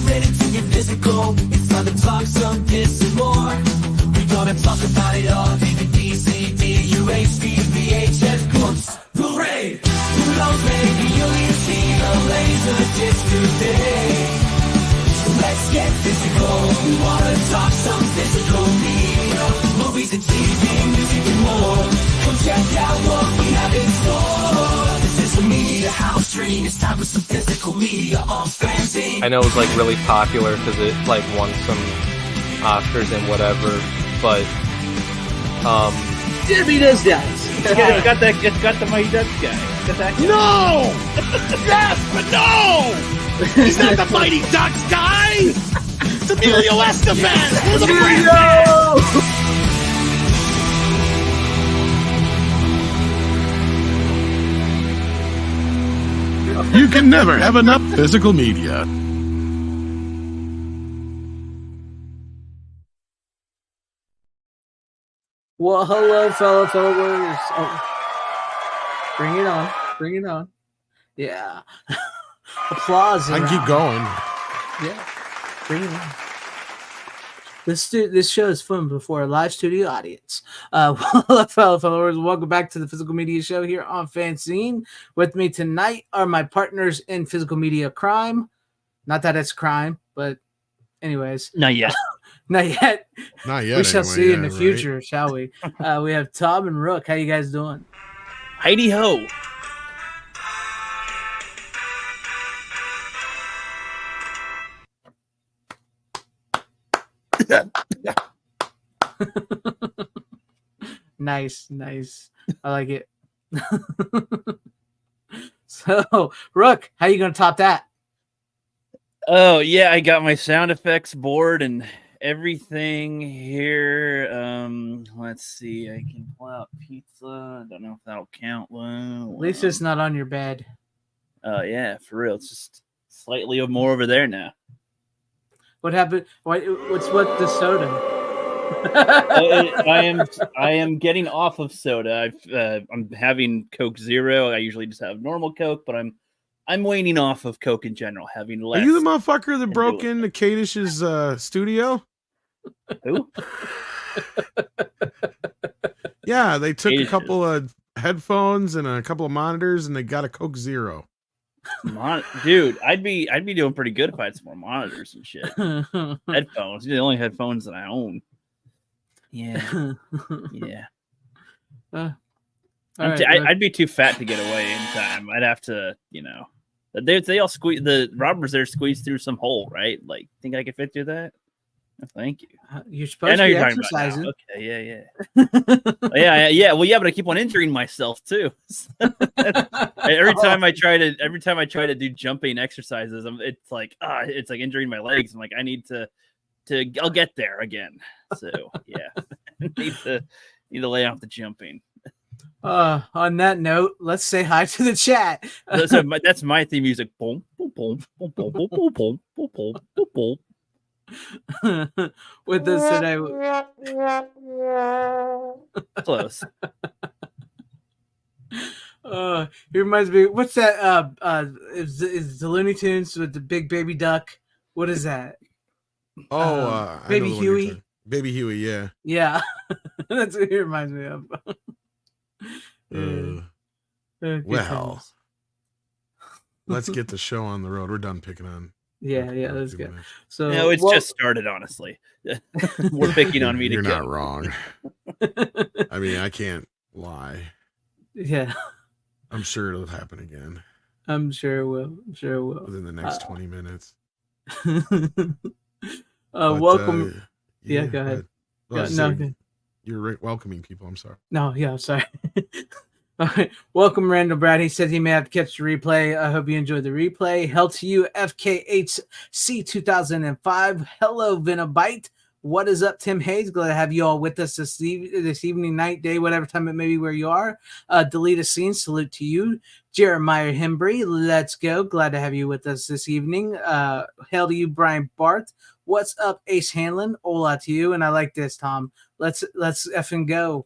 ready to get physical. It's time to talk some piss and more. We gonna talk about it all. DVD, CD, UHD, VHS, clips, Blu-ray. Who knows, maybe you'll even see a laser disc today. So let's get physical. We wanna talk some physical media. Movies and TV, music and more. Come check out what we have in store. This is the media house stream. It's time for some physical media on FanZcene. I know it was like really popular because it like won some Oscars and whatever, but Jimmy does that. It's got the Mighty Ducks guy. No! Yes, but no! He's not the Mighty Ducks guy! It's Emilio Estevez! For the You can never have enough physical media. Well, hello, fellow warriors. Oh, bring it on. Bring it on. Yeah. Applause. I can keep going. Yeah. Bring it on. This show is filmed before a live studio audience. Hello, fellow followers. Welcome back to the Physical Media Show here on FanZcene. With me tonight are my partners in physical media crime. Not that it's crime, but anyways. Not yet. Not yet. Not yet. We shall anyway, see in the right? future, shall we? We have Tom and Rook. How you guys doing? Heidi ho. Nice. I like it. So, Rook, how you gonna top that? Oh yeah, I got my sound effects board and everything here. Let's see. I can pull out pizza. I don't know if that'll count. Well, At least it's not on your bed. yeah, for real. It's just slightly more over there now. What happened? What's with the soda? I am getting off of soda. I'm having Coke Zero. I usually just have normal Coke, but I'm waning off of Coke in general, having less. Are you the motherfucker that broke into Kadish's studio? Who? Yeah, they took Kadish a couple of headphones and a couple of monitors, and they got a Coke Zero. Dude, I'd be doing pretty good if I had some more monitors and shit. Headphones. These are the only headphones that I own. Yeah. I'd be too fat to get away in time. I'd have to, they all squeeze. The robbers there squeeze through some hole, right? Like, think I could fit through that? Oh, thank you. You're supposed to be exercising. Okay, yeah. Well, yeah, but I keep on injuring myself too. every time I try to do jumping exercises, it's like injuring my legs. I'm like, I need to I'll get there again. So yeah, need to lay off the jumping. On that note, let's say hi to the chat. So that's my theme music. Boom, boom, boom, boom, boom, boom, boom, boom, boom, boom, boom, boom. With us today. Close. He reminds me. What's that? Is the Looney Tunes with the big baby duck? What is that? Oh, Baby Huey. Baby Huey, yeah. Yeah, that's what he reminds me of. Well, let's get the show on the road. We're done picking on. Yeah, let's go. So no, it's just started. Honestly, we're picking on me. You're not wrong. I mean, I can't lie. Yeah, I'm sure it'll happen again. I'm sure it will. Within the next 20 minutes. Welcome. Yeah, go ahead. You're welcoming people. I'm sorry. No, yeah, sorry. All right. Welcome, Randall Brad. He said he may have to catch the replay. I hope you enjoyed the replay. Hell to you, FKHC 2005. Hello, Venabite. What is up, Tim Hayes? Glad to have you all with us this evening, night, day, whatever time it may be where you are. Delete a scene. Salute to you. Jeremiah Hembry. Let's go. Glad to have you with us this evening. Hail to you, Brian Barth. What's up, Ace Hanlon? Hola to you. And I like this, Tom. Let's effing go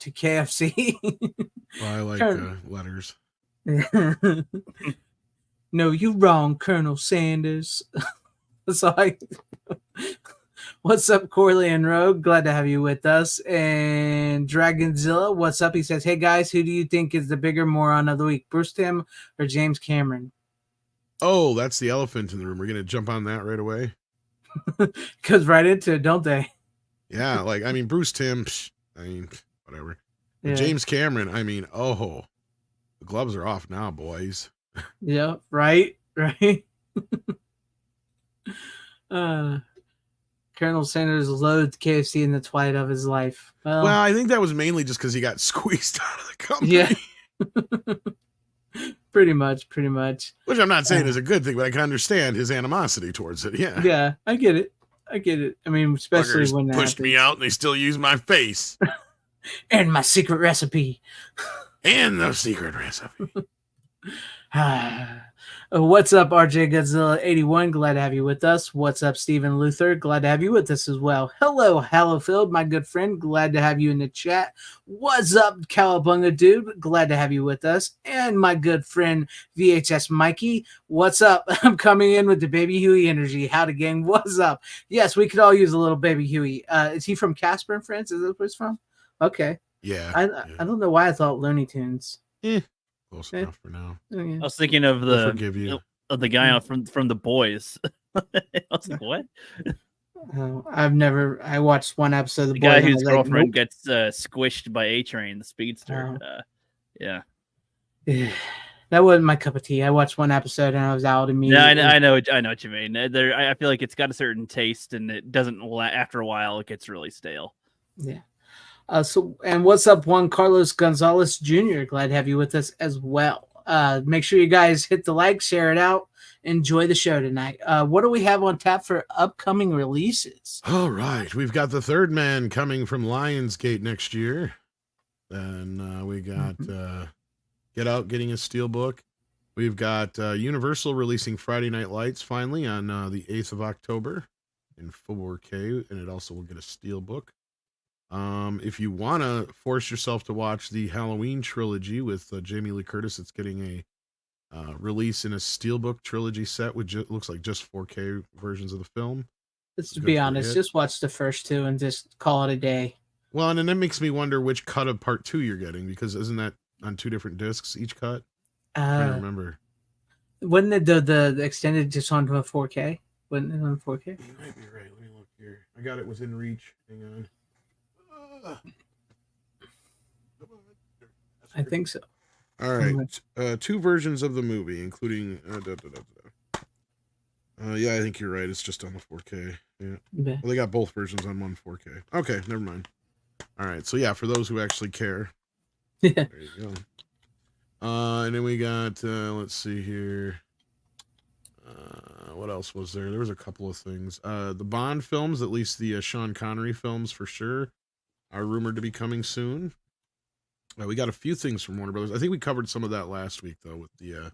to KFC. Well, I like letters. No, you wrong, Colonel Sanders. So what's up, Corley and Rogue? Glad to have you with us. And Dragonzilla, what's up? He says, hey guys, who do you think is the bigger moron of the week? Bruce Timm or James Cameron? Oh, that's the elephant in the room. We're gonna jump on that right away. Goes right into it, don't they? Yeah, like I mean Bruce Timm, whatever. But Yeah. James Cameron, the gloves are off now, boys. Yeah, right. Colonel Sanders loathed KFC in the twilight of his life. Well, I think that was mainly just because he got squeezed out of the company. Yeah. pretty much. Which I'm not saying is a good thing, but I can understand his animosity towards it. Yeah. Yeah, I get it. I mean, especially Fuckers when that pushed me out and they still use my face. And my secret recipe. And the secret recipe. What's up, RJ Godzilla 81? Glad to have you with us. What's up, Stephen Luther? Glad to have you with us as well. Hello, Hallowfield, my good friend. Glad to have you in the chat. What's up, Cowabunga dude? Glad to have you with us. And my good friend VHS Mikey. What's up? I'm coming in with the Baby Huey energy. Howdy, gang. What's up? Yes, we could all use a little Baby Huey. Is he from Casper and Friends? Is that where he's from? Okay. Yeah. I don't know why I thought Looney Tunes. Close enough for now. I was thinking of We'll forgive you. the guy out from The Boys. I was like, what? I watched one episode of The The guy Boys, and I whose was like, girlfriend nope. gets squished by A-Train, the speedster. Yeah. That wasn't my cup of tea. I watched one episode and I was out immediately. Yeah, I know what you mean. I feel like it's got a certain taste, and it doesn't. After a while, it gets really stale. Yeah. And what's up, Juan Carlos Gonzalez Jr.? Glad to have you with us as well. Make sure you guys hit the like, share it out. Enjoy the show tonight. What do we have on tap for upcoming releases? All right. We've got The Third Man coming from Lionsgate next year. Then we got Get Out getting a steelbook. We've got Universal releasing Friday Night Lights finally on the 8th of October in 4K, and it also will get a steelbook. If you want to force yourself to watch the Halloween trilogy with Jamie Lee Curtis, it's getting a release in a steelbook trilogy set, which looks like just 4K versions of the film. Let's be honest, just watch the first two and just call it a day. Well, and then that makes me wonder which cut of part 2 you're getting, because isn't that on 2 different discs each cut? I don't remember. Wasn't it the extended just onto a 4K? Wasn't it on 4K? You might be right. Let me look here. I got it within reach. Hang on. I think so. All right. 2 versions of the movie, including. Yeah, I think you're right. It's just on the 4K. Yeah. Well, they got both versions on one 4K. Okay, never mind. All right. So yeah, for those who actually care. Yeah. There you go. And then we got. Let's see here. What else was there? There was a couple of things. The Bond films, at least the Sean Connery films for sure, are rumored to be coming soon. We got a few things from Warner Brothers. I think we covered some of that last week, though, with the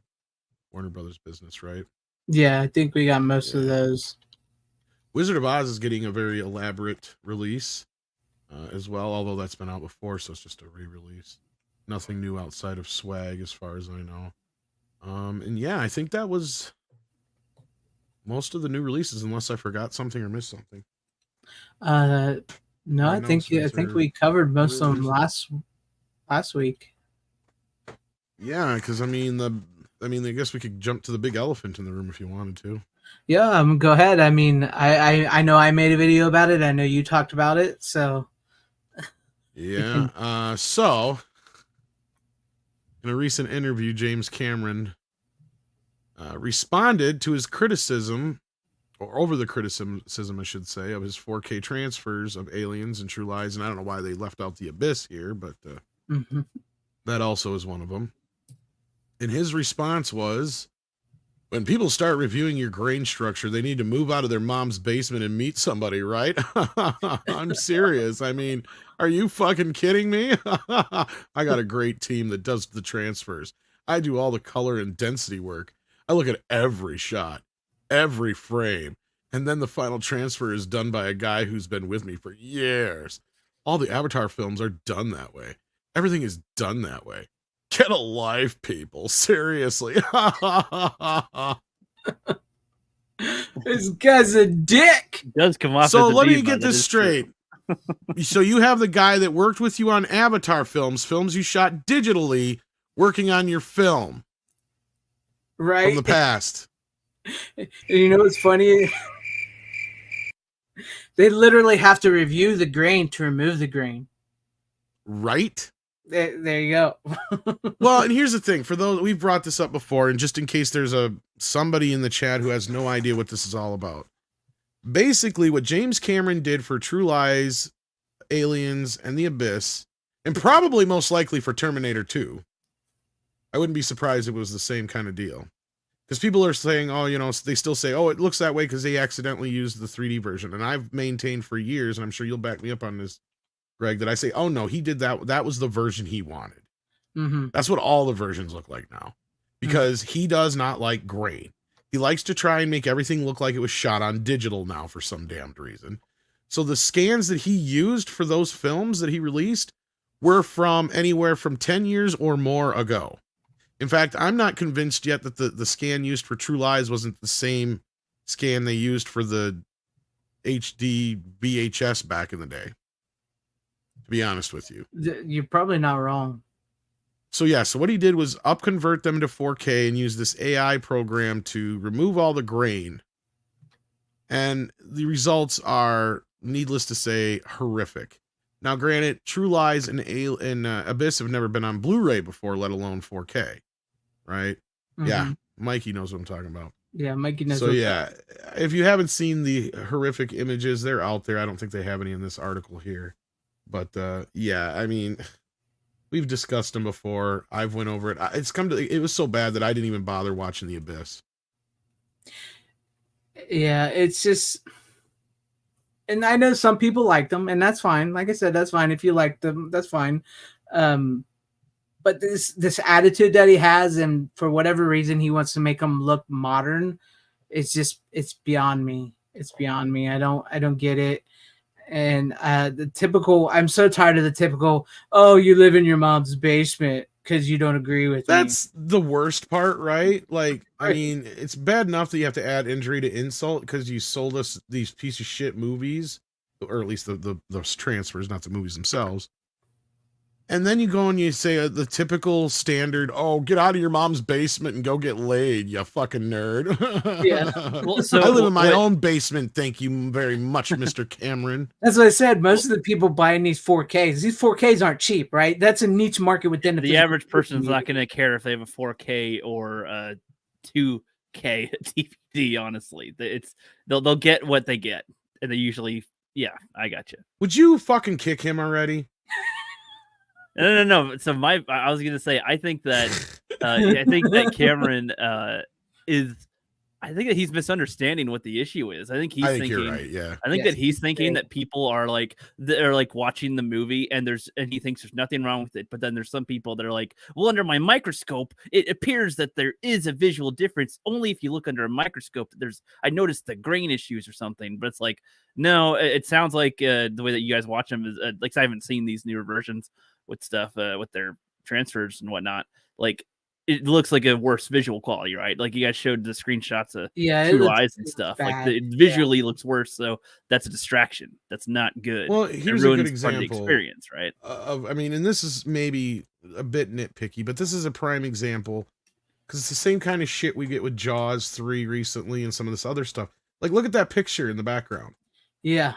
Warner Brothers business, right? Yeah, I think we got most of those. Wizard of Oz is getting a very elaborate release as well, although that's been out before, so it's just a re-release. Nothing new outside of swag, as far as I know. And yeah, I think that was most of the new releases, unless I forgot something or missed something. No, I think we covered most of them last week. Yeah, because I guess we could jump to the big elephant in the room if you wanted to. Yeah, go ahead. I mean, I know I made a video about it. I know you talked about it, so. Yeah. So, in a recent interview, James Cameron responded to his criticism, or over the criticism, I should say, of his 4K transfers of Aliens and True Lies. And I don't know why they left out The Abyss here, but that also is one of them. And his response was, when people start reviewing your grain structure, they need to move out of their mom's basement and meet somebody, right? I'm serious. I mean, are you fucking kidding me? I got a great team that does the transfers. I do all the color and density work. I look at every shot, every frame, and then the final transfer is done by a guy who's been with me for years. All the Avatar films are done that way. Everything is done that way. Get a life, people. Seriously. This guy's a dick. It does come off. So as a let me diva, get that this is true. straight. So you have the guy that worked with you on Avatar films you shot digitally, working on your film Right. from the past. And you know what's funny? They literally have to review the grain to remove the grain. Right? There you go. Well, and here's the thing. For those, we've brought this up before, and just in case there's somebody in the chat who has no idea what this is all about. Basically, what James Cameron did for True Lies, Aliens, and The Abyss, and probably most likely for Terminator 2, I wouldn't be surprised if it was the same kind of deal. Because people are saying, oh, you know, they still say, oh, it looks that way because they accidentally used the 3D version. And I've maintained for years, and I'm sure you'll back me up on this, Greg, that I say, oh, no, he did that. That was the version he wanted. Mm-hmm. That's what all the versions look like now. Because he does not like grain. He likes to try and make everything look like it was shot on digital now for some damned reason. So the scans that he used for those films that he released were from anywhere from 10 years or more ago. In fact, I'm not convinced yet that the scan used for True Lies wasn't the same scan they used for the HD VHS back in the day. To be honest with you. You're probably not wrong. So yeah, so what he did was convert them to 4K and use this AI program to remove all the grain. And the results are, needless to say, horrific. Now, granted, True Lies and Abyss have never been on Blu-ray before, let alone 4K, right? Mm-hmm. Yeah, Mikey knows what I'm talking about. Yeah, Mikey knows. So yeah, if you haven't seen the horrific images, they're out there. I don't think they have any in this article here. But yeah, I mean, we've discussed them before. I've went over it. It was so bad that I didn't even bother watching The Abyss. Yeah, it's just, and I know some people like them, and that's fine. Like I said, that's fine. If you like them, that's fine. But this attitude that he has, and for whatever reason he wants to make them look modern, it's beyond me. It's beyond me. I don't get it. And the typical, I'm so tired of the typical, oh, you live in your mom's basement because you don't agree with me. That's the worst part, right? Like, I mean, it's bad enough that you have to add injury to insult because you sold us these piece of shit movies, or at least those transfers, not the movies themselves. And then you go and you say the typical standard, oh, get out of your mom's basement and go get laid, you fucking nerd. Yeah. Well, so I live in my own basement, thank you very much, Mr. Cameron. That's what I said. Most of the people buying these 4Ks, these 4Ks aren't cheap, right? That's a niche market within the average person's not going to care if they have a 4K or a 2K DVD. Honestly, they'll get what they get, and they usually, yeah, I got you. Would you fucking kick him already? No. So I was gonna say, I think that Cameron I think that he's misunderstanding what the issue is. I think thinking, you're right. Yeah. I think that he's thinking that people are they're watching the movie and he thinks there's nothing wrong with it. But then there's some people that are like, well, under my microscope, it appears that there is a visual difference. Only if you look under a microscope, I noticed the grain issues or something. But it's like, no, it sounds like the way that you guys watch them is I haven't seen these newer versions with stuff with their transfers and whatnot. Like, it looks like a worse visual quality, right? Like you guys showed the screenshots of True Lies and stuff. Bad. Like it visually looks worse, so that's a distraction. That's not good. Well, here's a good example. Part of the experience, right? I mean, and this is maybe a bit nitpicky, but this is a prime example because it's the same kind of shit we get with Jaws 3 recently and some of this other stuff. Like, look at that picture in the background. Yeah.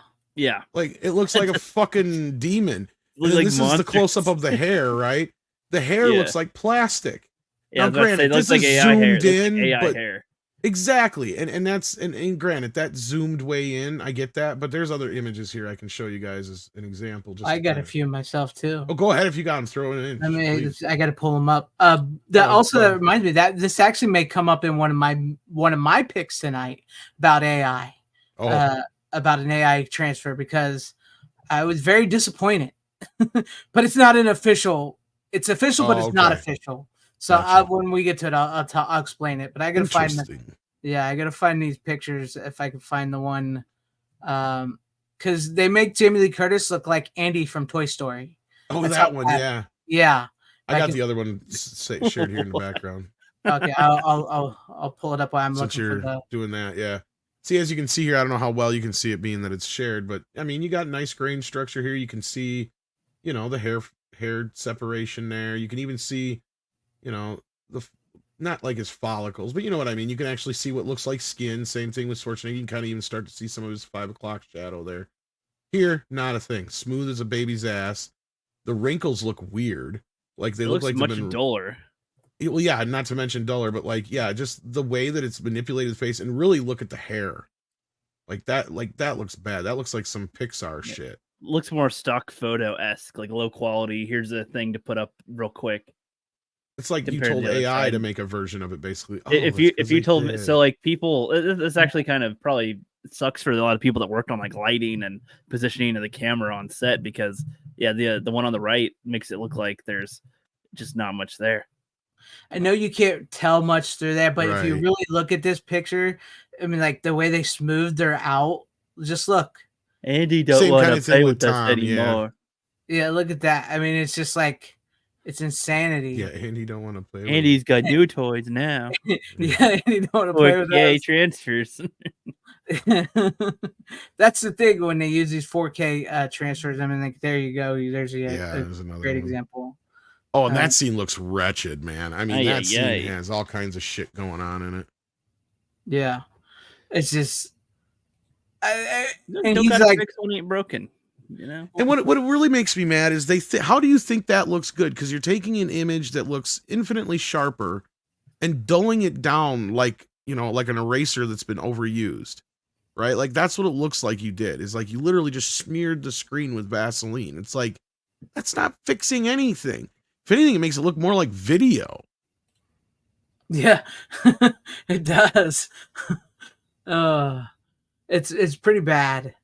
Like it looks like a fucking demon. And Like this monsters. is the close up of the hair, right? The hair looks like plastic. Yeah, now, granted, this like is AI zoomed hair. in, Like AI but hair. exactly, and that's and granted that zoomed way in. I get that, but there's other images here I can show you guys as an example. I got a few myself too. Oh, go ahead if you got them. Throw it in. I mean, please. I got to pull them up. That reminds me that this actually may come up in one of my picks tonight about AI, about an AI transfer, because I was very disappointed. But it's not an official. It's official, but it's not official. So Gotcha. when we get to it, I'll explain it. But I gotta find these pictures if I can find the one, because they make Jamie Lee Curtis look like Andy from Toy Story. Oh, that one, yeah. I got the other one shared here in the background. Okay, I'll pull it up while I'm Since looking you're for doing that, yeah. See, as you can see here, I don't know how well you can see it being that it's shared, but I mean, you got nice grain structure here. You can see, you know, the hair separation there. You can even see, you know, not like his follicles, but you know what I mean. You can actually see what looks like skin. Same thing with Schwarzenegger. You can kind of even start to see some of his 5 o'clock shadow there. Here, not a thing. Smooth as a baby's ass. The wrinkles look weird. Like they look like much duller. Well, yeah, not to mention duller, but like, yeah, just the way that it's manipulated the face, and really look at the hair. Like that looks bad. That looks like some Pixar shit. Looks more stock photo-esque, like low quality. Here's a thing to put up real quick. It's like you told AI to make a version of it, basically. Oh, if you told me, so like people, this actually kind of probably sucks for a lot of people that worked on like lighting and positioning of the camera on set, because yeah, the one on the right makes it look like there's just not much there. I know you can't tell much through that, but if you really look at this picture, I mean, like the way they smoothed her out, just look. Andy don't want to play with us anymore. Yeah, look at that. I mean, it's just like, it's insanity. Yeah, Andy don't want to play with Andy's got new toys now. Yeah, Andy don't want to play with us. Transfers. That's the thing when they use these 4K transfers. I mean, like, there you go. There's another great example. Oh, and that scene looks wretched, man. I mean, that scene has all kinds of shit going on in it. Yeah, it's just, and he's like, fix one ain't broken, you know. And what it really makes me mad is how do you think that looks good? Because you're taking an image that looks infinitely sharper and dulling it down like, you know, like an eraser that's been overused, right? Like that's what it looks like you did. Is like you literally just smeared the screen with Vaseline. It's like, that's not fixing anything. If anything, it makes it look more like video. Yeah, it does. It's pretty bad.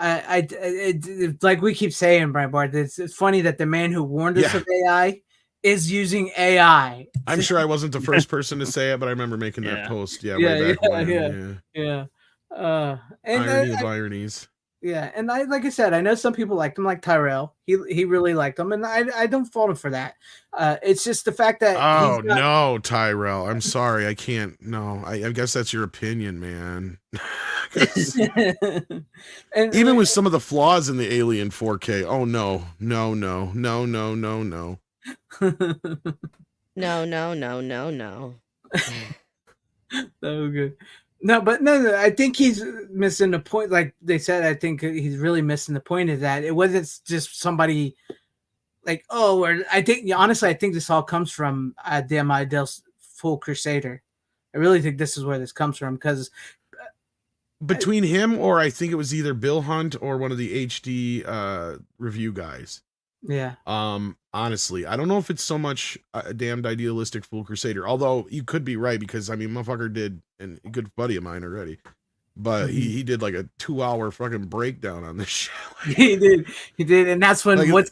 It's like we keep saying, Brian Bart, it's funny that the man who warned us of AI is using AI. I'm sure I wasn't the first person to say it, but I remember making that post. Way back when. Irony of ironies. Yeah, and like I said, I know some people liked him, like Tyrell. He really liked him, and I don't fault him for that. It's just the fact that no, Tyrell, I'm sorry, I can't. No, I guess that's your opinion, man. And even with some of the flaws in the Alien 4K, oh no. No. So good. No, but no, I think he's missing the point. Like they said, I think he's really missing the point of that. It wasn't just somebody like, or I think, honestly, I think this all comes from Del Full Crusader. I really think this is where this comes from, because between him, or I think it was either Bill Hunt or one of the HD review guys. Yeah. Honestly, I don't know if it's so much a damned idealistic Full Crusader, although you could be right, because I mean, motherfucker did, and a good buddy of mine already, but he did like a 2-hour fucking breakdown on this shit. He did, and that's when go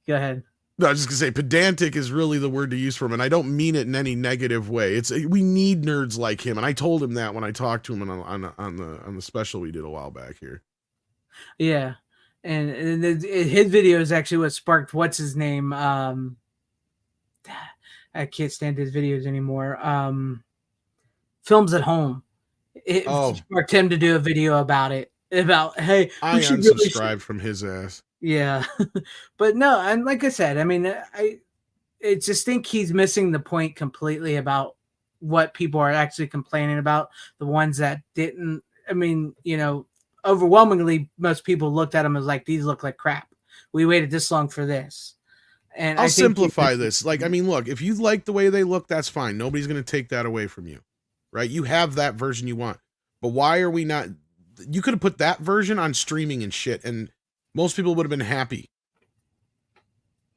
ahead. No, I was just gonna say pedantic is really the word to use for him, and I don't mean it in any negative way. We need nerds like him, and I told him that when I talked to him on the special we did a while back here. Yeah. And his video is actually what sparked what's his name. I can't stand his videos anymore. Films at Home. It sparked him to do a video about it. About, hey, I unsubscribed from his ass. Yeah, but no, and like I said, I mean, I just think he's missing the point completely about what people are actually complaining about. The ones that didn't. I mean, you know. Overwhelmingly, most people looked at them as like, these look like crap. We waited this long for this. And I'll simplify this. Like, I mean, look, if you like the way they look, that's fine. Nobody's going to take that away from you, right? You have that version you want. But why are we not? You could have put that version on streaming and shit, and most people would have been happy,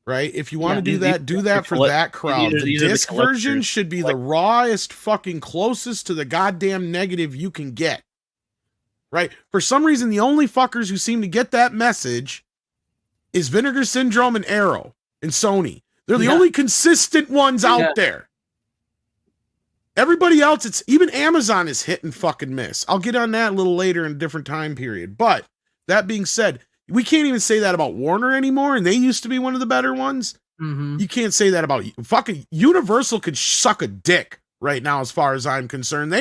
right? If you want to do that for that crowd. The disc version should be the rawest, fucking closest to the goddamn negative you can get. Right? For some reason, the only fuckers who seem to get that message is Vinegar Syndrome and Arrow and Sony. They're the only consistent ones out there. Everybody else, it's even Amazon is hit and fucking miss. I'll get on that a little later in a different time period. But that being said, we can't even say that about Warner anymore, and they used to be one of the better ones. Mm-hmm. You can't say that about fucking Universal. Could suck a dick right now, as far as I'm concerned.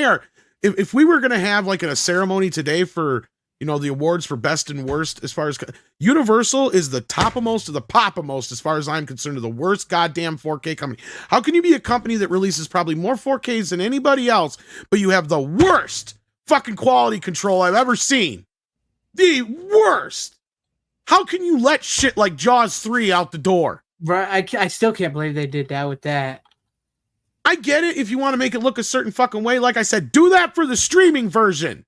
if we were going to have like a ceremony today for, you know, the awards for best and worst, as far as Universal is the topmost of the popmost, as far as I'm concerned, of the worst goddamn 4K company. How can you be a company that releases probably more 4Ks than anybody else, but you have the worst fucking quality control I've ever seen? The worst. How can you let shit like Jaws 3 out the door? Right, I still can't believe they did that with that. I get it if you want to make it look a certain fucking way. Like I said, do that for the streaming version.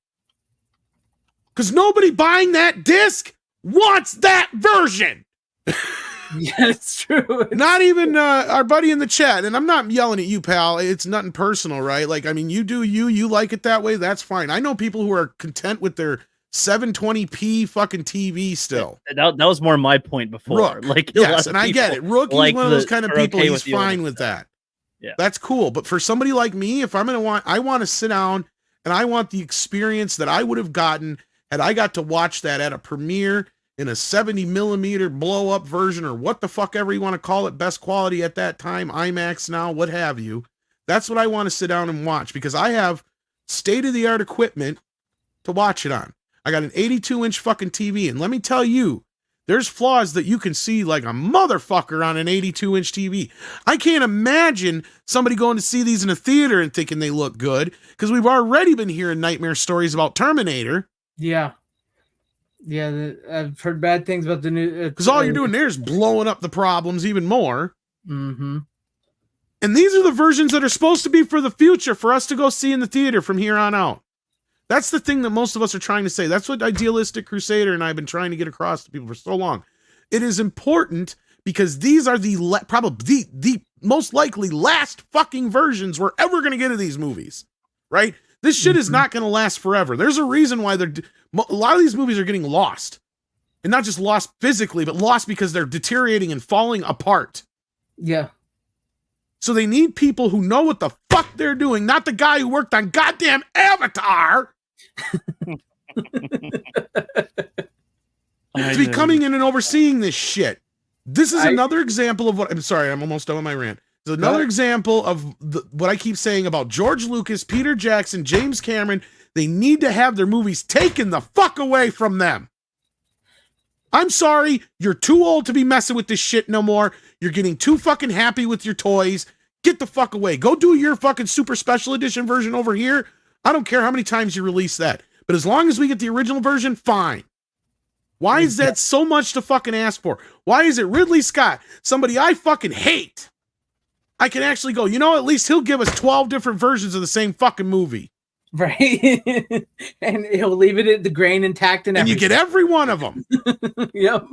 Because nobody buying that disc wants that version. Yeah, it's true. Not even our buddy in the chat. And I'm not yelling at you, pal. It's nothing personal, right? Like, I mean, you do you like it that way. That's fine. I know people who are content with their 720p fucking TV still. That was more my point before. Rook. Like, yes, and I get it. Rook is one of those kind of people. Okay, he's fine with that. Yeah, that's cool. But for somebody like me, if I'm gonna I want to sit down and I want the experience that I would have gotten had I got to watch that at a premiere in a 70 millimeter blow up version, or what the fuck ever you want to call it, best quality at that time, IMAX now, what have you. That's what I want to sit down and watch, because I have state of the art equipment to watch it on. I got an 82-inch fucking TV, and let me tell you, there's flaws that you can see like a motherfucker on an 82-inch TV. I can't imagine somebody going to see these in a theater and thinking they look good, because we've already been hearing nightmare stories about Terminator. Yeah. Yeah, I've heard bad things about the new... Because all you're doing there is blowing up the problems even more. Mm-hmm. And these are the versions that are supposed to be for the future, for us to go see in the theater from here on out. That's the thing that most of us are trying to say. That's what Idealistic Crusader and I have been trying to get across to people for so long. It is important because these are probably the most likely last fucking versions we're ever going to get of these movies, right? This shit is not going to last forever. There's a reason why a lot of these movies are getting lost. And not just lost physically, but lost because they're deteriorating and falling apart. Yeah. So they need people who know what the fuck they're doing, not the guy who worked on goddamn Avatar. To be coming in and overseeing this shit. This is another example of what... I'm sorry, I'm almost done with my rant. It's another example of what I keep saying about George Lucas, Peter Jackson, James Cameron. They need to have their movies taken the fuck away from them. I'm sorry, you're too old to be messing with this shit no more. You're getting too fucking happy with your toys. Get the fuck away. Go do your fucking super special edition version over here. I don't care how many times you release that. But as long as we get the original version, fine. Why is that so much to fucking ask for? Why is it Ridley Scott, somebody I fucking hate, I can actually go, you know, at least he'll give us 12 different versions of the same fucking movie. Right. And he'll leave it at the grain intact and everything. You get every one of them. Yep.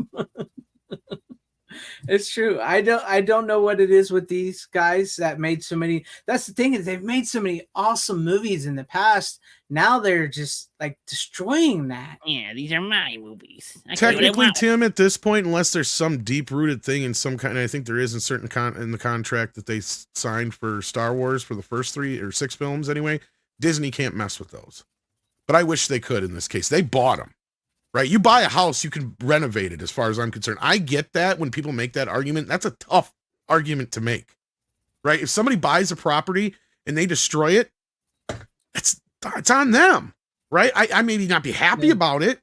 It's true. I don't know what it is with these guys that made so many. That's the thing, is they've made so many awesome movies in the past. Now they're just like destroying that. Yeah, these are my movies. Technically, Tim, at this point, unless there's some deep-rooted thing in some kind, I think there is in certain in the contract that they signed for Star Wars for the first 3 or 6 films anyway, Disney can't mess with those. But I wish they could in this case. They bought them. Right? You buy a house, you can renovate it, as far as I'm concerned. I get that when people make that argument. That's a tough argument to make. Right? If somebody buys a property and they destroy it, it's on them. Right? I maybe not be happy about it,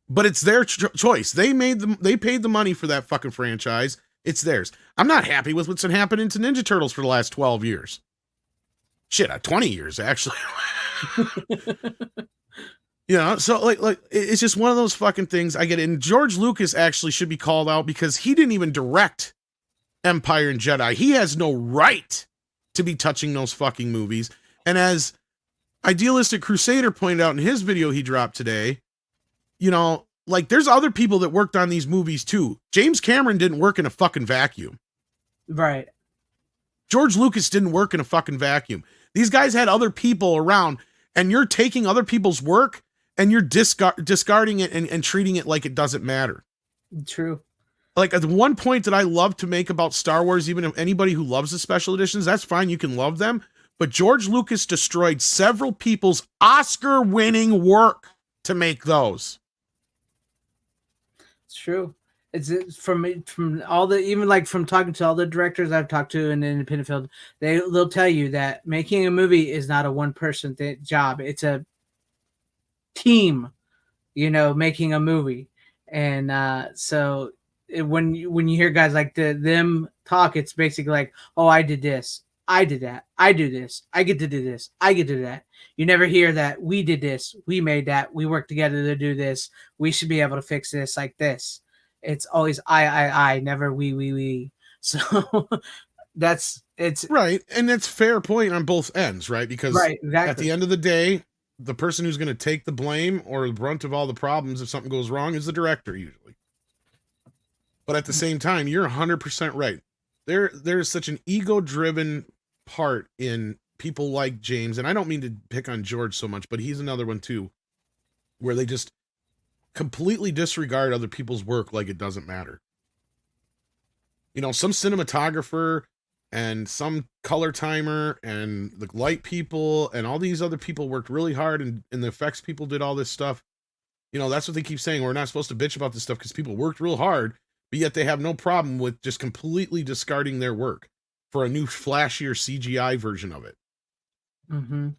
but it's their choice. They paid the money for that fucking franchise. It's theirs. I'm not happy with what's been happening to Ninja Turtles for the last 12 years. Shit, 20 years, actually. You know, so like it's just one of those fucking things. I get it. And George Lucas actually should be called out because he didn't even direct Empire and Jedi. He has no right to be touching those fucking movies. And as Idealistic Crusader pointed out in his video he dropped today, you know, like there's other people that worked on these movies too. James Cameron didn't work in a fucking vacuum. Right. George Lucas didn't work in a fucking vacuum. These guys had other people around, and you're taking other people's work and you're discarding it and treating it like it doesn't matter. True. Like at the one point that I love to make about Star Wars, even if anybody who loves the special editions, that's fine. You can love them. But George Lucas destroyed several people's Oscar-winning work to make those. It's true. It's from all the, even like from talking to all the directors I've talked to in the independent field, they'll tell you that making a movie is not a one person job. It's a team, making a movie. And so when you hear guys like them talk, it's basically like, oh, I did this, I did that, I do this, I get to do this, I get to do that. You never hear that we did this, we made that, we worked together to do this, we should be able to fix this like this. It's always I, never we. So it's right, and that's fair point on both ends, right? Because right, exactly. at the end of the day, the person who's going to take the blame or the brunt of all the problems if something goes wrong is the director usually. But at the same time, you're 100% right. There's such an ego-driven part in people like James, and I don't mean to pick on George so much, but he's another one too, where they just completely disregard other people's work like it doesn't matter. Some cinematographer and some color timer and the light people and all these other people worked really hard, and the effects people did all this stuff. That's what they keep saying. We're not supposed to bitch about this stuff because people worked real hard, but yet they have no problem with just completely discarding their work for a new flashier CGI version of it. Mm-hmm.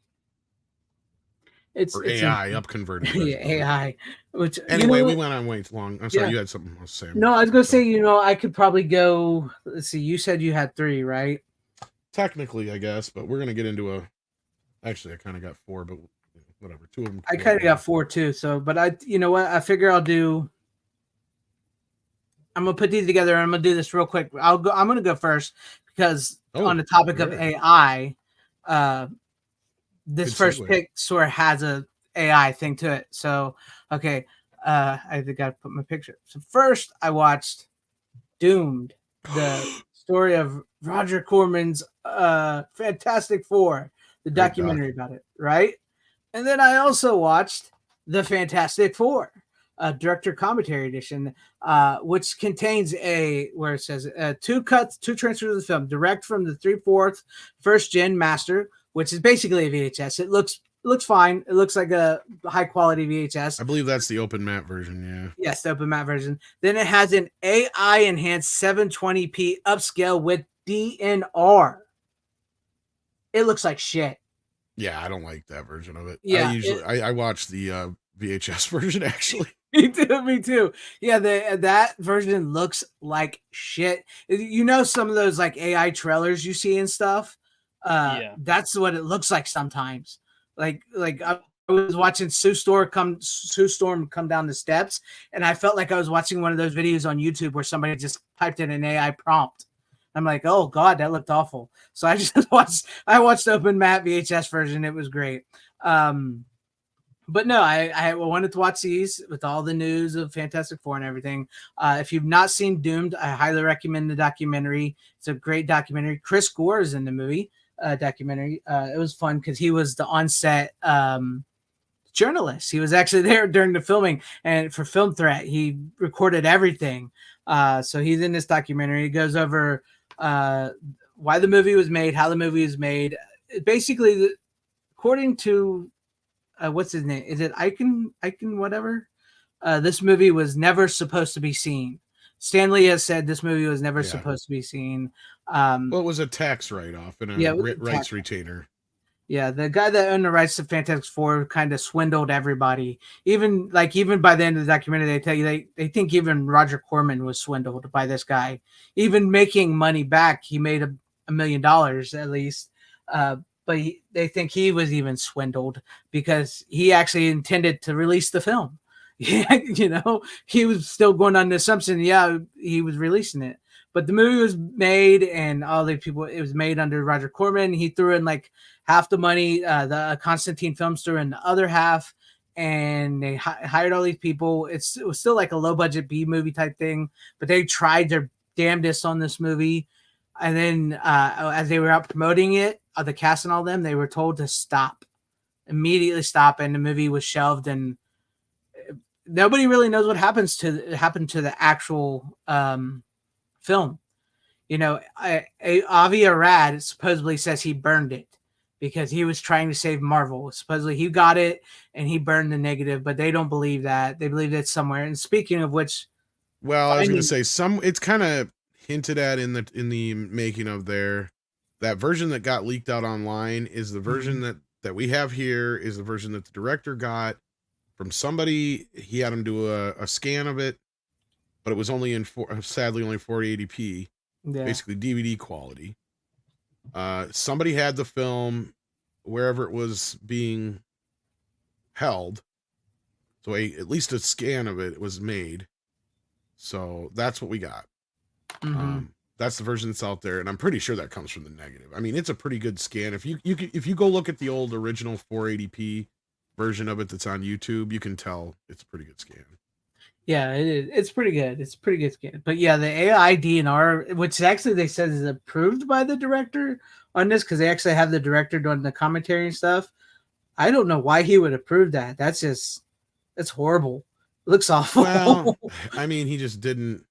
Or AI up converted. Yeah, AI. Which anyway, we went on way too long. I'm sorry, you had something else to say. No, I was gonna say, I could probably go. Let's see, you said you had 3, right? Technically, I guess, but we're gonna get into actually I kind of got 4, but whatever. 2 of them. I kind of got 4 too. So, but I figure I'm gonna put these together and I'm gonna do this real quick. I'm gonna go first because on the topic of AI, this first pick sort of has a AI thing to it. So, okay, I got to put my picture. So first, I watched Doomed, the story of Roger Corman's Fantastic Four, the documentary about it, right? And then I also watched the Fantastic Four, director commentary edition, which contains where it says 2 transfers of the film, direct from the 3/4 first gen master, which is basically a VHS. It looks fine. It looks like a high quality VHS. I believe that's the open matte version. Yeah. Yes, the open matte version. Then it has an AI enhanced 720p upscale with DNR. It looks like shit. Yeah, I don't like that version of it. Yeah, I watch the VHS version actually. Me too. Yeah, that version looks like shit. Some of those like AI trailers you see and stuff. That's what it looks like sometimes. Like I was watching Sue Storm come down the steps, and I felt like I was watching one of those videos on YouTube where somebody just typed in an AI prompt. I'm like, oh god, that looked awful. So I just watched the open matte VHS version. It was great. But no, I wanted to watch these with all the news of Fantastic Four and everything. If you've not seen Doomed, I highly recommend the documentary. It's a great documentary. Chris Gore is in the movie documentary. It was fun because he was the on-set journalist. He was actually there during the filming, and for Film Threat, he recorded everything. So he's in this documentary. He goes over why the movie was made, how the movie was made. Basically, according to what's his name? Is it Icon whatever? This movie was never supposed to be seen. Stanley has said this movie was never supposed to be seen. Well, it was a tax write-off and a rights retainer. Yeah, the guy that owned the rights to Fantastic Four kind of swindled everybody. Even by the end of the documentary, they tell you they think even Roger Corman was swindled by this guy. Even making money back, he made $1 million at least. But they think he was even swindled because he actually intended to release the film. Yeah, he was still going on the assumption, he was releasing it. But the movie was made, and all the people, it was made under Roger Corman. He threw in like half the money. The Constantine Films threw in the other half, and they hired all these people. It was still like a low budget B movie type thing, but they tried their damnedest on this movie. And then as they were out promoting it, the cast and all them, they were told to immediately stop, and the movie was shelved. And nobody really knows what happened to the actual film. Avi Arad supposedly says he burned it because he was trying to save Marvel. Supposedly he got it and he burned the negative, but they don't believe that. They believe it's somewhere. And speaking of which, Well, I was going finding- to say it's kind of hinted at in the making of that version that got leaked out online is the version that we have here is the version that the director got from somebody. He had him do a scan of it, but it was only sadly only 480p, yeah. basically DVD quality. Somebody had the film wherever it was being held, so at least a scan of it was made. So that's what we got. That's the version that's out there, and I'm pretty sure that comes from the negative. I mean, it's a pretty good scan. If you go look at the old original 480p version of it that's on YouTube, you can tell it's a pretty good scan. Yeah, it is. It's pretty good. It's a pretty good scan. But yeah, the AI DNR, which actually they said is approved by the director on this, because they actually have the director doing the commentary and stuff. I don't know why he would approve that. That's horrible. It looks awful. Well, I mean, he just didn't.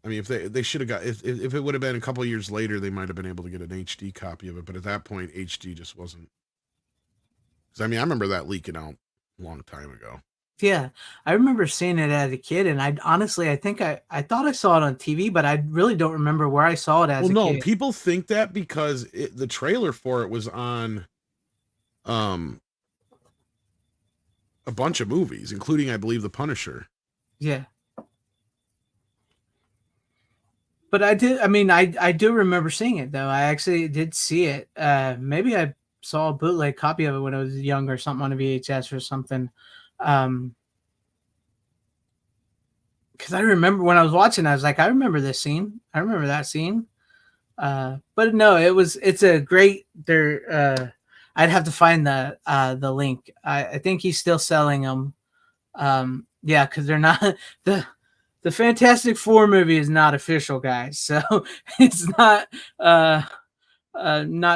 I mean, if they should have got if it would have been a couple of years later, they might have been able to get an HD copy of it. But at that point, HD just wasn't. Because I mean, I remember that leaking out a long time ago. Yeah, I remember seeing it as a kid, and I honestly, I think I thought I saw it on TV, but I really don't remember where I saw it as a kid. People think that because the trailer for it was on a bunch of movies, including, I believe, The Punisher. Yeah. But I did. I mean, I do remember seeing it though. I actually did see it. Maybe I saw a bootleg copy of it when I was young or something on a VHS or something. Because I remember when I was watching, I was like, I remember this scene. I remember that scene. But no, it's a great. I'd have to find the link. I think he's still selling them. Yeah, because they're not the Fantastic Four movie is not official, guys. So it's not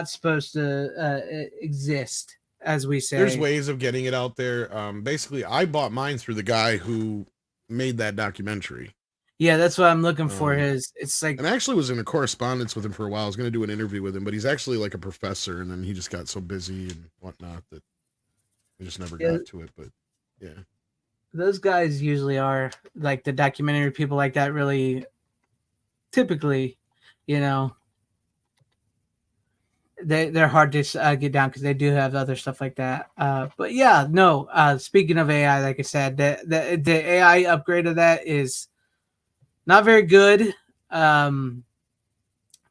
supposed to exist, as we say. There's ways of getting it out there. Basically, I bought mine through the guy who made that documentary. Yeah, that's what I'm looking for. It's like, and I actually was in a correspondence with him for a while. I was going to do an interview with him, but he's actually like a professor, and then he just got so busy and whatnot that I just never got to it. But yeah. Those guys usually are like the documentary people like that. Really, typically, they're hard to get down because they do have other stuff like that. But yeah, no. Speaking of AI, like I said, the AI upgrade of that is not very good. But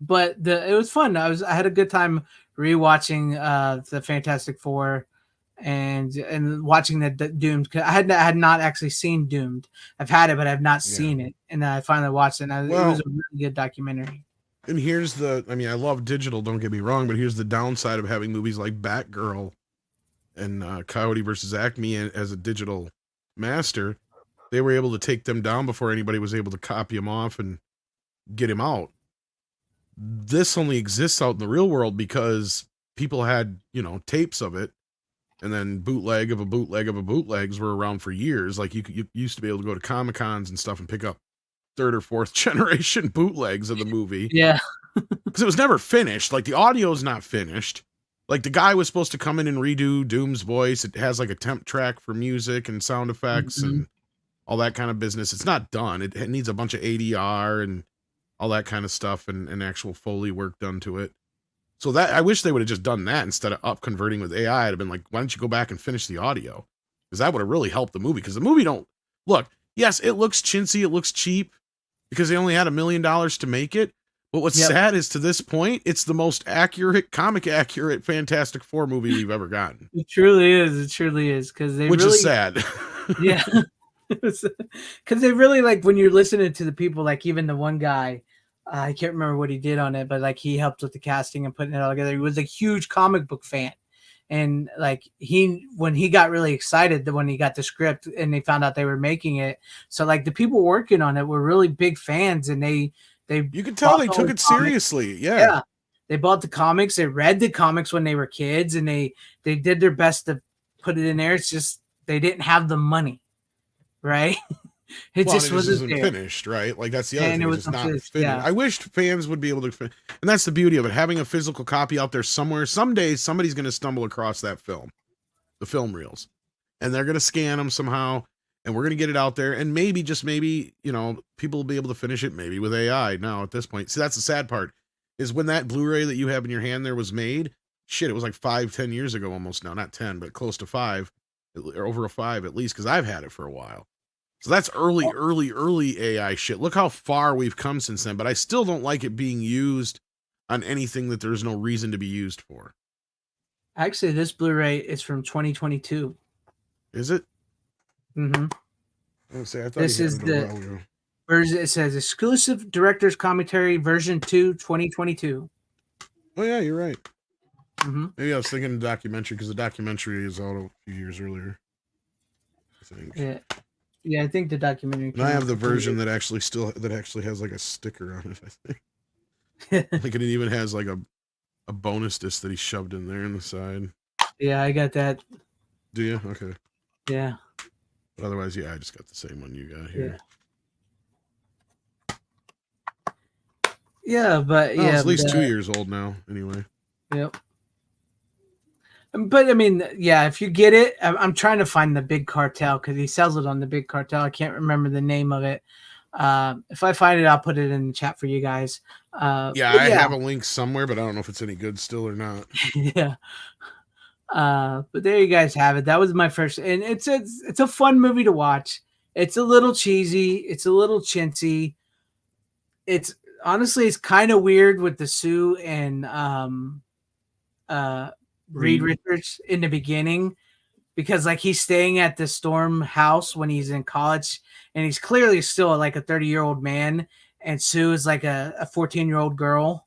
it was fun. I had a good time rewatching the Fantastic Four. And watching the Doomed, because I had not actually seen Doomed. I've had it, but I've not seen it, and I finally watched it. And it was a really good documentary. And here's I love digital. Don't get me wrong, but here's the downside of having movies like Batgirl and Coyote versus Acme as a digital master. They were able to take them down before anybody was able to copy them off and get him out. This only exists out in the real world because people had tapes of it. And then bootlegs were around for years. Like you used to be able to go to Comic-Cons and stuff and pick up 3rd or 4th generation bootlegs of the movie. Yeah. Because it was never finished. Like the audio's not finished. Like the guy was supposed to come in and redo Doom's voice. It has like a temp track for music and sound effects and all that kind of business. It's not done. It needs a bunch of ADR and all that kind of stuff and actual Foley work done to it. So that I wish they would have just done that instead of up converting with AI. I'd have been like, why don't you go back and finish the audio? Because that would have really helped the movie. Because the movie don't look. Yes, it looks chintzy. It looks cheap because they only had $1 million to make it. But what's sad is to this point, it's the most comic accurate Fantastic Four movie we've ever gotten. It truly is. It truly is because which is sad. Yeah, because they really like when you're listening to the people, like even the one guy. I can't remember what he did on it, but like he helped with the casting and putting it all together. He was a huge comic book fan. And like when he got really excited when he got the script and they found out they were making it. So like the people working on it were really big fans and you could tell they took it seriously. Yeah. They bought the comics. They read the comics when they were kids and they did their best to put it in there. It's just, they didn't have the money. Right. It just wasn't finished, right? Like that's the other thing. It's not finished. Yeah. I wished fans would be able to finish. And that's the beauty of it. Having a physical copy out there somewhere. Someday somebody's going to stumble across that film, the film reels, and they're going to scan them somehow. and we're gonna get it out there, and maybe, just maybe, people will be able to finish it maybe with AI now at this point. See, that's the sad part, is when that Blu-ray that you have in your hand there was made, shit, it was like 5-10 years ago almost now, not 10, but close to 5, or over a 5 at least, because I've had it for a while. So that's early AI shit. Look how far we've come since then, but I still don't like it being used on anything that there's no reason to be used for. Actually, this Blu-ray is from 2022. Is it? Mm-hmm. I thought This is the version. It says exclusive director's commentary version 2, 2022. Oh yeah, you're right. Mm-hmm. Maybe I was thinking the documentary, because the documentary is out a few years earlier, I think. Yeah, I think the documentary. And I have the version that actually has like a sticker on it, I think. Like it even has like a bonus disc that he shoved in there on the side. Yeah, I got that. Do you? Okay. Yeah. But otherwise, yeah, I just got the same one you got here. Yeah, but well, it's at least 2 years old now, anyway. Yep. But I mean, yeah, if you get it, I'm trying to find the Big Cartel, because he sells it on the Big Cartel. I can't remember the name of it. If I find it, I'll put it in the chat for you guys. I have a link somewhere, but I don't know if it's any good still or not. Yeah. But there you guys have it. That was my first, and it's a fun movie to watch. It's a little cheesy. It's a little chintzy. It's honestly, it's kind of weird with the Sue and Reed Richards in the beginning, because like he's staying at the Storm house when he's in college, and he's clearly still like a 30-year-old man, and Sue is like a 14-year-old girl.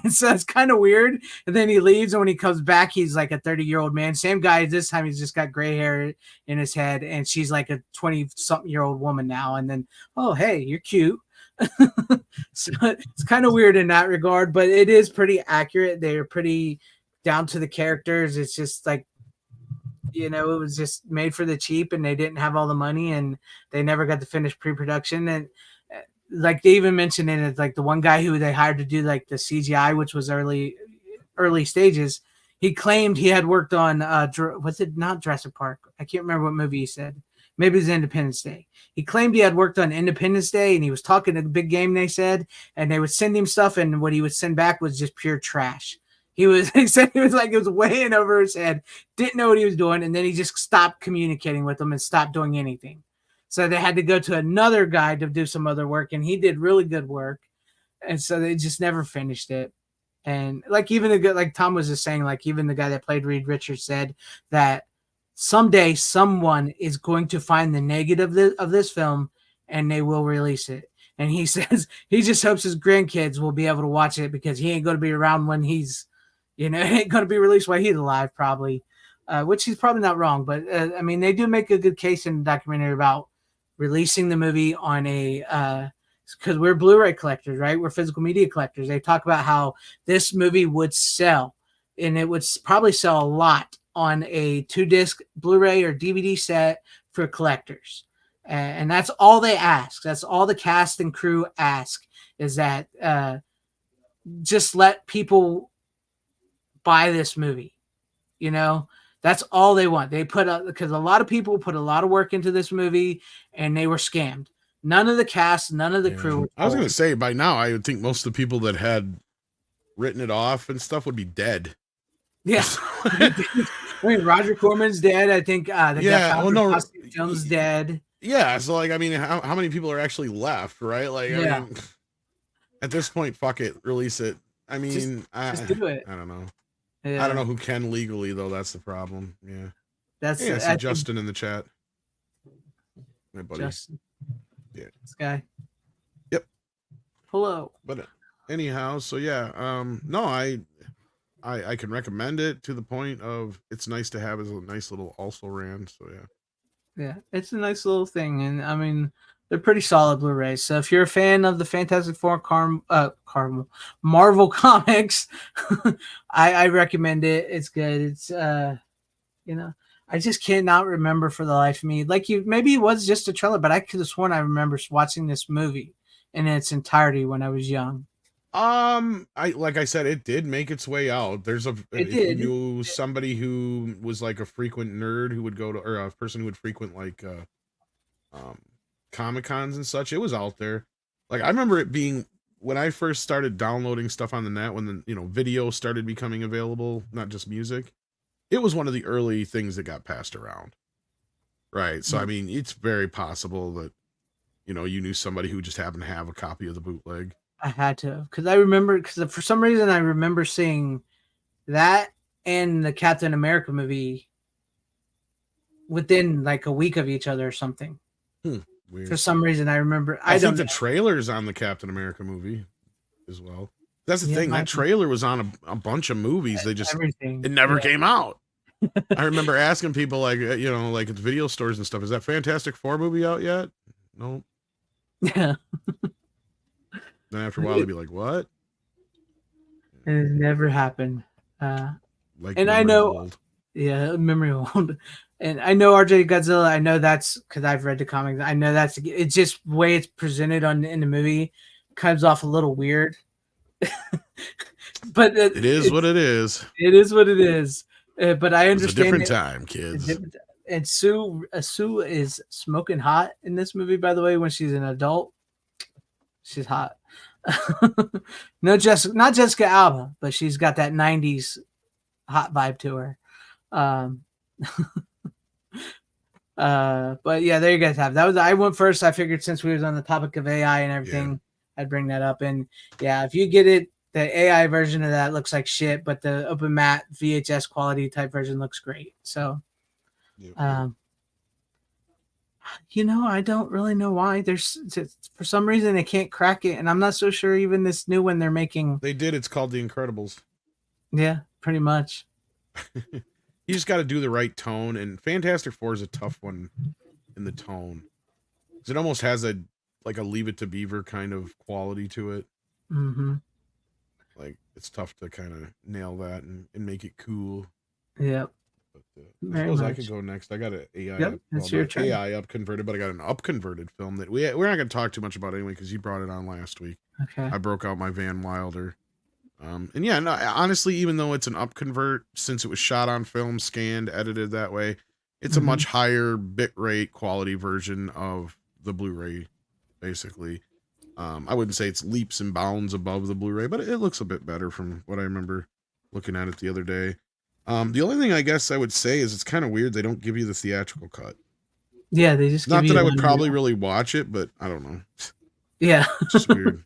And so it's kind of weird. And then he leaves, and when he comes back, he's like a 30-year-old man. Same guy. This time he's just got gray hair in his head, and she's like a 20-something-year-old woman now. And then, oh, hey, you're cute. So it's kind of weird in that regard, but it is pretty accurate. They're pretty down to the characters. It's just like, it was just made for the cheap, and they didn't have all the money, and they never got to finish pre-production. And like they even mentioned in it, like the one guy who they hired to do like the CGI, which was early stages, he claimed he had worked on was it not Jurassic Park? I can't remember what movie he said. Maybe it was Independence Day. He claimed he had worked on Independence Day, and he was talking to the Big Game, they said, and they would send him stuff, and what he would send back was just pure trash. He said he was like, it was way in over his head, didn't know what he was doing, and then he just stopped communicating with them and stopped doing anything. So they had to go to another guy to do some other work, and he did really good work. And so they just never finished it. And like like Tom was just saying, like even the guy that played Reed Richards said that someday someone is going to find the negative of this film, and they will release it. And he says he just hopes his grandkids will be able to watch it, because he ain't going to be around when he's, it ain't going to be released while he's alive, probably. Which he's probably not wrong. But I mean, they do make a good case in the documentary about releasing the movie on a because we're Blu-ray collectors, right? We're physical media collectors. They talk about how this movie would sell, and it would probably sell a lot on a 2-disc Blu-ray or DVD set for collectors. And that's all they ask. That's all the cast and crew ask, is that just let people buy this movie. That's all they want. They put up, because a lot of people put a lot of work into this movie, and they were scammed. None of the cast, none of the crew. I was going to say, by now, I would think most of the people that had written it off and stuff would be dead. Yeah. I mean, Roger Corman's dead. I think Jones dead. Yeah. So, like, I mean, how many people are actually left, right? Like, I mean, at this point, fuck it, release it. I mean, just do it. I don't know. Yeah. I don't know who can legally, though. That's the problem. Yeah. I see Justin in the chat. My buddy. Justin. Yeah. This guy. Yep. Hello. But anyhow, so yeah. No, I can recommend it to the point of it's nice to have as a nice little also ran. So yeah. Yeah, it's a nice little thing, and I mean, they're pretty solid Blu-rays. So if you're a fan of the Fantastic Four Marvel comics, I recommend it. It's good. It's I just cannot remember for the life of me. Like maybe it was just a trailer, but I could have sworn I remember watching this movie in its entirety when I was young. Like I said, it did make its way out. If you knew somebody who was like a frequent nerd who would go to, or a person who would frequent like Comic Cons and such. It was out there. Like I remember it being when I first started downloading stuff on the net, when the video started becoming available, not just music. It was one of the early things that got passed around. Right. So I mean, it's very possible that you knew somebody who just happened to have a copy of the bootleg. I had to, because I remember, because for some reason I remember seeing that and the Captain America movie within like a week of each other or something. Weird. For some reason I remember. I think the trailer's on the Captain America movie as well. That's the thing. That trailer was on a bunch of movies. They just everything. It never came out. I remember asking people like like at the video stores and stuff, is that Fantastic Four movie out yet? No. Yeah. Then after a while they'd be like, what? It never happened. Like, and I know old. Yeah, memory old. And I know RJ Godzilla, I know that's because I've read the comics. I know it's just the way it's presented in the movie comes off a little weird. But it is what it is. It is what it is. But I understand. It's a different time, kids. And Sue is smoking hot in this movie, by the way, when she's an adult. She's hot. Not Jessica Alba, but she's got that 90s hot vibe to her. But yeah, there you guys have. I went first. I figured since we was on the topic of AI and everything, I'd bring that up. And yeah, if you get it, the AI version of that looks like shit, but the open matte VHS quality type version looks great. So, I don't really know why. For some reason they can't crack it, and I'm not so sure even this new one they're making. They did. It's called The Incredibles. Yeah, pretty much. You just got to do the right tone, and Fantastic Four is a tough one in the tone. It almost has a Leave It to Beaver kind of quality to it. Mm-hmm. Like it's tough to kind of nail that and make it cool. Yep. But, I suppose I could go next. I got an AI. Yep, that's your turn. AI up converted, but I got an up converted film that we're not going to talk too much about anyway because you brought it on last week. Okay. I broke out my Van Wilder. And yeah, no, honestly, even though it's an up convert, since it was shot on film, scanned, edited that way, it's a much higher bit rate quality version of the Blu-ray, basically. I wouldn't say it's leaps and bounds above the Blu-ray, but it looks a bit better from what I remember looking at it the other day. The only thing I guess I would say is it's kind of weird they don't give you the theatrical cut. Yeah, they just not that I would probably really watch it, but I don't know. Yeah, it's just weird.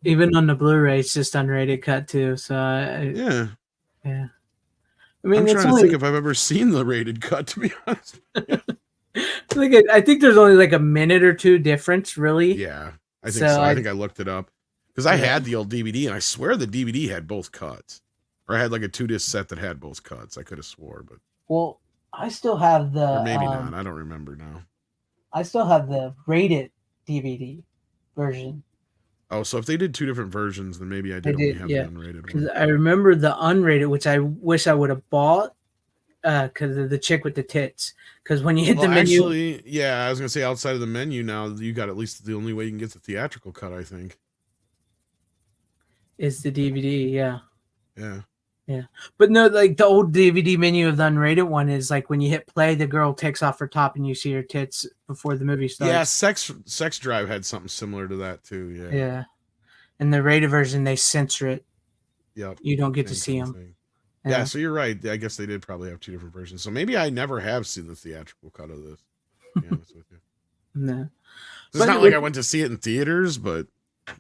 Even on the Blu-ray, it's just unrated cut too. So yeah. I mean, I'm trying to think if I've ever seen the rated cut. To be honest, I think there's only like a minute or two difference, really. Yeah, I think so. I think I looked it up because I had the old DVD, and I swear the DVD had both cuts, or I had like a 2-disc set that had both cuts. I could have swore, but I still have the. Or maybe not. I don't remember now. I still have the rated DVD version. Oh, so if they did two different versions, then maybe I did only have the unrated one. I remember the unrated, which I wish I would have bought because of the chick with the tits. Because when you hit the menu... Actually, yeah, I was going to say outside of the menu now, you got at least the only way you can get the theatrical cut, I think. Is the DVD, yeah. Yeah. Yeah. But no, like the old DVD menu of the unrated one is like when you hit play, the girl takes off her top and you see her tits before the movie starts. Yeah, Sex Drive had something similar to that too. Yeah. Yeah. And the rated version, they censor it. Yep. You don't get to see them. Yeah, so you're right. I guess they did probably have two different versions. So maybe I never have seen the theatrical cut of this. To be honest with you. No. It's not like I went to see it in theaters, but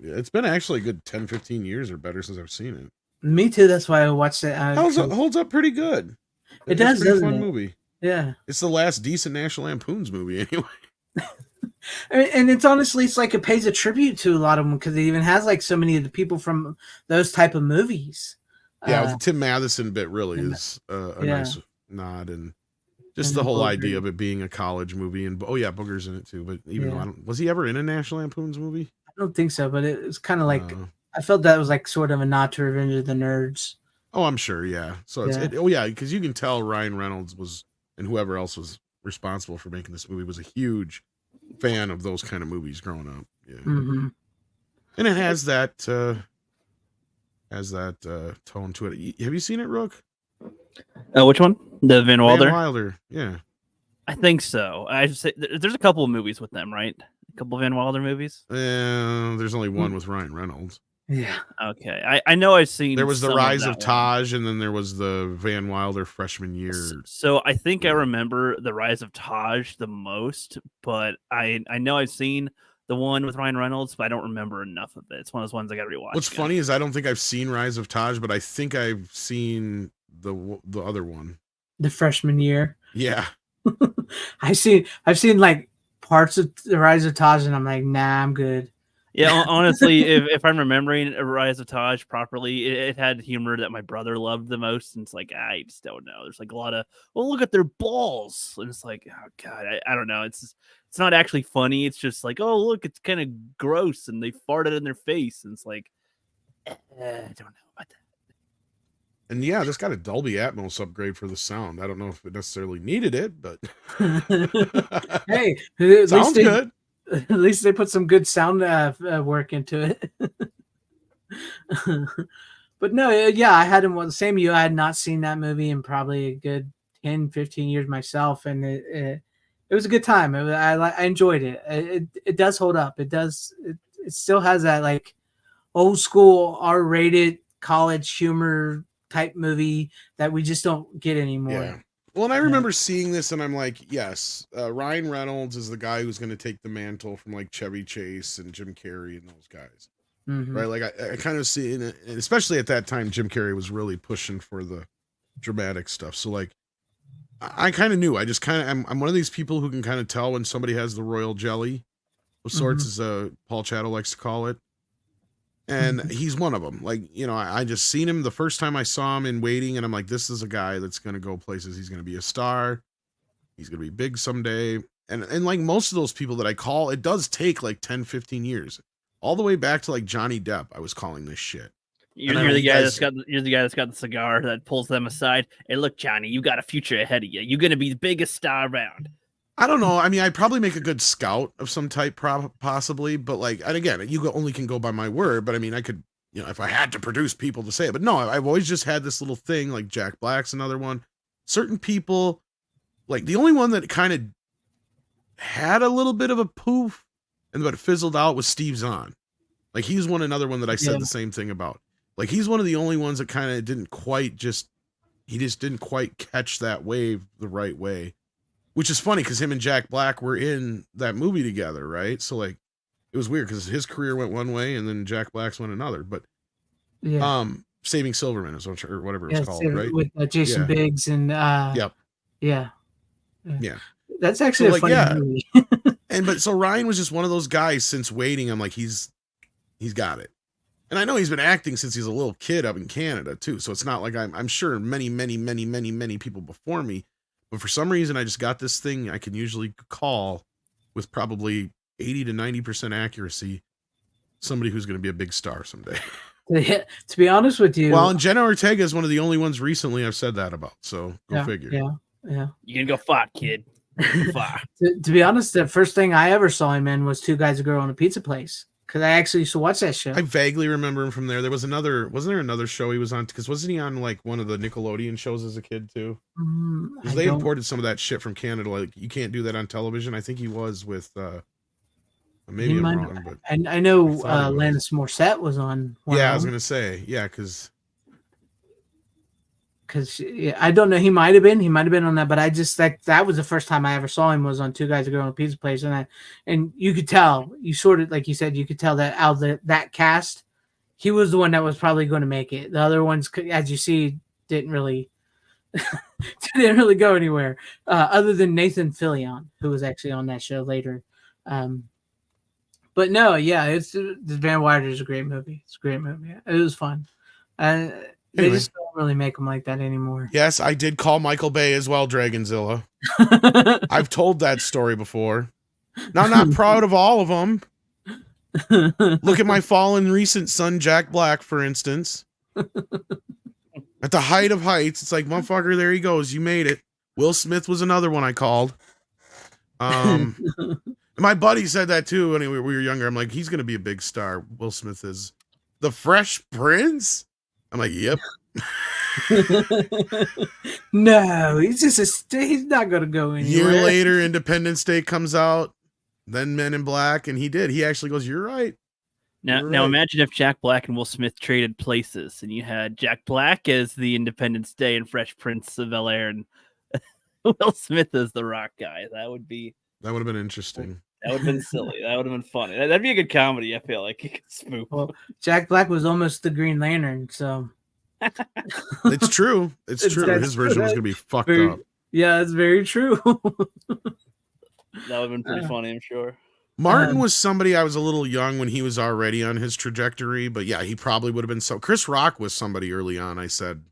it's been actually a good 10, 15 years or better since I've seen it. Me too. That's why I watched it. Holds up pretty good. It does. It's a fun movie. Yeah. It's the last decent National Lampoon's movie anyway. And it's honestly, it's like it pays a tribute to a lot of them because it even has like so many of the people from those type of movies. Yeah, the Tim Matheson bit really is a nice nod, and just the whole idea of it being a college movie, and Booger's in it too. But even though was he ever in a National Lampoon's movie? I don't think so, but it was kind of like I felt that was like sort of a nod to Revenge of the Nerds. Oh, I'm sure, yeah. So because you can tell Ryan Reynolds was, and whoever else was responsible for making this movie was a huge fan of those kind of movies growing up. Yeah, and it has that tone to it. Have you seen it, Rook? Which one? The Van Wilder. Van Wilder, yeah. I think so. I just say there's a couple of movies with them, right? A couple of Van Wilder movies. There's only one with Ryan Reynolds. Yeah. Okay, I know I've seen. There was the some Rise that of Taj, and then there was the Van Wilder freshman year. So I think I Yeah. remember the Rise of Taj the most, but I know I've seen the one with Ryan Reynolds, but I don't remember enough of it. It's one of those ones I got to rewatch. What's again. funny is I don't think I've seen Rise of Taj, but I think I've seen the other one. The freshman year. Yeah. I've seen like parts of the Rise of Taj, and I'm like, nah, I'm good. Yeah, honestly, if I'm remembering Rise of Taj properly, it had humor that my brother loved the most, and it's like I just don't know. There's like a lot of, well, look at their balls, and it's like, oh god, I don't know. It's not actually funny. It's just like, oh look, it's kind of gross, and they farted in their face, and it's like, I don't know about that. And yeah, this got a Dolby Atmos upgrade for the sound. I don't know if it necessarily needed it, but Hey, at sounds good. At least they put some good sound work into it. But no, yeah, I had him. Same you. I had not seen that movie in probably a good 10, 15 years myself, and it was a good time. I enjoyed it. It does hold up. It still has that like old school R-rated college humor type movie that we just don't get anymore. Yeah. Well, and I remember seeing this, and I'm like, yes, Ryan Reynolds is the guy who's going to take the mantle from like Chevy Chase and Jim Carrey and those guys, right? Like I kind of see, and especially at that time, Jim Carrey was really pushing for the dramatic stuff. So like, I kind of knew. I just kind of, I'm one of these people who can kind of tell when somebody has the royal jelly of sorts, as Paul Chatto likes to call it. And he's one of them. Like, you know, I just seen him the first time I saw him in Waiting, and I'm like, this is a guy that's going to go places. He's going to be a star. He's going to be big someday. And like most of those people that I call, it does take like 10, 15 years. All the way back to like Johnny Depp, I was calling this shit. You're the guy that's got the cigar that pulls them aside. Hey, look, Johnny, you got a future ahead of you. You're going to be the biggest star around. I don't know. I mean, I'd probably make a good scout of some type, possibly. But like, and again, you only can go by my word. But I mean, I could, you know, if I had to produce people to say it. But no, I've always just had this little thing. Like Jack Black's another one. Certain people, like the only one that kind of had a little bit of a poof, and but it fizzled out was Steve Zahn. Like he's another one that I said the same thing about. Like he's one of the only ones that kind of didn't quite didn't quite catch that wave the right way. Which is funny because him and Jack Black were in that movie together, right? So like, it was weird because his career went one way and then Jack Black's went another. But Saving Silverman is or whatever it's called, right? With Jason Biggs and yeah. That's actually a funny movie. But so Ryan was just one of those guys since Waiting. I'm like, he's got it. And I know he's been acting since he's a little kid up in Canada too. So it's not like I'm sure many people before me. But for some reason, I just got this thing I can usually call with probably 80 to 90% accuracy somebody who's going to be a big star someday. To be honest with you. Well, and Jenna Ortega is one of the only ones recently I've said that about. So go figure. Yeah. You can go far, kid. Far. To be honest, the first thing I ever saw him in was Two Guys, a Girl, and a Pizza Place. Because I actually used to watch that show. I vaguely remember him from there. Wasn't there another show he was on? Because wasn't he on like one of the Nickelodeon shows as a kid too? They imported some of that shit from Canada. Like you can't do that on television. I think he was with. Maybe I'm wrong, but and I know Alanis Morissette was on. I was gonna say because I don't know. He might have been on that, but I just that was the first time I ever saw him was on Two Guys, a Girl, and a Pizza Place, and you could tell, you sort of like you said, you could tell that out of that cast, he was the one that was probably going to make it. The other ones, as you see, didn't really go anywhere, other than Nathan Fillion, who was actually on that show later. But no, it's Van Wilder is a great movie. It's a great movie. It was fun. They just don't really make them like that anymore. Yes, I did call Michael Bay as well, Dragonzilla. I've told that story before. Now, I'm not proud of all of them. Look at my fallen recent son, Jack Black, for instance. At the height of heights, it's like, motherfucker, there he goes. You made it. Will Smith was another one I called. My buddy said that too when we were younger. I'm like, he's going to be a big star. Will Smith is. The Fresh Prince? I'm like, yep. No, he's just he's not gonna go anywhere. Year later, Independence Day comes out, then Men in Black, and he did. He actually goes, "You're right." Now, You're now right. imagine if Jack Black and Will Smith traded places, and you had Jack Black as the Independence Day and Fresh Prince of Bel-Air, and Will Smith as the Rock guy. That would That would have been interesting. That would have been silly. That would have been funny. That'd be a good comedy. I feel like you could spoof. Well, Jack Black was almost the Green Lantern, so It's true. It's true. That's His version was true. gonna be fucked Very- up. yeah, it's very true. That would have been pretty funny, I'm sure. Martin was somebody I was a little young when he was already on his trajectory, but yeah, he probably would have been so. Chris Rock was somebody early on. I said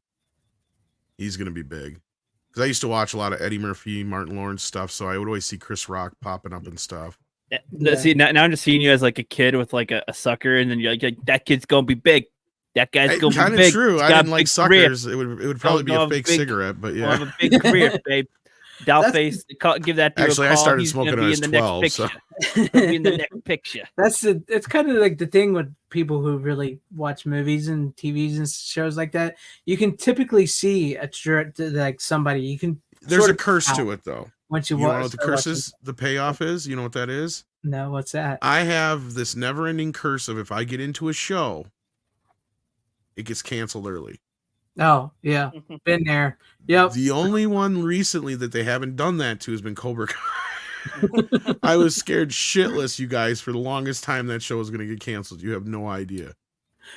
he's gonna be big because I used to watch a lot of Eddie Murphy, Martin Lawrence stuff, so I would always see Chris Rock popping up and stuff. Yeah. See, now I'm just seeing you as like a kid with like a sucker, and then you're like, that kid's gonna be big. That guy's gonna Kind be of big. true. He's I got a didn't like big career. suckers. It would probably be He'll a have a fake big- cigarette, but He'll yeah. have a big career, babe. Dollface, give that to Actually, a I call. started He's smoking gonna when I be was in the 12, next so- picture. He'll be in the next picture. It's kind of like the thing with people who really watch movies and TVs and shows like that. You can typically see like somebody. You can. There's sort a of curse tell to it, though. once You you know watch. what the curse is? The payoff is? You know what that is? No, what's that? I have this never-ending curse of if I get into a show, it gets canceled early. Oh yeah, been there. Yep. The only one recently that they haven't done that to has been Cobra Kai. I was scared shitless, you guys, for the longest time that show was going to get canceled. You have no idea.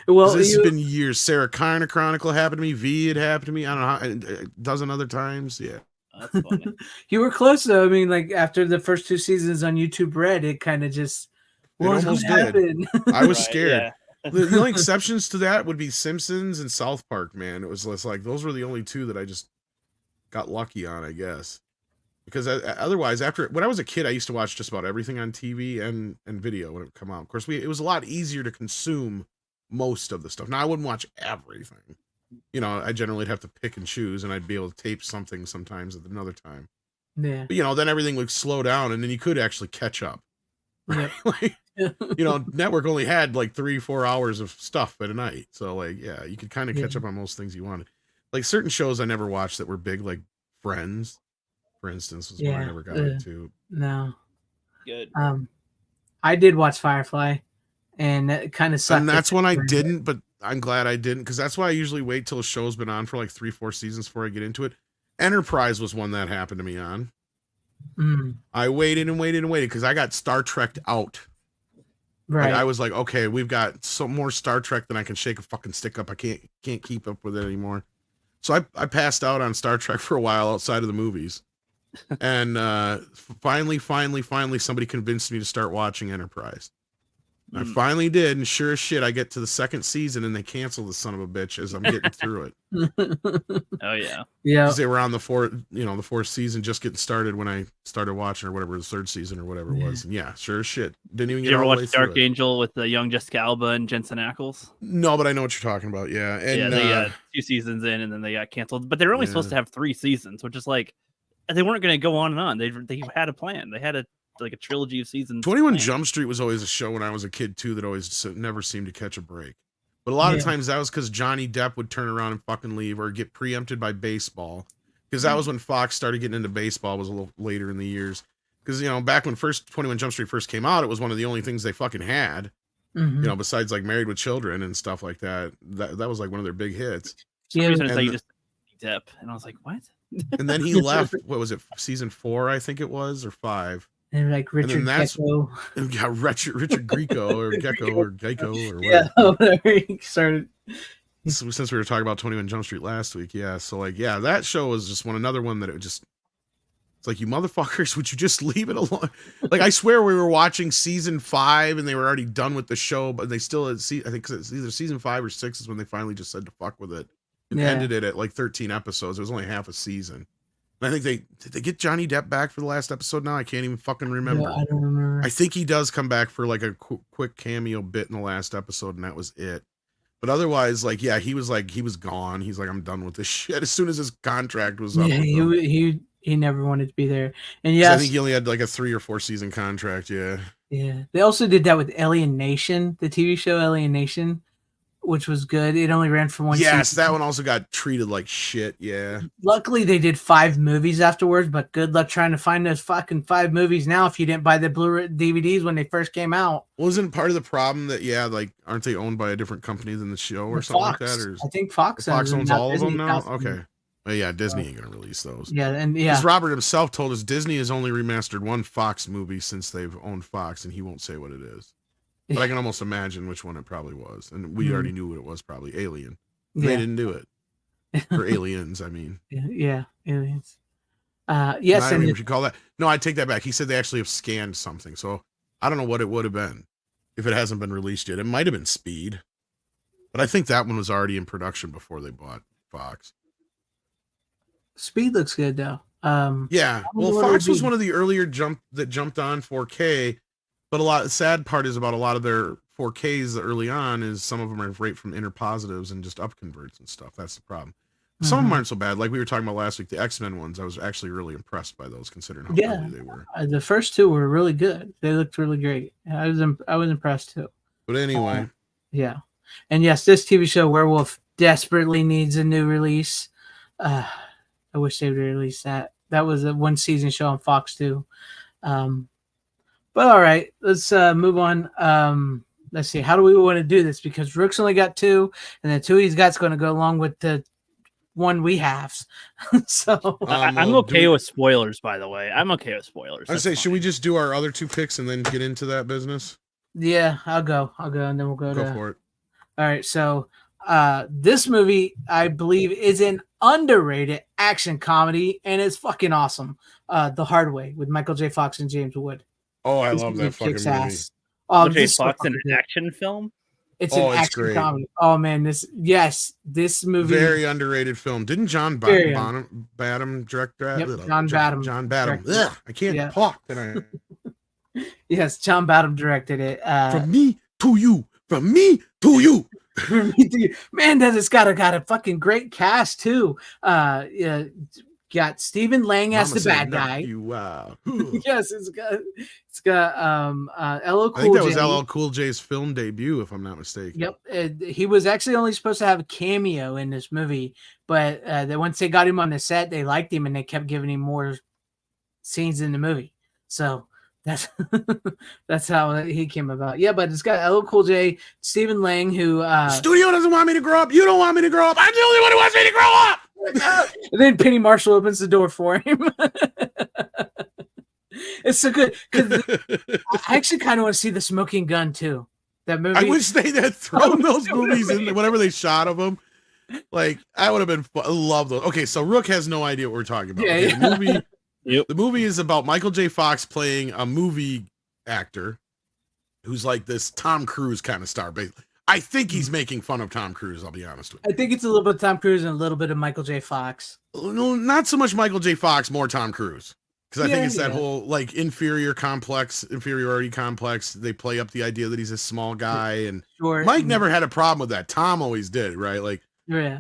Well, This has been years. Sarah Connor Chronicle happened to me. V had happened to me. I don't know how, a dozen other times. Yeah. That's funny. you were close though. I mean, like after the first 2 seasons on YouTube Red, it kind of just It what was almost gonna did. happen? I was Right, scared. yeah. The only exceptions to that would be Simpsons and South Park, man. It was less like those were the only two that I just got lucky on, I guess. Because otherwise, when I was a kid, I used to watch just about everything on TV and video when it would come out. Of course, it was a lot easier to consume most of the stuff. Now, I wouldn't watch everything. You know, I generally would have to pick and choose, and I'd be able to tape something sometimes at another time. Yeah. But, you know, then everything would slow down, and then you could actually catch up. Yep. Like, you know, network only had like 3-4 hours of stuff at a night. So like, yeah, you could kind of catch Yeah. up on most things you wanted. Like certain shows I never watched that were big, like Friends, for instance, was one I Yeah, never got into. No. Good. I did watch Firefly, and it kind of sucked. And that's one I for- didn't, but I'm glad I didn't, because that's why I usually wait till a show's been on for like 3-4 seasons before I get into it. Enterprise was one that happened to me on. Mm, I waited and waited and waited because I got Star Trek out. right. Like, I was like, okay, we've got some more Star Trek than I can shake a fucking stick up. I can't keep up with it anymore. So I passed out on Star Trek for a while outside of the movies. And finally, somebody convinced me to start watching Enterprise. I finally did, and sure as shit, I get to the second season and they cancel the son of a bitch as I'm getting through it. Oh yeah. Yeah. Because they were on the fourth season just getting started when I started watching, or whatever, the third season or whatever it was. And yeah, sure as shit. Didn't even Did get you ever all the way watch through Dark it. Angel with the young Jessica Alba and Jensen Ackles? No, but I know what you're talking about. Yeah. And Yeah, they got 2 seasons in, and then they got canceled. But they were only supposed to have 3 seasons, which is like they weren't going to go on and on. They had a plan. They had a trilogy of seasons. 21 planned. Jump Street was always a show when I was a kid too that always never seemed to catch a break. But a lot of Yeah. times that was because Johnny Depp would turn around and fucking leave or get preempted by baseball. Because that was when Fox started getting into baseball, was a little later in the years. Because, you know, back when 21 Jump Street first came out, it was one of the only things they fucking had. Mhm. You know, besides like Married with Children and stuff like that. That was like one of their big hits. For some Yeah, reason, it's and like you the- just Depp, and I was like, what? And then he left, what was it, season 4, I think it was, or 5. And like Richard that's- Gecko. And got Richard Grieco or Gecko or Geico or Yeah, whatever. whatever. He started. Since we were talking about 21 Jump Street last week, yeah. So like, yeah, that show was just another one that it's like, you motherfuckers, would you just leave it alone? Like, I swear we were watching season 5 and they were already done with the show, but they still had I think it's either season 5 or 6 is when they finally just said to fuck with it and Yeah. ended it at like 13 episodes. It was only half a season. And I think did they get Johnny Depp back for the last episode now? I can't even fucking remember. No, I don't remember. I think he does come back for like a quick cameo bit in the last episode, and that was it. But otherwise, like, yeah, he was gone. He's like, I'm done with this shit. As soon as his contract was up, Yeah, with him. he never wanted to be there. And 'Cause yes, I think he only had like a 3 or 4 season contract. Yeah, yeah. They also did that with Alien Nation, the TV show Alien Nation. which was good. It only ran for one Yes, season. that one also got treated like shit. Yeah. Luckily, they did 5 movies afterwards, but good luck trying to find those fucking 5 movies now if you didn't buy the Blu-ray DVDs when they first came out. Wasn't part of the problem that like aren't they owned by a different company than the show or The something Fox. like that? Or I think Fox Fox owns all of Disney them now. owns them. Okay. Well, yeah, Disney ain't gonna release those. Yeah, and Because Robert himself told us Disney has only remastered one Fox movie since they've owned Fox, and he won't say what it is. But I can almost imagine which one it probably was, and we already knew what it was. Probably Alien. They didn't do it, or Aliens. I mean, yeah, aliens. Yes, I don't and know if you call that. No, I take that back. He said they actually have scanned something, so I don't know what it would have been if it hasn't been released yet. It might have been Speed, but I think that one was already in production before they bought Fox. Speed looks good though. Yeah, well, Fox was one of the earlier jumped on 4K, but the sad part is about a lot of their 4Ks early on is some of them are right from interpositives and just up converts and stuff. That's the problem. Some of them aren't so bad. Like we were talking about last week, the X-Men ones, I was actually really impressed by those considering how early they were. The first 2 were really good. They looked really great. I was impressed too. But anyway, yeah, and yes, this TV show Werewolf desperately needs a new release. I wish they would release that. That was a 1-season show on Fox too. But all right, let's move on. Let's see. How do we want to do this? Because Rook's only got 2, and the 2 he's got is going to go along with the one we have. So I'm okay with spoilers, by the way. I'm okay with spoilers. I say, should we just do our other 2 picks and then get into that business? Yeah, I'll go, and then we'll go for it. All right, so this movie, I believe, is an underrated action comedy, and it's fucking awesome. The Hard Way with Michael J. Fox and James Wood. Oh, I love that fucking movie. Ass. J. Fox in an action film? It's an action great. comedy. Oh man, this movie, very underrated film. Didn't John Badham direct that? Yep, John Badham. John Badham. Ugh, I can't talk tonight. Yes, John Badham directed it. From me to you. From me to you. Man, that it's got a fucking great cast too. Got Stephen Lang as the bad guy. Yes, it's got LL Cool J. I think that was LL Cool J's film debut, if I'm not mistaken. Yep, he was actually only supposed to have a cameo in this movie, but once they got him on the set, they liked him and they kept giving him more scenes in the movie. So that's how he came about. Yeah, but it's got LL Cool J, Stephen Lang, who the studio doesn't want me to grow up. You don't want me to grow up. I'm the only one who wants me to grow up. And then Penny Marshall opens the door for him. It's so good because I actually kind of want to see The Smoking Gun too. That movie. I wish they had thrown those movies in whatever they shot of them. Like I would have been love those. Okay, so Rook has no idea what we're talking about. Okay, the movie. Yep. The movie is about Michael J. Fox playing a movie actor who's like this Tom Cruise kind of star. I think he's making fun of Tom Cruise, I'll be honest with you. I think it's a little bit of Tom Cruise and a little bit of Michael J. Fox. No, not so much Michael J. Fox, more Tom Cruise. Because I think it's that whole like inferiority complex. They play up the idea that he's a small guy, and Mike never had a problem with that. Tom always did, right? Like, yeah.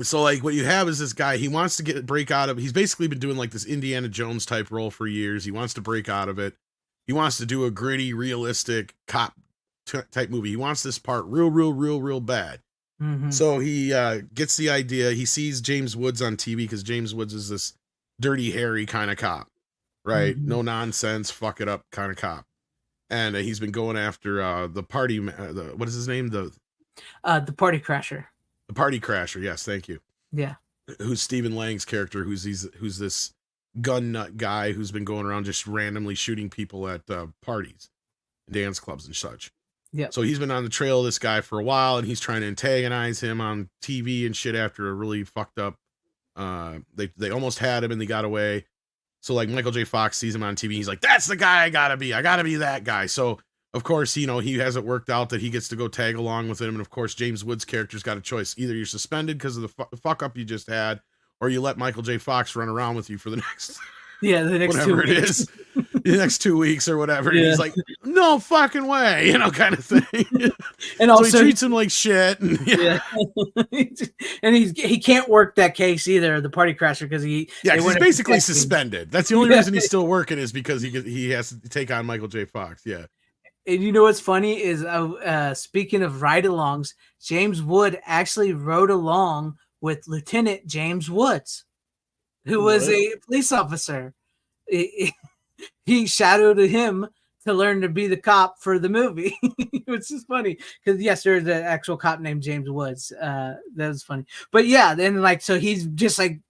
So like what you have is this guy, he wants to break out of, he's basically been doing like this Indiana Jones type role for years. He wants to break out of it. He wants to do a gritty, realistic cop type movie. He wants this part real bad. Mm-hmm. So he gets the idea. He sees James Woods on TV because James Woods is this dirty, hairy kind of cop, right? Mm-hmm. No nonsense, fuck it up kind of cop. And he's been going after the party, what is his name? The Party Crasher. The Party Crasher, yes, thank you. Yeah. Who's Stephen Lang's character, who's this gun nut guy who's been going around just randomly shooting people at parties, dance clubs and such. Yeah. So he's been on the trail of this guy for a while, and he's trying to antagonize him on TV and shit after a really fucked up. They almost had him and they got away. So like Michael J. Fox sees him on TV, he's like, "That's the guy I gotta be that guy." So of course, he hasn't worked out that he gets to go tag along with him, and of course, James Woods' character's got a choice: either you're suspended because of the fuck up you just had, or you let Michael J. Fox run around with you for the next. Yeah, the next whatever 2 weeks. It is, the next 2 weeks or whatever. Yeah. And he's like, no fucking way, kind of thing. And also, so he treats him like shit. And, and he can't work that case either, the Party Crasher, because he's basically suspended. That's the only reason he's still working is because he has to take on Michael J. Fox. Yeah. And you know what's funny is, speaking of ride-alongs, James Wood actually rode along with Lieutenant James Woods, who was What? a police officer. He shadowed him to learn to be the cop for the movie, which is funny because yes, there's an actual cop named James Woods. That was funny, but yeah, then like so he's just like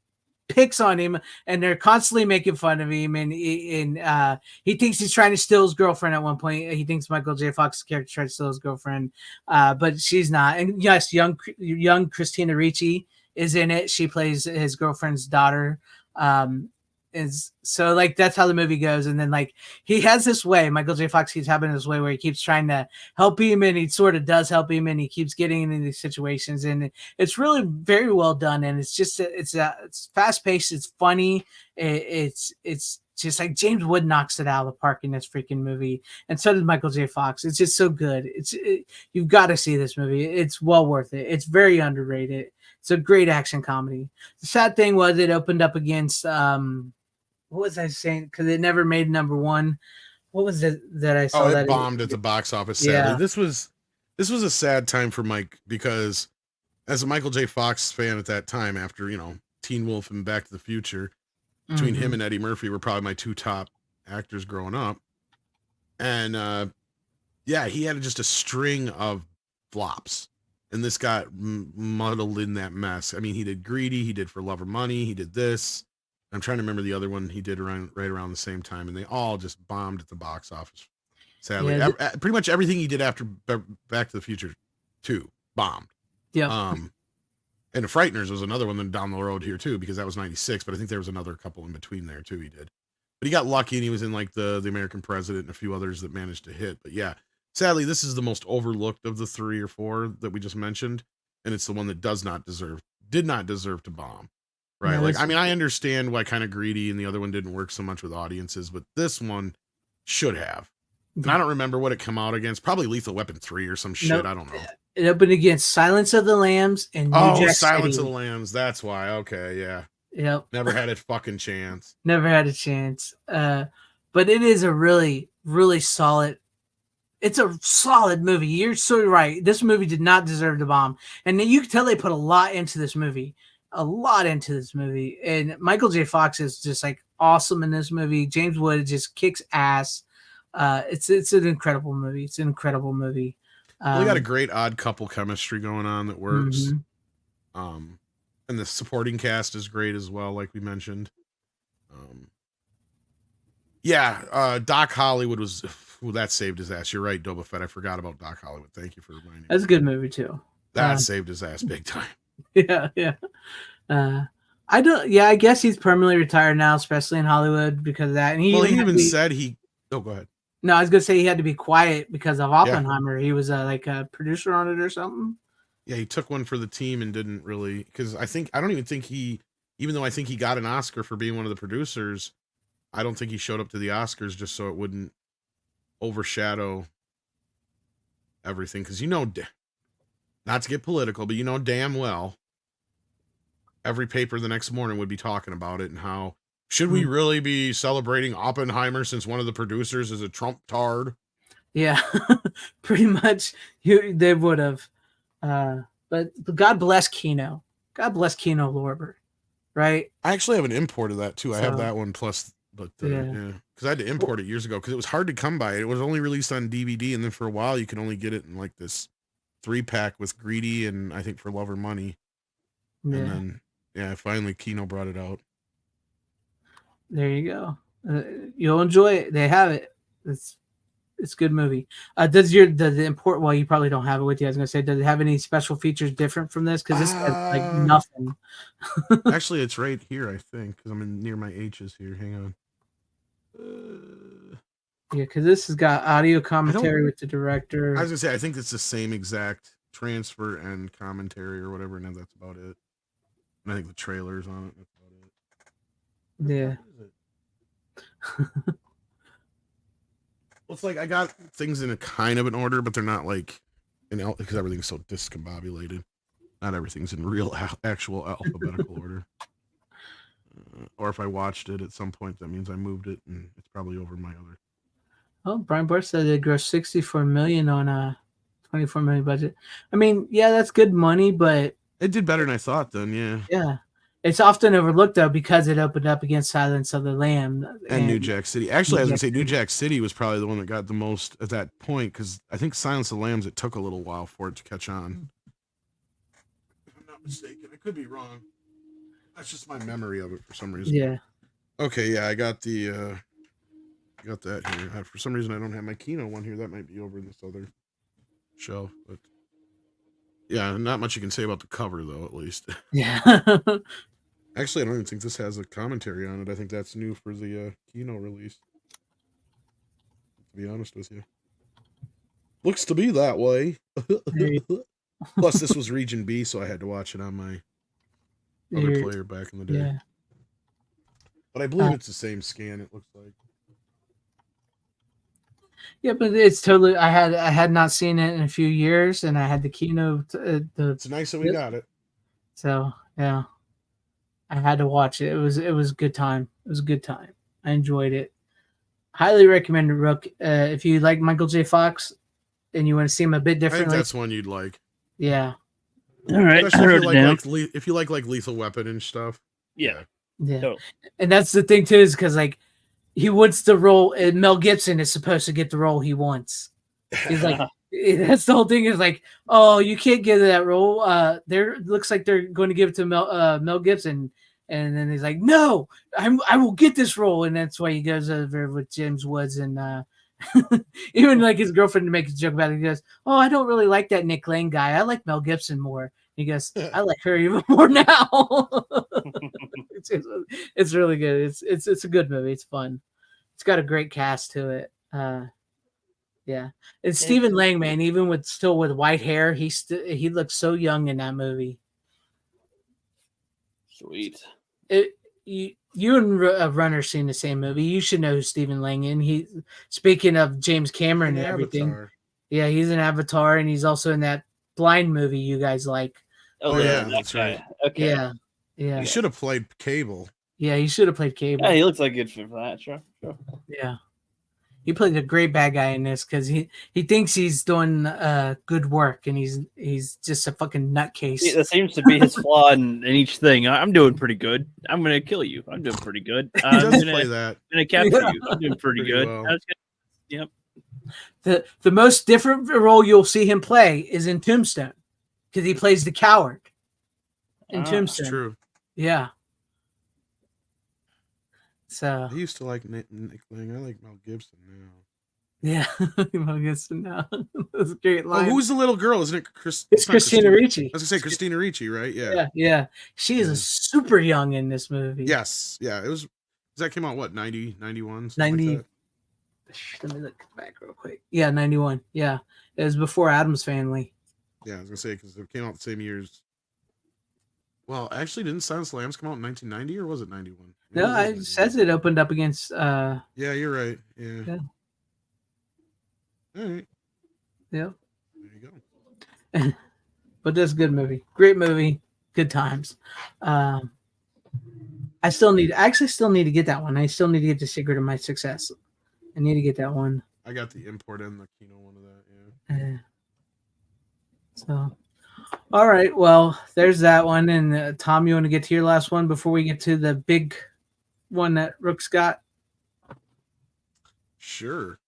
picks on him, and they're constantly making fun of him, and he thinks he's trying to steal his girlfriend at one point. He thinks Michael J. Fox's character tried to steal his girlfriend, but she's not. And yes, young Christina Ricci is in it. She plays his girlfriend's daughter. Is so like that's how the movie goes, and then like he has this way. Michael J. Fox keeps having this way where he keeps trying to help him, and he sort of does help him, and he keeps getting into these situations, and it's really very well done, and it's just it's fast paced, it's funny, it's just like James Wood knocks it out of the park in this freaking movie, and so does Michael J. Fox. It's just so good. You've got to see this movie. It's well worth it. It's very underrated. It's a great action comedy. The sad thing was it opened up against what was I saying? Because it never made number one. What was it that I saw? Oh, it that bombed at the box office. Sadly, Yeah. this was a sad time for Mike because as a Michael J. Fox fan at that time, after Teen Wolf and Back to the Future, between him and Eddie Murphy were probably my two top actors growing up, and yeah, he had just a string of flops, and this got muddled in that mess. I mean, he did Greedy, he did For Love or Money, he did this. I'm trying to remember the other one he did right around the same time, and they all just bombed at the box office. Sadly, pretty much everything he did after Back to the Future 2 bombed. Yeah. And The Frighteners was another one down the road here too, because that was 96, but I think there was another couple in between there too he did. But he got lucky and he was in like the American President and a few others that managed to hit. But yeah, sadly, this is the most overlooked of the 3 or 4 that we just mentioned, and it's the one that did not deserve to bomb. Right. No, like, I mean, I understand why kind of Greedy and the other one didn't work so much with audiences, but this one should have. And I don't remember what it came out against. Probably Lethal Weapon 3 or some shit. Nope. I don't know. It opened against Silence of the Lambs and New Jack Silence City. of the Lambs. That's why. Okay. Yeah. Yep. Never had a fucking chance. Never had a chance. But it is a really, really solid. It's a solid movie. You're so right. This movie did not deserve to bomb. And you can tell they put a lot into this movie. And Michael J. Fox is just like awesome in this movie. James Wood just kicks ass. It's an incredible movie. We got a great odd couple chemistry going on that works. And the supporting cast is great as well, like we mentioned. Doc Hollywood was that saved his ass. You're right, Boba Fett. I forgot about Doc Hollywood. Thank you for reminding me. That's a good movie too. That saved his ass big time. Yeah. I guess he's permanently retired now, especially in Hollywood because of that. And he even said he. Oh, go ahead. No, I was gonna say he had to be quiet because of Oppenheimer. Yeah. He was like a producer on it or something. Yeah, he took one for the team and didn't really, because I don't even think even though I think he got an Oscar for being one of the producers, I don't think he showed up to the Oscars just so it wouldn't overshadow everything. Because not to get political, but damn well, every paper the next morning would be talking about it and how should we really be celebrating Oppenheimer since one of the producers is a Trump tard? Yeah, pretty much. They would have. But God bless Kino. God bless Kino Lorber. Right? I actually have an import of that too. I have that one plus, but yeah. Because I had to import it years ago because it was hard to come by. It was only released on DVD, and then for a while you could only get it in like this 3-pack with Greedy and I think For Love or Money. Yeah. And then finally Kino brought it out. There you go. You'll enjoy it. They have it. It's a good movie. Does the import? Well, you probably don't have it with you. I was gonna say, does it have any special features different from this? Because this has like nothing. Actually, it's right here. I think because I'm near my H's here. Hang on. Yeah, because this has got audio commentary with the director. I was gonna say I think it's the same exact transfer and commentary or whatever, and that's about it. And I think the trailer's on it. That's about it. Yeah. It's like I got things in a kind of an order, but they're not like because everything's so discombobulated. Not everything's in real actual alphabetical order. Or if I watched it at some point, that means I moved it, and it's probably over my other Oh, Brian Barr said they grossed 64 million on a 24 million budget. I mean, yeah, that's good money, but It did better than I thought. Then, yeah. yeah, it's often overlooked though because it opened up against Silence of the Lamb And New Jack City. Actually, I was New gonna say Jack New Jack City was probably the one that got the most at that point because I think Silence of the Lambs it took a little while for it to catch on. If I'm not mistaken, I could be wrong. That's just my memory of it for some reason. Yeah. Okay, yeah, I got the got that here. For some reason, I don't have my Kino one here. That might be over in this other shelf, but yeah, not much you can say about the cover though. At least, Yeah. actually, I don't even think this has a commentary on it. I think that's new for the Kino release. To be honest with you, looks to be that way. Plus, this was Region B, so I had to watch it on my other player back in the day. Yeah. But I believe it's the same scan. It looks like. Yeah, but it's totally. I had not seen it in a few years, and I had the Kino. It's nice that we got it. So yeah, I had to watch it. It was a good time. It was a good time. I enjoyed it. Highly recommend it, Rook. If you like Michael J. Fox and you want to see him a bit I differently, think that's one you'd like. yeah. All right, Especially I wrote it down. if you like Lethal Weapon and stuff. Yeah. Yeah. Totally. And that's the thing too, is because like he wants the role, and Mel Gibson is supposed to get the role he wants. He's like, that's the whole thing. Is like, oh, you can't give that role. There looks like they're going to give it to Mel Gibson, and then he's like, no, I will get this role, and that's why he goes over with James Woods and even like his girlfriend makes a joke about it. He goes, oh, I don't really like that Nick Lane guy. I like Mel Gibson more. He goes, I like her even more now. It's really good. It's a good movie. It's fun. It's got a great cast to it. Yeah, it's Stephen Lang, man. Even with white hair, he looks so young in that movie. Sweet. You and Runner seen the same movie. You should know who Stephen Lang is. He speaking of James Cameron and everything. Avatar. Yeah, he's in Avatar, and he's also in that Blind movie you guys like. Oh, yeah, that's right. Okay. Yeah, yeah. He should have played Cable. Yeah, he should have played Cable. Yeah, he looks like a good fit for that. Sure. Yeah, he played a great bad guy in this because he thinks he's doing good work, and he's just a fucking nutcase. Yeah, that seems to be his flaw in each thing. I'm doing pretty good. I'm gonna kill you. I'm doing pretty good. He I'm does gonna, play that. gonna capture you. I'm doing pretty good. well. That's good. Yep. The most different role you'll see him play is in Tombstone because he plays the coward in Tombstone. That's true. Yeah. So I used to like Nick Lang. I like Mel Gibson now. yeah, Mel Gibson now. That's a great line. Oh, who's the little girl? Isn't it It's not Christina Ricci. I was gonna say Christina Ricci, right? Yeah. Yeah, yeah. She is a super young in this movie. Yes. Yeah. It was. That came out what 90, 91? 90. Like that? Let me look back real quick. Yeah, 91. Yeah, it was before Addams Family. Yeah, I was gonna say because it came out the same years. Well, actually, didn't Silence of the Lambs come out in 1990 or was it 91? No, it says it opened up against. Yeah, you're right. Yeah. Yeah. All right. Yeah. There you go. But that's a good movie. Great movie. Good times. I still need to get that one. I still need to get The Secret of My Success. I need to get that one. I got the import and the Kino one of that. Yeah. So, all right. Well, there's that one. And Tom, you want to get to your last one before we get to the big one that Rook's got? Sure.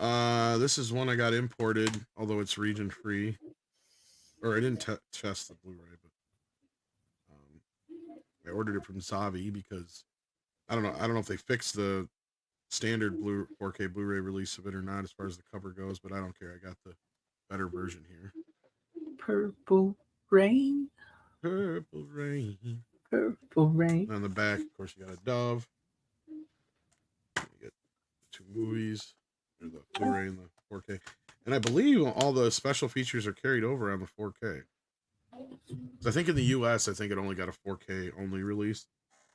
This is one I got imported, although it's region free. Or I didn't test the Blu-ray, but I ordered it from Zavi because I don't know if they fixed the standard 4K Blu-ray release of it or not as far as the cover goes, but I don't care. I got the better version here. Purple Rain. Purple Rain. Purple Rain. And on the back, of course, you got a dove. You get 2 movies, or the Blu-ray and the 4K. And I believe all the special features are carried over on the 4K. I think in the US, I think it only got a 4K only release.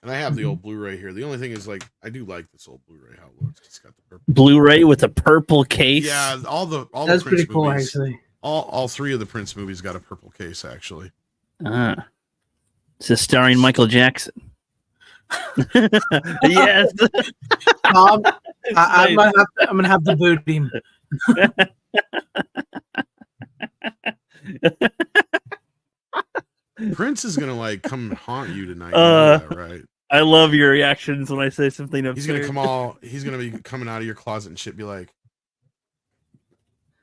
And I have the old Blu-ray here. The only thing is, like, I do like this old Blu-ray, how it looks. It's got the purple Blu-ray with a purple case. Yeah, all the That's Prince pretty cool, movies, actually. all 3 of the Prince movies got a purple case, actually. This is starring Michael Jackson. Yes. Mom, I'm Nice. gonna have to boot him. Prince is gonna like come haunt you tonight. You know that, right? I love your reactions when I say something absurd. He's gonna be coming out of your closet and shit, be like,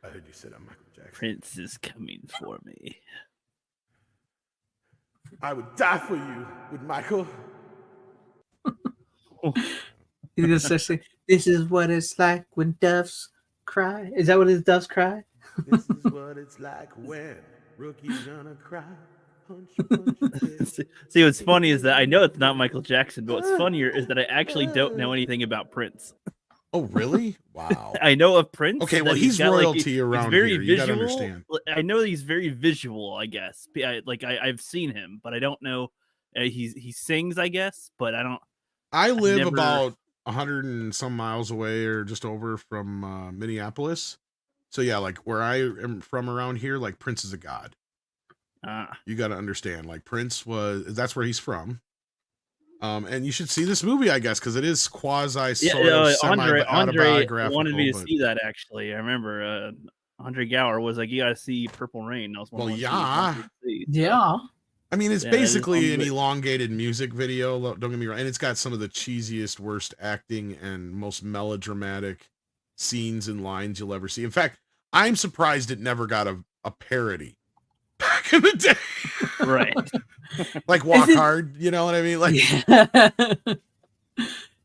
I heard you said I'm Michael Jackson. Prince is coming for me. I would die for you with Michael. He's gonna start saying, "This is what it's like when doves cry." Is that what his doves cry? This is what it's like when rookie's gonna cry. Punch, punch, See, what's funny is that I know it's not Michael Jackson, but what's funnier is that I actually don't know anything about Prince. Oh, really? Wow. I know of Prince. Okay, well, that he's got, royalty around very here. You visual. gotta understand. I know he's very visual, I guess. I've seen him, but I don't know. He sings, I guess, but I don't. I live about 100 and some miles away or just over from Minneapolis. So yeah, like where I am from around here, like Prince is a god. You got to understand, like that's where he's from. And you should see this movie, I guess, because it is quasi sort of Andre autobiographical. wanted me to see that, actually. I remember Andre Gower was like, you got to see Purple Rain. Well, yeah. Yeah. I mean, it's basically an elongated music video. Don't get me wrong. And it's got some of the cheesiest, worst acting and most melodramatic scenes and lines you'll ever see. In fact, I'm surprised it never got a parody back in the day. Right. Like Walk Hard, you know what I mean? Like,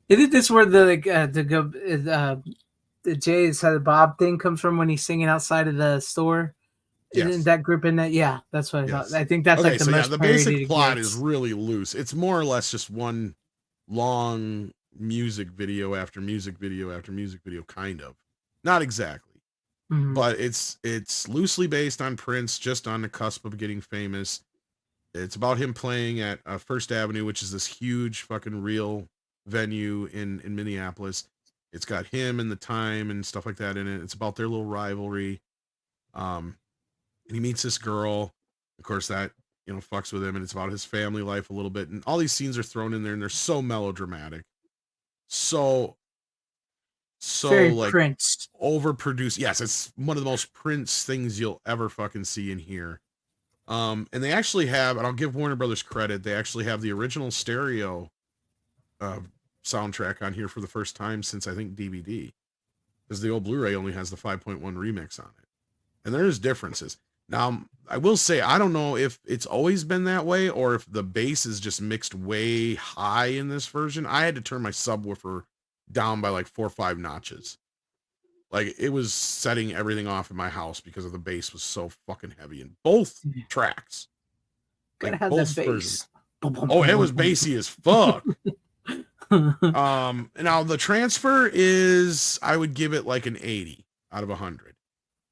Isn't this where the Jay Silent Bob thing comes from when he's singing outside of the store? Yes. Isn't that group in that? Yeah, that's what I thought. I think that's like the most the basic plot is really loose. It's more or less just one long music video after music video after music video, kind of. Not exactly. Mm-hmm. But it's loosely based on Prince, just on the cusp of getting famous. It's about him playing at First Avenue, which is this huge fucking real venue in Minneapolis. It's got him and the Time and stuff like that in it. It's about their little rivalry. And he meets this girl. Of course, that, fucks with him, and it's about his family life a little bit. And all these scenes are thrown in there, and they're so melodramatic. So very like Prince. Overproduced. Yes, it's one of the most Prince things you'll ever fucking see and hear. And they actually have, and I'll give Warner Brothers credit, they actually have the original stereo soundtrack on here for the first time since, I think, DVD. Because the old Blu-ray only has the 5.1 remix on it. And there's differences. Now, I will say, I don't know if it's always been that way or if the bass is just mixed way high in this version. I had to turn my subwoofer down by like 4 or 5 notches. Like, it was setting everything off in my house because of the bass was so fucking heavy in both tracks. Gotta have that bass. Oh, it was bassy as fuck. Now the transfer is, I would give it like an 80 out of 100.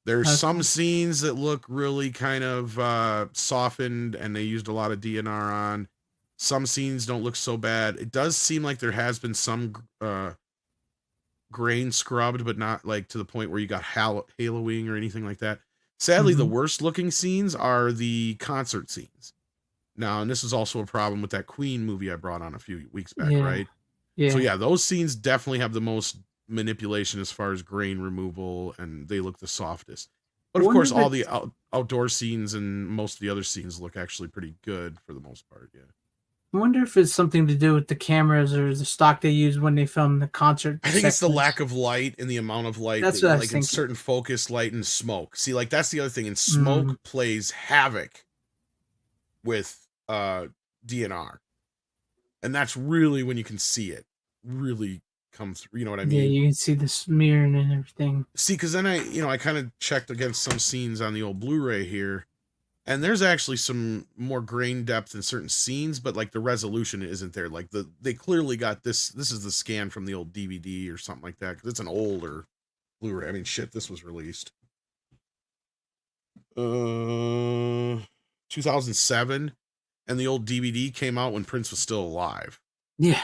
There's some scenes that look really kind of softened and they used a lot of DNR on. Some scenes don't look so bad. It does seem like there has been some grain scrubbed, but not like to the point where you got haloing or anything like that. Sadly, the worst looking scenes are the concert scenes. Now, and this is also a problem with that Queen movie I brought on a few weeks back, right? Yeah. So yeah, those scenes definitely have the most manipulation as far as grain removal, and they look the softest. But of course, all the outdoor scenes and most of the other scenes look actually pretty good for the most part. Yeah. I wonder if it's something to do with the cameras or the stock they use when they film the concert. I think it's the lack of light and the amount of light. That's what I was like thinking. in certain focus light and smoke. See, like that's the other thing. And smoke plays havoc with DNR, and that's really when you can see it really come through. You know what I mean? Yeah, you can see the smearing and everything. See, because then I kind of checked against some scenes on the old Blu-ray here, and there's actually some more grain depth in certain scenes, but like the resolution isn't there. Like they clearly got this. This is the scan from the old DVD or something like that, because it's an older Blu-ray. I mean, shit, this was released 2007, and the old DVD came out when Prince was still alive. Yeah.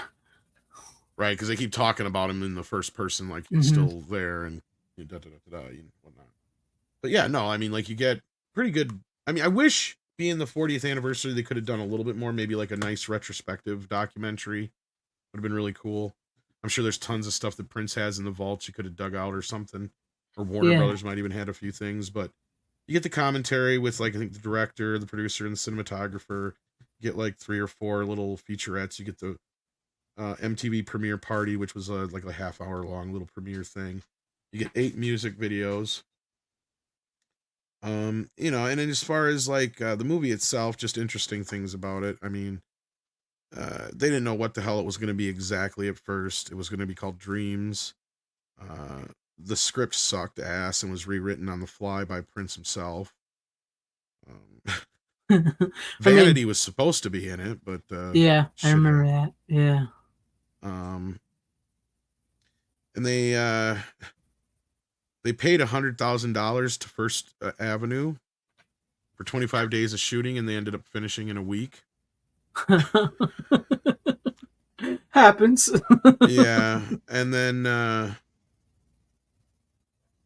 Right, because they keep talking about him in the first person, like he's still there and whatnot. But yeah, no, I mean, like you get pretty good. I mean, I wish being the 40th anniversary, they could have done a little bit more, maybe like a nice retrospective documentary Would have been really cool. I'm sure there's tons of stuff that Prince has in the vaults you could have dug out or something. Or Warner Brothers might even had a few things, but you get the commentary with like I think the director, the producer, and the cinematographer. You get like 3 or 4 little featurettes. You get the MTV premiere party, which was like a half-hour long little premiere thing. You get 8 music videos. And then as far as like the movie itself, just interesting things about it. I mean, they didn't know what the hell it was going to be exactly at first. It was going to be called Dreams. The script sucked ass and was rewritten on the fly by Prince himself. Vanity was supposed to be in it, but I remember that. Yeah. And they paid $100,000 to First Avenue for 25 days of shooting, and they ended up finishing in a week. Happens. Yeah, and then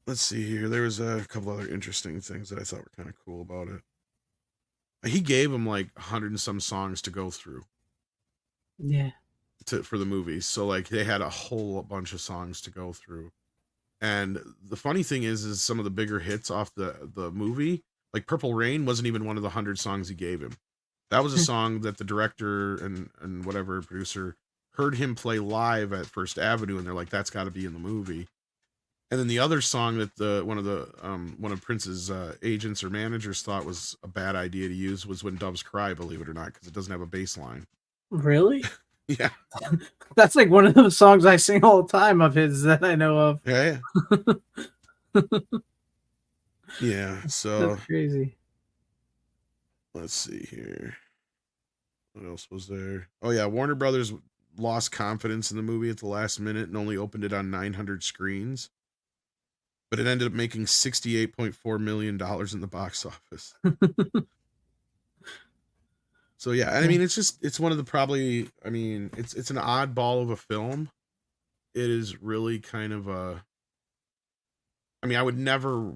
let's see here. There was a couple other interesting things that I thought were kind of cool about it. He gave them like 100 and some songs to go through. Yeah. For the movie, so like they had a whole bunch of songs to go through. And the funny thing is some of the bigger hits off the movie, like Purple Rain, wasn't even one of the 100 songs he gave him. That was a song that the director and whatever producer heard him play live at First Avenue, and they're like, that's got to be in the movie. And then the other song that one of Prince's agents or managers thought was a bad idea to use was When Doves Cry, believe it or not, because it doesn't have a bass line. Really? Yeah. That's like one of those songs I sing all the time of his that I know of. Yeah. Yeah. So that's crazy. Let's see here. What else was there? Oh yeah, Warner Brothers lost confidence in the movie at the last minute and only opened it on 900 screens. But it ended up making $68.4 million in the box office. So yeah, I mean, it's one of the probably, I mean, it's an oddball of a film. It is really kind of I mean, I would never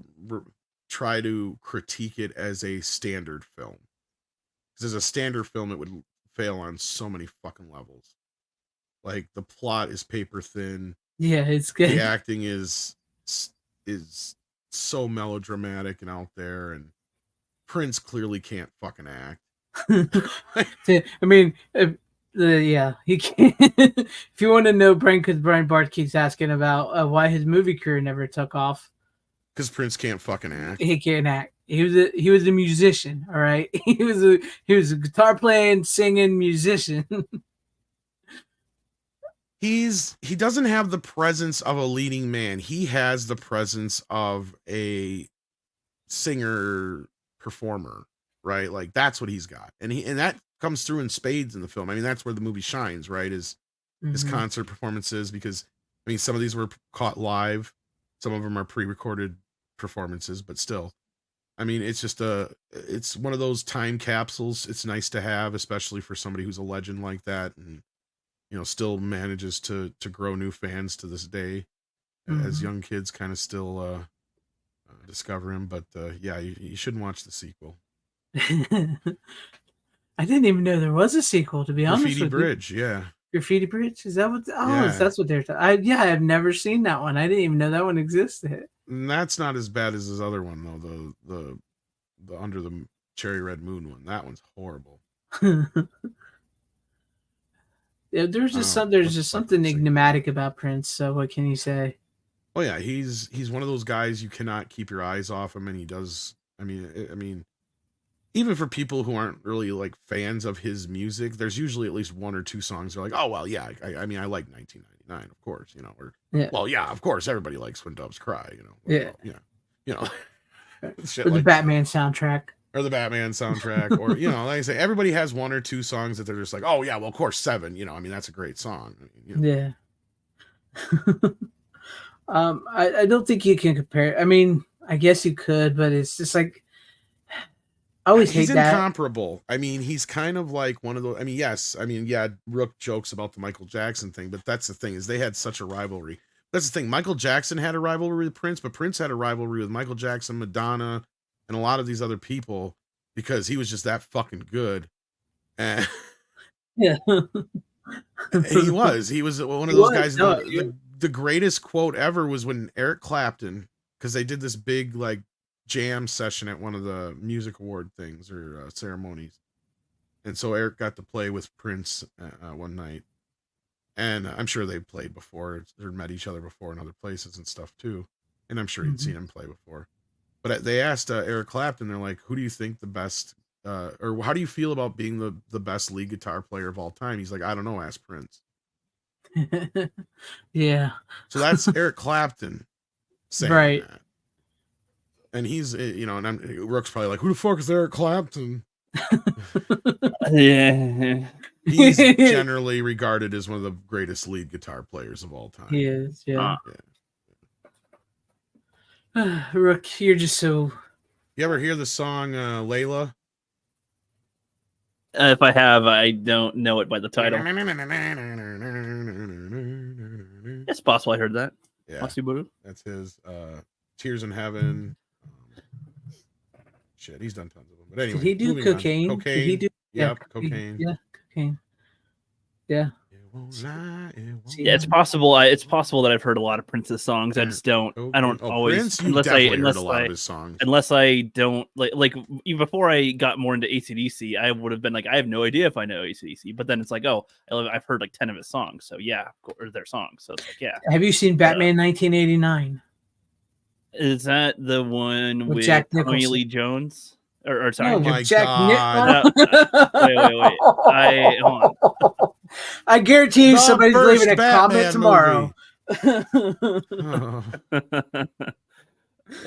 try to critique it as a standard film. Because as a standard film, it would fail on so many fucking levels. Like the plot is paper thin. Yeah, it's good. The acting is so melodramatic and out there, and Prince clearly can't fucking act. I mean, yeah, he can't. If you want to know, because Brian Bart keeps asking about why his movie career never took off. Because Prince can't fucking act. He can't act. He was a musician. All right, he was a guitar playing, singing musician. He doesn't have the presence of a leading man. He has the presence of a singer performer, right? Like that's what he's got. And that comes through in spades in the film. I mean, that's where the movie shines, right? Is his concert performances, because I mean, some of these were caught live. Some of them are pre-recorded performances, but still. I mean, it's just it's one of those time capsules. It's nice to have, especially for somebody who's a legend like that, and still manages to grow new fans to this day, as young kids kind of still discover him. But yeah, you shouldn't watch the sequel. I didn't even know there was a sequel, to be honest with you. Graffiti Bridge, yeah. Graffiti Bridge? Is that what? Yeah. That's what they're. I have never seen that one. I didn't even know that one existed. And that's not as bad as his other one though. The Under the Cherry Red Moon one. That one's horrible. Yeah, there's just something enigmatic about Prince. So what can you say? Oh yeah, he's one of those guys you cannot keep your eyes off him, and he does. I mean, even for people who aren't really like fans of his music, there's usually at least 1 or 2 songs. They're like, oh well, yeah. I mean, I like 1999, of course, or yeah. Well, yeah, of course, everybody likes When Doves Cry, Yeah, shit or the like Batman soundtrack. Or the Batman soundtrack, or like I say, everybody has 1 or 2 songs that they're just like, oh yeah, well of course 7, I mean that's a great song. Yeah. I don't think you can compare. I mean, I guess you could, but it's just like I always hate that. He's incomparable. I mean, he's kind of like one of those. I mean, yes, I mean, yeah, Rook jokes about the Michael Jackson thing, but that's the thing, is they had such a rivalry. That's the thing. Michael Jackson had a rivalry with Prince, but Prince had a rivalry with Michael Jackson, Madonna, and a lot of these other people, because he was just that fucking good. And yeah. He was one of those guys. The greatest quote ever was when Eric Clapton, because they did this big like jam session at one of the music award things or ceremonies, and so Eric got to play with Prince one night, and I'm sure they played before or met each other before in other places and stuff too, and I'm sure he'd seen him play before. But they asked Eric Clapton, they're like, "Who do you think the best, or how do you feel about being the best lead guitar player of all time?" He's like, "I don't know, ask Prince." Yeah. So that's Eric Clapton saying Right. that. And he's, and Rook's probably like, "Who the fuck is Eric Clapton?" Yeah. He's generally regarded as one of the greatest lead guitar players of all time. He is, yeah. Rook, you're just so. You ever hear the song Layla? If I have, I don't know it by the title. It's possible I heard that. Yeah, that's his. Tears in Heaven. Shit, he's done tons of them. But anyway, did he do cocaine? Cocaine. Did he do? Yep, cocaine. Yeah, cocaine. Yeah. Yeah, it's possible. It's possible that I've heard a lot of Prince's songs. I just don't. I don't always. Prince, unless I heard a lot of his songs. Unless I don't like even before I got more into AC/DC, I would have been like, I have no idea if I know AC/DC. But then it's like, oh, I've heard like 10 of his songs, so yeah, or their songs. So it's like, yeah. Have you seen Batman 1989? Is that the one with Jack Tommy Lee Jones? Or sorry, Oh my Jack God. wait. Hold on. I guarantee you The somebody's first leaving a comment Batman tomorrow. Oh.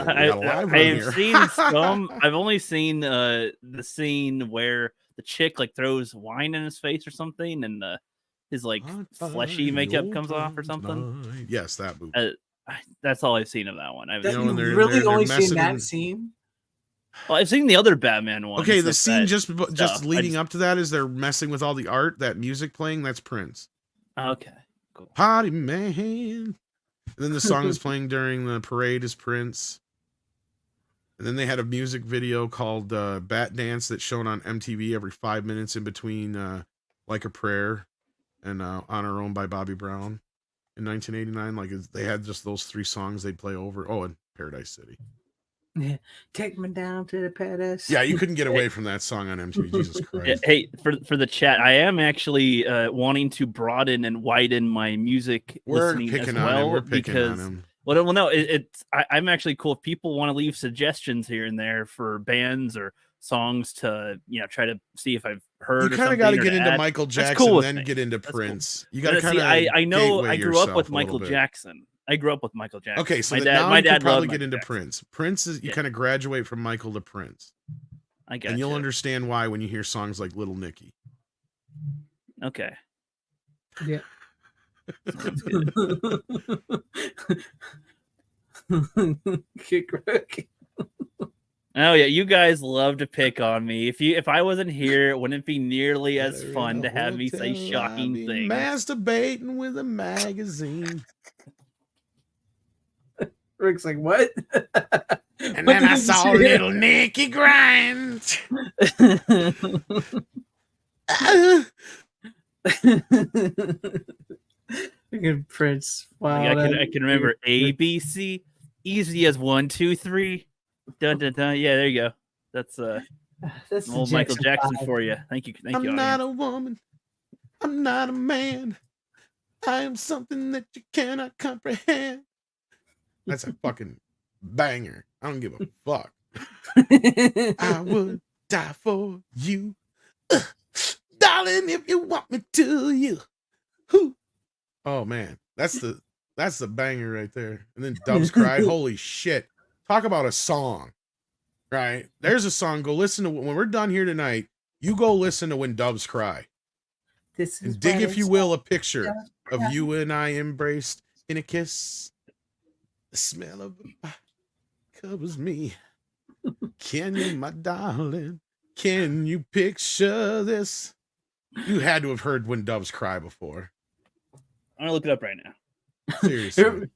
I've seen some. I've only seen the scene where the chick like throws wine in his face or something, and his like fleshy makeup comes off or something. Yes, that movie. That's all I've seen of that one. I've really only seen that scene. Well, I've seen the other Batman ones. Okay, the scene just leading up to that is they're messing with all the art, that music playing. That's Prince. Okay, cool. Party man. And then the song is playing during the parade is Prince. And then they had a music video called Bat Dance that's shown on MTV every 5 minutes in between Like a Prayer and On Our Own by Bobby Brown in 1989. Like they had just those 3 songs they'd play over. Oh, and Paradise City. Yeah, take me down to the paradise. Yeah, you couldn't get away from that song on MTV. Jesus Christ. Hey, for the chat, I am actually wanting to broaden and widen my music listening as well. We're picking on him. Well, no, I'm actually cool if people want to leave suggestions here and there for bands or songs to try to see if I've heard. You kind of got to get into Michael Jackson, cool then get into Prince. Cool. You got to kind of. I know. I grew up with Michael Jackson. Okay, so my dad probably get into Prince. Prince is you kind of graduate from Michael to Prince. I got and you'll understand why when you hear songs like Little Nicky. Okay. Yeah. Oh yeah, you guys love to pick on me. If I wasn't here, it wouldn't be nearly as fun to have me say shocking things. Masturbating with a magazine. Rick's like, what? And then I saw Little Nicky grind. Good Prince. Wow. I can remember ABC, easy as 1, 2, 3. Dun dun dun. Yeah, there you go. That's old Michael Jackson for you. Thank you. I'm not a woman. I'm not a man. I am something that you cannot comprehend. That's a fucking banger. I don't give a fuck. I would die for you. Darling, if you want me to, you. Oh man, that's the banger right there. And then Doves Cry. Holy shit. Talk about a song. Right? There's a song. Go listen to when we're done here tonight. You go listen to When Doves Cry. And dig, if you will, a picture of you and I embraced in a kiss. The smell of the body covers me. Can you, my darling? Can you picture this? You had to have heard When Doves Cry before. I'm gonna look it up right now. Seriously. It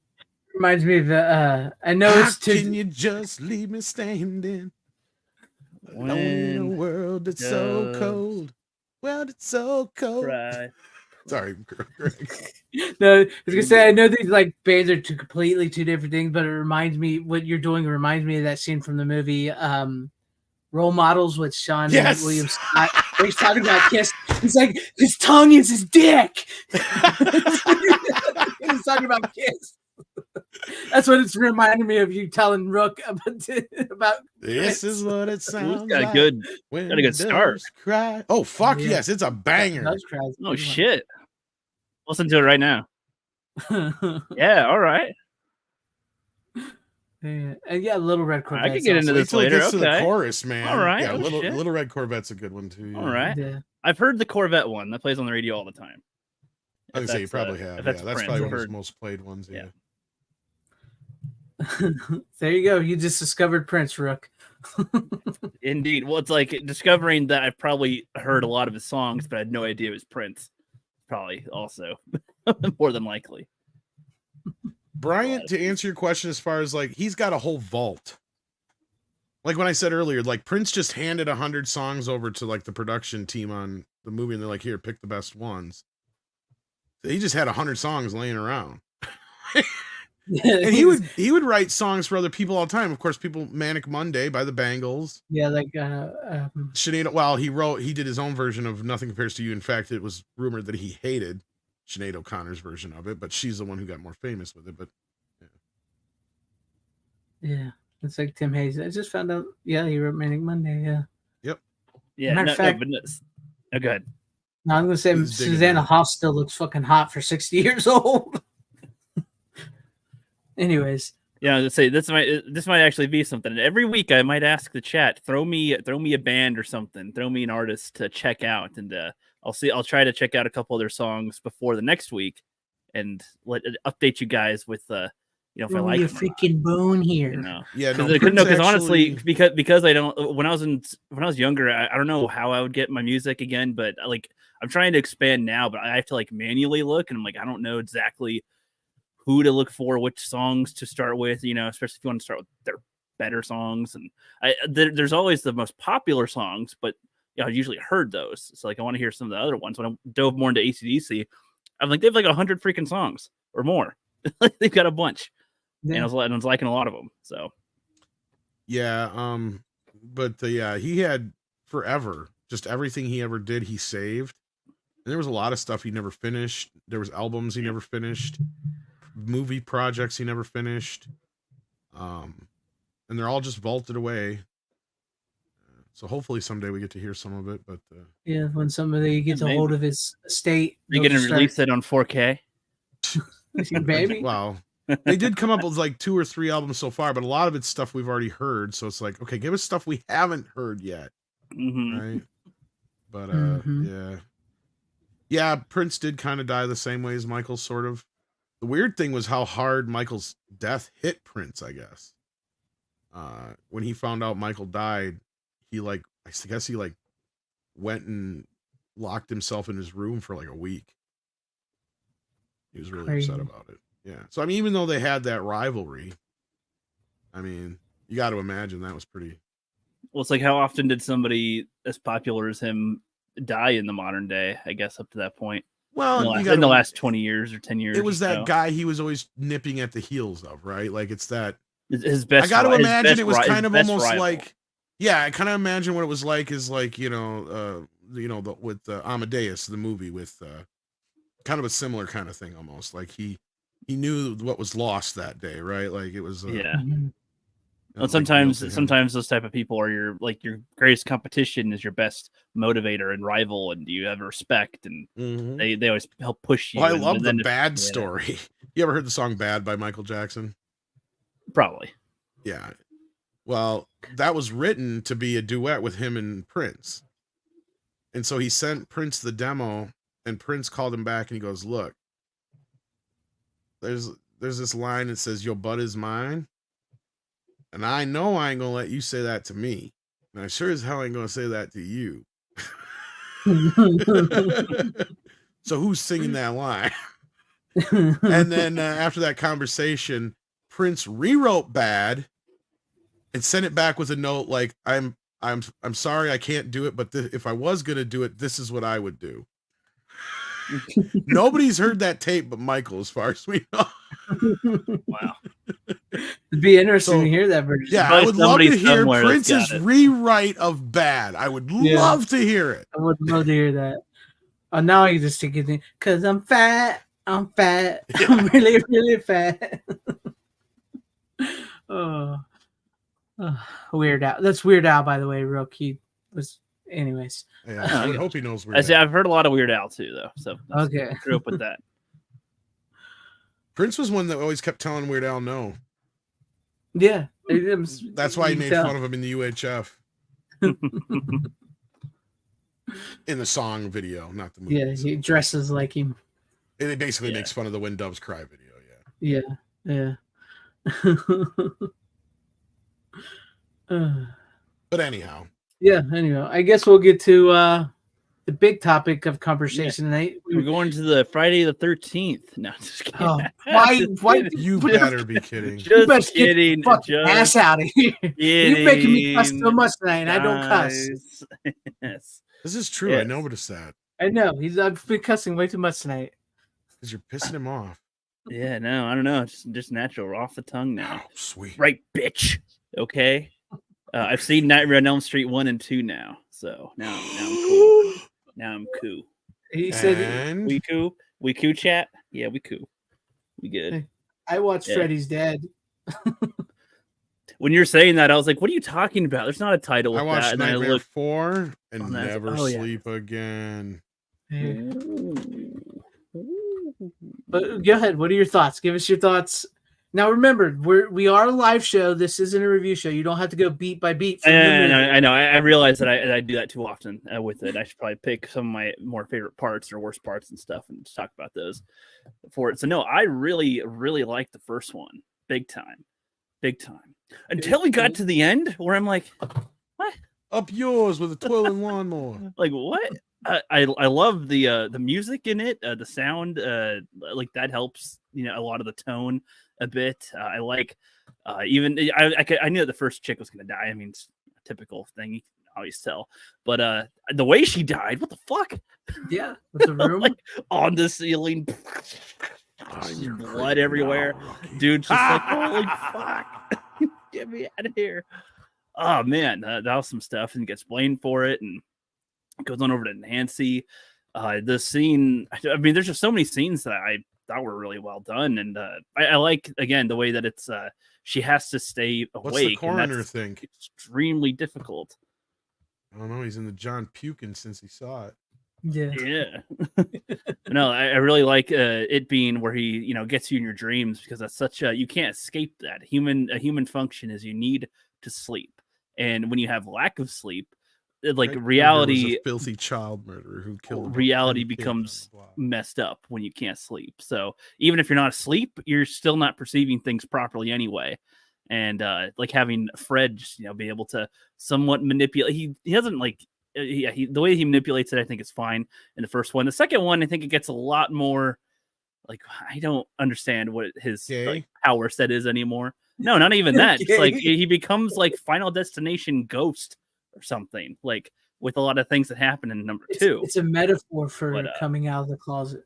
reminds me of the I know it's too. Can you just leave me standing alone in a world that's so cold? Well, it's so cold. Cry. Sorry, Greg. No, I was gonna say I know these like bands are completely two different things, but it reminds me what you're doing reminds me of that scene from the movie Role Models with Sean Yes. William Scott, where he's talking about Kiss. He's like, his tongue is his dick. He's talking about Kiss. That's what it's reminding me of, you telling Rook about This is what it sounds got a like. good when got a good start. doves cry. Oh fuck Yeah. yes, it's a banger. Doves Cries. Oh shit. Listen to it right now. Yeah, all right. Yeah, and yeah, Little Red Corvette. I could get into Wait this till it later. gets to the Okay. chorus, man. All right. Yeah, Oh, little shit. Little Red Corvette's a good one too. Yeah. All right. Yeah. I've heard the Corvette one that plays on the radio all the time. I If would say you that's, probably if have. Yeah, that's that's Prince, probably I've one of his heard. most played ones. Yeah. There you go. You just discovered Prince, Rook. Indeed. Well, it's like discovering that I've probably heard a lot of his songs, but I had no idea it was Prince. Probably also more than likely. Bryant, to answer your question, as far as like he's got a whole vault. Like when I said earlier, like Prince just handed 100 songs over to like the production team on the movie, and they're like, "Here, pick the best ones." He just had 100 songs laying around. And he would write songs for other people all the time. Of course, people Manic Monday by the Bangles. Yeah, like Sinead, well, he did his own version of Nothing Compares to You. In fact, it was rumored that he hated Sinead O'Connor's version of it, but she's the one who got more famous with it. But yeah, it's like Tim Hayes. I just found out. Yeah, he wrote Manic Monday. Yeah. Yeah. Matter of fact- Oh, go ahead. No, I'm gonna say He's digging Susanna that. Hoff still looks fucking hot for 60 years old. Anyways, Yeah, I was gonna say this might actually be something. Every week I might ask the chat, throw me a band or something, throw me an artist to check out, and I'll try to check out a couple of their songs before the next week, and update you guys with if I throw like me a them or not, freaking bone here. you know. yeah, no, Because Prince honestly, actually- because I don't when I was younger, I don't know how I would get my music again, but like I'm trying to expand now, but I have to like manually look, and I'm like I don't know exactly who to look for, which songs to start with, especially if you want to start with their better songs. And there's always the most popular songs, but I've usually heard those. So like I want to hear some of the other ones. When I dove more into AC/DC, I'm like they have like 100 freaking songs or more. They've got a bunch. Yeah. And I was liking a lot of them. So yeah, but yeah, he had forever just everything he ever did, he saved. And there was a lot of stuff he never finished. There was albums he never finished, movie projects he never finished, and they're all just vaulted away. So hopefully someday we get to hear some of it. But Yeah, when somebody gets a maybe. hold of his estate, they're going to release it on 4K. baby. wow, they did come up with like 2 or 3 albums so far, but a lot of it's stuff we've already heard. So it's like, okay, give us stuff we haven't heard yet, right? But yeah, Prince did kind of die the same way as Michael, sort of. The weird thing was how hard Michael's death hit Prince, I guess. When he found out Michael died, he I guess he went and locked himself in his room for like a week. He was really Crazy. upset about it. Yeah. So I mean, even though they had that rivalry, I mean, you got to imagine that was pretty. Well, it's like how often did somebody as popular as him die in the modern day? I guess up to that point. Well, In the last 20 years or 10 years. it was or that so. guy he was always nipping at the heels of, right? Like it's that. His best. I got to his imagine best it was ri- his kind of best almost rival. like, yeah, I kind of imagine what it was like is like, with Amadeus, the movie with kind of a similar kind of thing almost. Like he knew what was lost that day, right? Like it was. Yeah. Mhm. Well, sometimes those type of people are your greatest competition is your best motivator and rival, and you have respect, and they always help push you. Well, I and love the then Bad story. You ever heard the song "Bad" by Michael Jackson? Probably. Yeah. Well, that was written to be a duet with him and Prince, and so he sent Prince the demo, and Prince called him back, and he goes, "Look, there's this line that says your butt is mine." And I know I ain't gonna let you say that to me. And I sure as hell ain't gonna say that to you. So who's singing that line? And then after that conversation, Prince rewrote "Bad" and sent it back with a note like, "I'm sorry I can't do it, but if I was gonna do it, this is what I would do." Nobody's heard that tape but Michael, as far as we know. Wow. It'd be interesting So, to hear that version. Yeah, I Probably would love to somebody hear somewhere that's Prince's got it. rewrite of Bad. I would love to hear it. I would love to hear that. Now I just think it because I'm fat. I'm really, really fat. Oh, Weird Al. That's Weird Al, by the way. Rook. He was, anyways. Yeah, I would hope he knows I Weird say Al. I've heard a lot of Weird Al too, though. So Okay. grew up with that. Prince was one that always kept telling Weird Al no. Yeah. That's why he You made tell. fun of him in the UHF. In the song video, not the movie. Yeah, he dresses like him. It basically Yeah. makes fun of the When Doves Cry video, Yeah. But anyhow, Yeah, anyway, I guess we'll get to the big topic of conversation tonight. We're going to the Friday the 13th. No, just kidding. Oh, why? you better be kidding. You better Just get kidding. the fucking ass out of here. You're making me cuss so kidding, much tonight, and I don't cuss. guys. Yes. This is true. I Yes. noticed that I know. I've been cussing way too much tonight. because you're pissing him off. Yeah, no, I don't know. It's just natural. We're off the tongue now. Oh, sweet. Right, bitch. Okay. I've seen Nightmare on Elm Street 1 and 2 now. So now I'm cool. Now I'm cool. He said, And We cool? We cool, chat? Yeah, we cool. We good. I watched Yeah. Freddy's Dead. When you're saying that, I was like, what are you talking about? There's not a title I with watched that. And then I Nightmare looked. 4 and on that. Never Oh, yeah. Sleep Again. Yeah. But go ahead. What are your thoughts? Give us your thoughts. Now remember, we are a live show. This isn't a review show. You don't have to go beat by beat. From the movie. I know. I realize that I do that too often with it. I should probably pick some of my more favorite parts or worst parts and stuff and just talk about those for it. So no, I really, really liked the first one. Big time. Until we got to the end where I'm like, what? Up yours with a twirling lawnmower. Like what? I love the music in it, the sound, like that helps, a lot of the tone a bit. I like even I knew that the first chick was gonna die. I mean, it's a typical thing, you can always tell. But the way she died, what the fuck? Yeah, with the room. Like on the ceiling, blood everywhere. Dude's just like, holy fuck, get me out of here. Oh man, that was some stuff, and gets blamed for it, and goes on over to Nancy. The scene, I mean, there's just so many scenes that I thought were really well done, and I like, again, the way that it's she has to stay awake. What's the and coroner that's think? extremely difficult. I don't know. He's in the John Pukin since he saw it. Yeah. Yeah. No, I really like it being where he, gets you in your dreams, because that's such a, you can't escape that. A human function is you need to sleep. And when you have lack of sleep, like Freddy Krueger was reality, a filthy child murderer who killed reality 10 kids becomes on the block. messed up when you can't sleep. So even if you're not asleep, you're still not perceiving things properly anyway. And like having Fred just, be able to somewhat manipulate. He doesn't like, the way he manipulates it, I think is fine in the first one. The second one, I think it gets a lot more like, I don't understand what his like, power set is anymore. No, not even that. It's like he becomes like Final Destination Ghost or something, like with a lot of things that happen in number 2. It's a metaphor for coming out of the closet.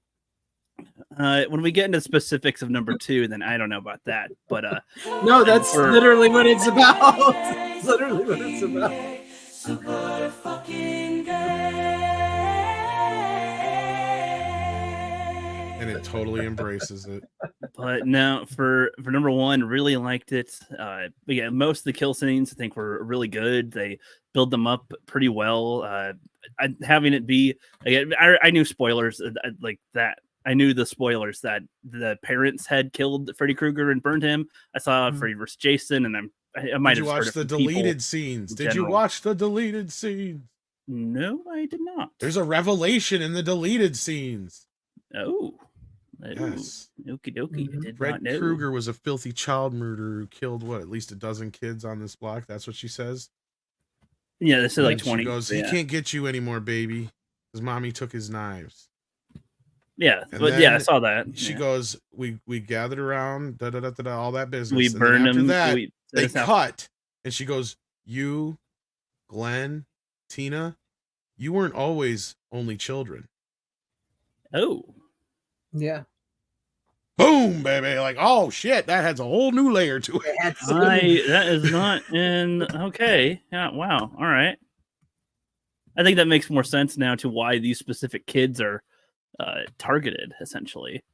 When we get into specifics of number 2, then I don't know about that. But no, that's literally what it's about. That's literally what it's about. Super fucking And it totally embraces it. But no, for number 1, really liked it. But yeah, most of the kill scenes I think were really good. They build them up pretty well. Having it be, again, I knew spoilers like that. I knew the spoilers that the parents had killed Freddy Krueger and burned him. I saw Freddy vs. Jason, and I might Did you have watch the deleted scenes? Did you watch the deleted scenes? No, I did not. There's a revelation in the deleted scenes. Oh. Yes. Okie dokie. I did not Fred know. Krueger was a filthy child murderer who killed at least a dozen kids on this block. That's what she says. Yeah, this is like And 20. She goes, he yeah. can't get you anymore, baby, because mommy took his knives. Yeah, And but yeah, I saw that. She Yeah. goes, we gathered around, all that business. We And then burned after him. that, We- they that's how- cut, and she goes, you, Glenn, Tina, you weren't always only children. Oh, Yeah. Boom, baby! Like, oh shit, that has a whole new layer to it. that is not in. Okay, yeah, wow, all right. I think that makes more sense now to why these specific kids are targeted essentially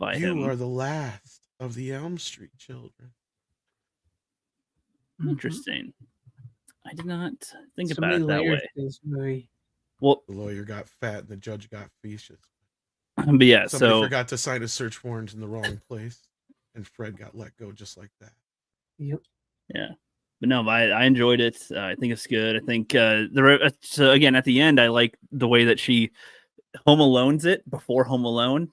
by him. You are the last of the Elm Street children. Interesting. I did not think So about many it that layers way. to this movie. Well, The lawyer got fat and the judge got facetious. but yeah, Somebody so forgot to sign a search warrant in the wrong place, and Fred got let go just like that. Yep. yeah, but no, I enjoyed it. I think it's good. I think so again at the end, I like the way that she Home Alone's it before Home Alone.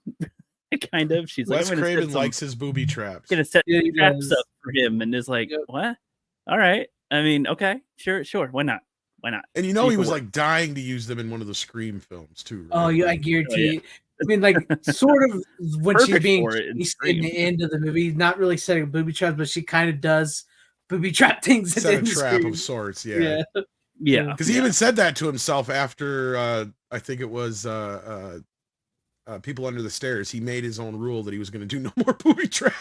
Kind of. She's Wes like, Craven likes his booby traps. Gonna set Yeah, he traps does. up for him, and is like, Yep. what? All right. I mean, okay, sure. Why not? Why not? And you know, he People was work. like dying to use them in one of the Scream films too. Right? Oh, yeah, I Like, guarantee. yeah. I mean, like, sort of when she's Perfect being for it in chased in Scream. the end of the movie, not really setting up booby traps, but she kind of does booby trap things. set a in trap Scream. of sorts. Yeah. Yeah, Because he even said that to himself after I think it was People Under the Stairs. He made his own rule that he was going to do no more booby traps.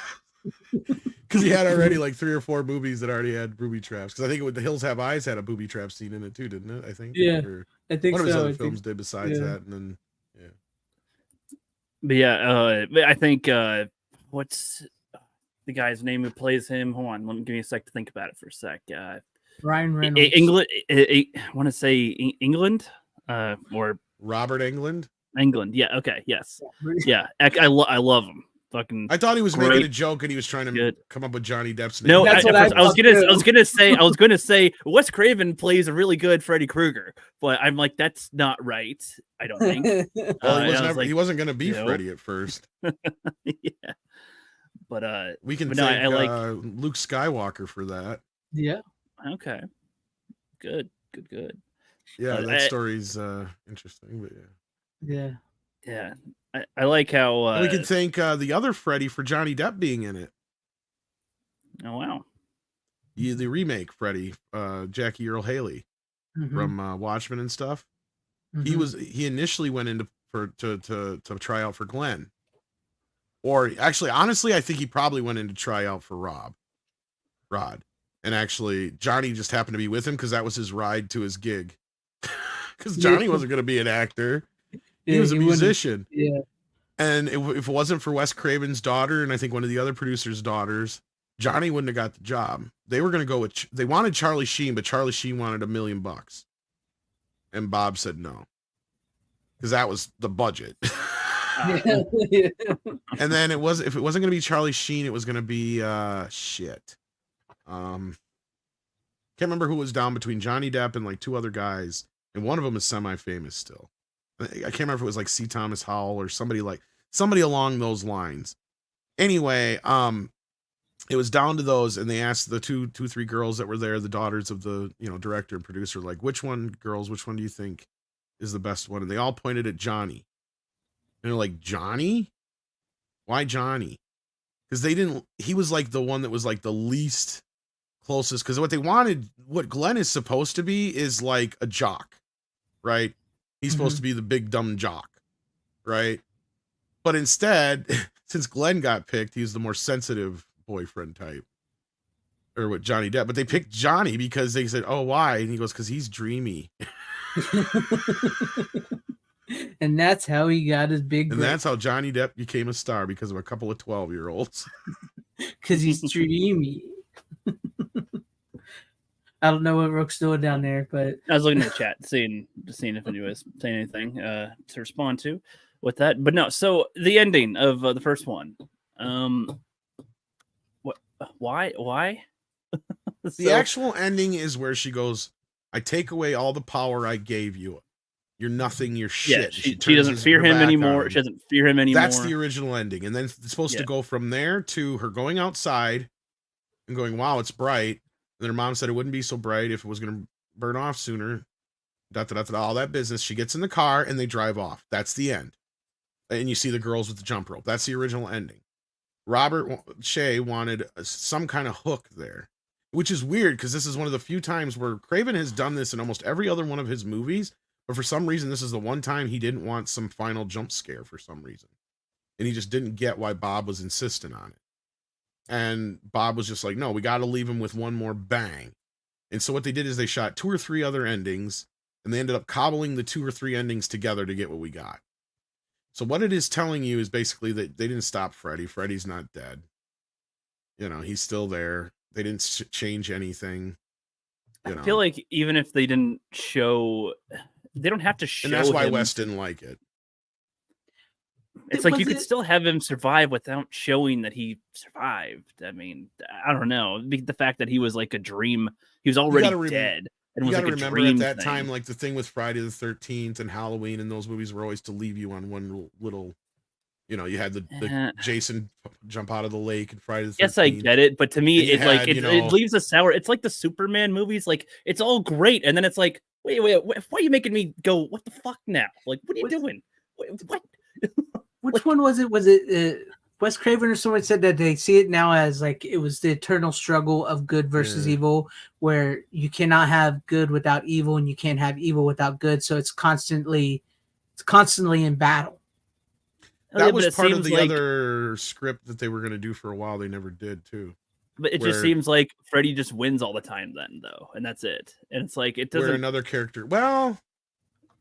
Because he had already like 3 or 4 movies that already had booby traps. Because I think The Hills Have Eyes had a booby trap scene in it too, didn't it? I think. Yeah, Or I think one of his so. other I think- films did besides yeah. that, and then but yeah, I think what's the guy's name who plays him? Hold on, give me a sec to think about it for a sec. Ryan Reynolds. England. I want to say England, or Robert Englund. England. Yeah. Okay. Yes. Yeah. I love him. Fucking. I thought he was Great. making a joke and he was trying to Good. come up with Johnny Depp's name. No, That's what I was thought gonna say Wes Craven plays a really good Freddy Krueger, but I'm like, that's not right. I don't think. Well, I was like, he wasn't going to be no. Freddy at first. yeah. But We can but thank no, I like. Luke Skywalker for that. Yeah. Okay. Good. Yeah, that I- story's interesting, but yeah. Yeah. Yeah. I like how. And we can thank the other Freddy for Johnny Depp being in it. Oh wow. The remake Freddy, Jackie Earl Haley Mhm. from Watchmen and stuff. Mhm. He initially went into to try out for Glenn. Or actually, honestly, I think he probably went in to try out for Rod. And actually, Johnny just happened to be with him because that was his ride to his gig. Because Johnny wasn't going to be an actor. He Yeah, was a he wouldn't- musician. Yeah. And if it wasn't for Wes Craven's daughter, and I think one of the other producers' daughters, Johnny wouldn't have got the job. They were going to go with, they wanted Charlie Sheen, but Charlie Sheen wanted $1 million. And Bob said no. Because that was the budget. Yeah. And then if it wasn't going to be Charlie Sheen, it was going to be can't remember who was down between Johnny Depp and like 2 other guys, and one of them is semi-famous still. I can't remember if it was like C. Thomas Howell or somebody along those lines. Anyway, it was down to those, and they asked the 3 girls that were there, the daughters of the director and producer, like, which one do you think is the best one? And they all pointed at Johnny. And they're like, Johnny? Why Johnny? Because he was like the one that was like the least closest. Because what Glenn is supposed to be is like a jock, right? He's supposed to be the big dumb jock, right? But instead, since Glenn got picked, he's the more sensitive boyfriend type. Or what, Johnny Depp. But they picked Johnny because they said, oh, why? And he goes, because he's dreamy. And that's how he got his big. And that's how Johnny Depp became a star, because of a couple of 12-year-olds. Because he's dreamy. I don't know what Rook's doing down there, but I was looking at the chat, seeing if anyone was saying anything to respond to with that. But no, so the ending of the first one. What? Why? The actual ending is where she goes, I take away all the power I gave you. You're nothing, you're shit. Yeah, she turns doesn't fear her him back on anymore. him. She doesn't fear him anymore. That's the original ending. And then it's supposed to go from there to her going outside and going, wow, it's bright. And then her mom said it wouldn't be so bright if it was going to burn off sooner. All that business. She gets in the car and they drive off. That's the end. And you see the girls with the jump rope. That's the original ending. Robert Shea wanted some kind of hook there, which is weird because this is one of the few times where Craven has done this in almost every other one of his movies, But for some reason, this is the one time he didn't want some final jump scare for some reason. And he just didn't get why Bob was insistent on it. And Bob was just like, no, we got to leave him with one more bang. And so what they did is they shot 2 or 3 other endings, and they ended up cobbling the 2 or 3 endings together to get what we got. So what it is telling you is basically that they didn't stop Freddy. Freddy's not dead. You know, he's still there. They didn't change anything. You know. I feel like even if they didn't show, they don't have to show. And that's why him. Wes didn't like it. It's like you could still have him survive without showing that he survived. I mean, I don't know. The fact that he was like a dream, he was already dead. And you was gotta like remember a dream at that thing. time, like the thing with Friday the 13th and Halloween and those movies were always to leave you on one little, you know, you had the Jason jump out of the lake and Friday the 13th. Yes, I get it, but to me, it had, it leaves a sour. It's like the Superman movies, like it's all great, and then it's like, wait, why are you making me go? What the fuck now? Like, what are you doing? What? Which one was it? Was it Wes Craven or someone said that they see it now as like it was the eternal struggle of good versus evil, where you cannot have good without evil, and you can't have evil without good. So it's constantly in battle. That was part of the other script that they were going to do for a while. They never did too. But it just seems like Freddy just wins all the time then, though, and that's it. And it's like it doesn't. Where another character, well.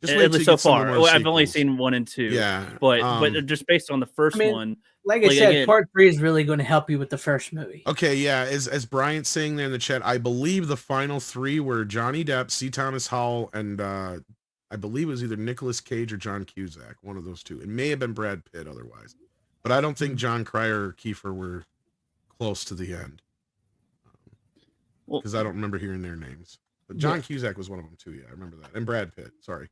At least so far, I've only seen 1 and 2. Yeah, but just based on the first one, like I said, again, part 3 is really going to help you with the first movie. Okay, yeah, as Bryant's saying there in the chat, I believe the final 3 were Johnny Depp, C. Thomas Howell, and I believe it was either Nicolas Cage or John Cusack, one of those two. It may have been Brad Pitt otherwise, but I don't think John Cryer or Kiefer were close to the end because I don't remember hearing their names. But John Cusack was one of them too. Yeah, I remember that, and Brad Pitt. Sorry.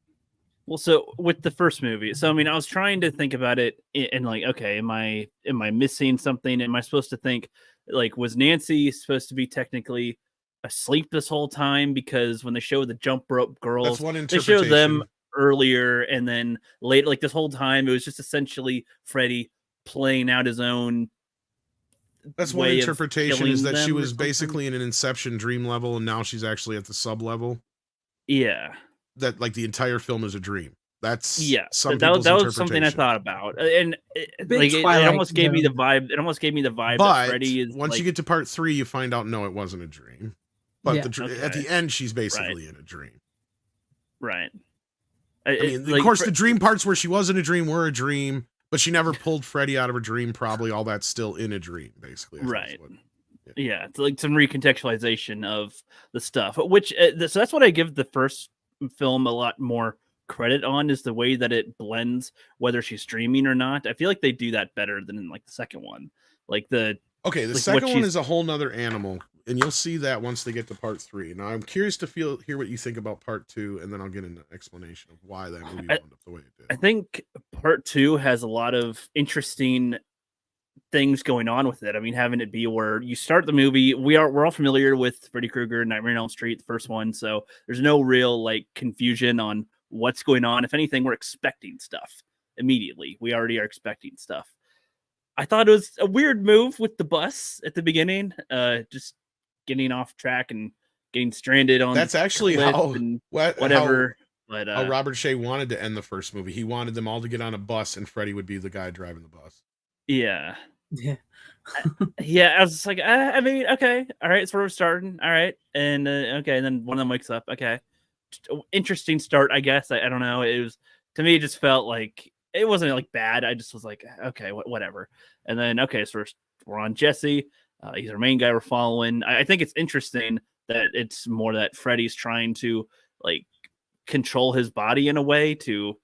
Well, so with the first movie, so I mean, I was trying to think about it and like, okay, am I missing something? Am I supposed to think like, was Nancy supposed to be technically asleep this whole time? Because when they show the jump rope girls, they show them earlier, and then later, like this whole time, it was just essentially Freddy playing out his own. That's one interpretation, is that she was basically in an Inception dream level, and now she's actually at the sub level. Yeah. That like the entire film is a dream. That's that was something I thought about, and it almost gave me the vibe. It almost gave me the vibe. But that Freddy is once you get to part 3, you find out no, it wasn't a dream. But at the end, she's basically in a dream. Right. I mean, of course, the dream parts where she was in a dream were a dream, but she never pulled Freddy out of her dream. Probably all that's still in a dream, basically. Right. Yeah, it's like some recontextualization of the stuff, which so that's what I give the first film a lot more credit on, is the way that it blends whether she's dreaming or not. I feel like they do that better than in like the second one. Like the second one is a whole nother animal, and you'll see that once they get to part 3. Now I'm curious to hear what you think about part 2, and then I'll get an explanation of why that movie wound up the way it did. I think part 2 has a lot of interesting things going on with it. I mean, having it be where you start the movie, we're all familiar with Freddy Krueger, Nightmare on Elm Street, the first one, so there's no real like confusion on what's going on. If anything, we're expecting stuff immediately. We already are expecting stuff. I thought it was a weird move with the bus at the beginning, just getting off track and getting stranded on. That's actually how whatever. But Robert Shea wanted to end the first movie. He wanted them all to get on a bus, and Freddy would be the guy driving the bus. Yeah. I was just like, I mean, okay, all right, so we're starting, all right, and okay, and then one of them wakes up. Okay, interesting start, I guess. I don't know. It was, to me, it just felt like it wasn't like bad. I just was like, okay, whatever. And then okay, so we're on Jesse. He's our main guy we're following. I think it's interesting that it's more that Freddy's trying to like control his body in a way to.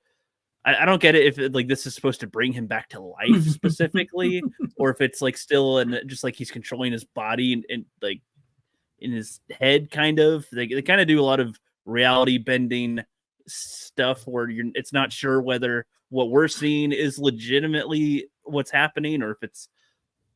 I don't get it if like this is supposed to bring him back to life specifically, or if it's like still and just like he's controlling his body and like in his head, kind of. They kind of do a lot of reality bending stuff where it's not sure whether what we're seeing is legitimately what's happening or if it's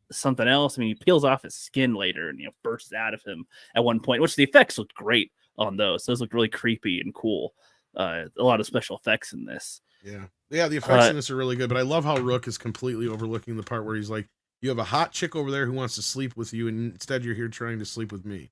something else. I mean, he peels off his skin later and bursts out of him at one point, which the effects looked great on those. Those look really creepy and cool. A lot of special effects in this. Yeah, the effects in this are really good, but I love how Rook is completely overlooking the part where he's like, you have a hot chick over there who wants to sleep with you, and instead you're here trying to sleep with me.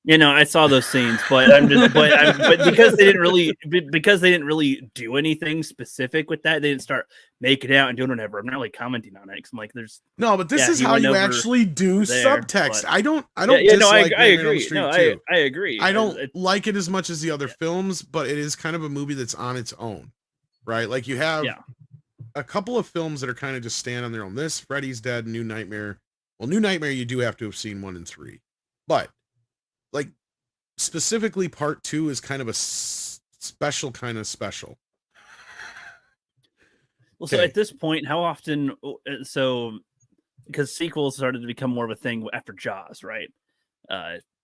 You know, I saw those scenes, but but because they didn't really do anything specific with that, they didn't start making out and doing whatever. I'm not really commenting on it because I'm like, there's No, but this is how you actually do there, subtext. but- I don't I dislike Nightmare on Elm agree. Street No, 2. I agree. I don't like it as much as the other films, but it is kind of a movie that's on its own, right? Like you have a couple of films that are kind of just stand on their own. This, Freddy's Dead, New Nightmare. Well, New Nightmare, you do have to have seen 1 and 3, but like specifically part 2 is kind of a special kind of special. Well, so at this point, how often? So, because sequels started to become more of a thing after Jaws, right?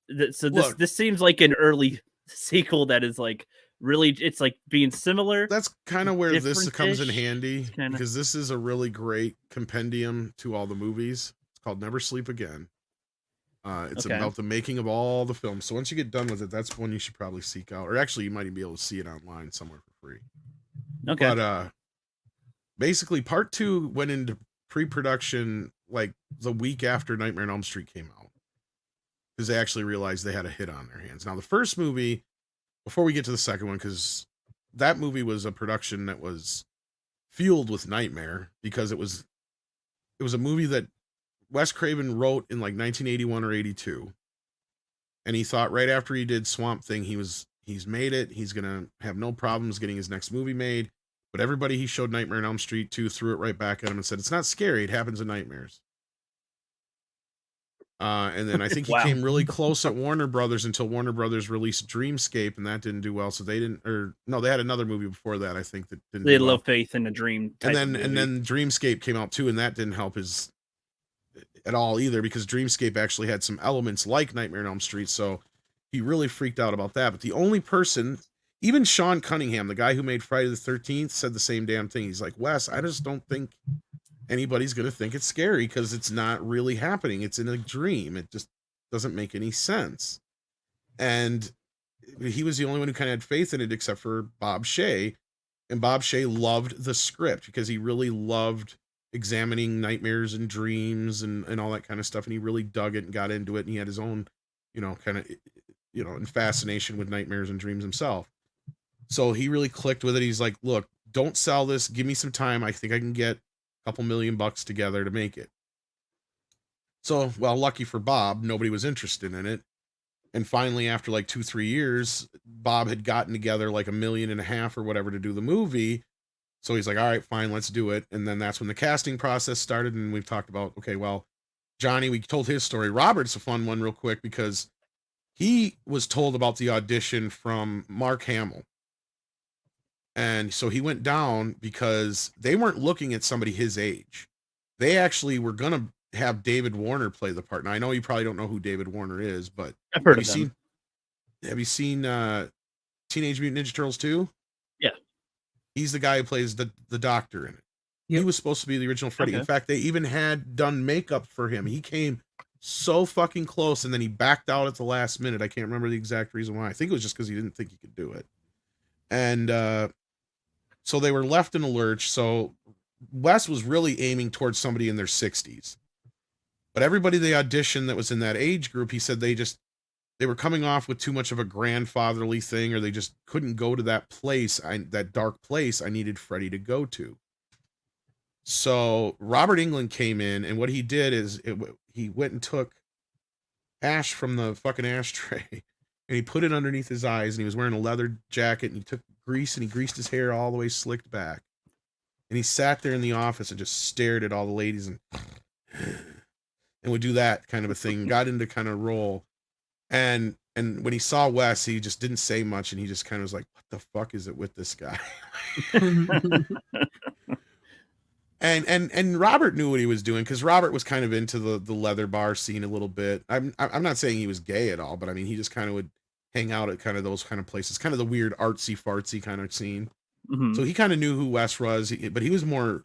This seems like an early sequel that is like really, it's like being similar. That's kind of where this comes in different-ish, handy kinda. because this is a really great compendium to all the movies. It's called Never Sleep Again. It's about the making of all the films. So once you get done with it, that's one you should probably seek out. Or actually, you might even be able to see it online somewhere for free. Okay. But basically, part 2 went into pre-production like the week after Nightmare on Elm Street came out. Because they actually realized they had a hit on their hands. Now, the first movie, before we get to the second one, because that movie was a production that was fueled with nightmare, because it was a movie that Wes Craven wrote in like 1981 or 82. And he thought right after he did Swamp Thing, he's made it. He's going to have no problems getting his next movie made. But everybody he showed Nightmare on Elm Street 2 threw it right back at him and said, it's not scary. It happens in nightmares. And then I think he came really close at Warner Brothers until Warner Brothers released Dreamscape, and that didn't do well. So they didn't, they had another movie before that, I think, that didn't They do had well. low faith in a dream. And then Dreamscape came out too, and that didn't help his at all either, because Dreamscape actually had some elements like Nightmare on Elm Street. So he really freaked out about that. But the only person, even Sean Cunningham, the guy who made Friday the 13th, said the same damn thing. He's like, Wes, I just don't think anybody's going to think it's scary because it's not really happening. It's in a dream. It just doesn't make any sense. And he was the only one who kind of had faith in it, except for Bob Shea. And Bob Shea loved the script because he really loved examining nightmares and dreams and all that kind of stuff. And he really dug it and got into it. And he had his own, kind of, fascination with nightmares and dreams himself. So he really clicked with it. He's like, look, don't sell this. Give me some time. I think I can get a couple $1 million together to make it. So, well, lucky for Bob, nobody was interested in it. And finally, after like 2-3 years, Bob had gotten together like $1.5 million or whatever to do the movie. So he's like, all right, fine, let's do it. And then that's when the casting process started. And we've talked about, okay, well, Johnny, we told his story. Robert's a fun one real quick because he was told about the audition from Mark Hamill. And so he went down because they weren't looking at somebody his age. They actually were going to have David Warner play the part. Now, I know you probably don't know who David Warner is, but I've heard of him. Have you seen Teenage Mutant Ninja Turtles 2? Yeah. He's the guy who plays the doctor in it. Yep. He was supposed to be the original Freddy. Okay. In fact, they even had done makeup for him. He came so fucking close, and then he backed out at the last minute. I can't remember the exact reason why. I think it was just because he didn't think he could do it. And so they were left in a lurch. So Wes was really aiming towards somebody in their 60s. But everybody they auditioned that was in that age group, he said they were coming off with too much of a grandfatherly thing, or they just couldn't go to that place, that dark place I needed Freddy to go to. So Robert Englund came in, and what he did is he went and took ash from the fucking ashtray and he put it underneath his eyes, and he was wearing a leather jacket, and he took grease and he greased his hair all the way slicked back. And he sat there in the office and just stared at all the ladies and would do that kind of a thing, got into kind of role. And when he saw Wes, he just didn't say much, and he just kind of was like, what the fuck is it with this guy? And Robert knew what he was doing, because Robert was kind of into the leather bar scene a little bit. I'm not saying he was gay at all, but I mean, he just kind of would hang out at kind of those kind of places, kind of the weird artsy fartsy kind of scene. Mm-hmm. So he kind of knew who Wes was, but he was more,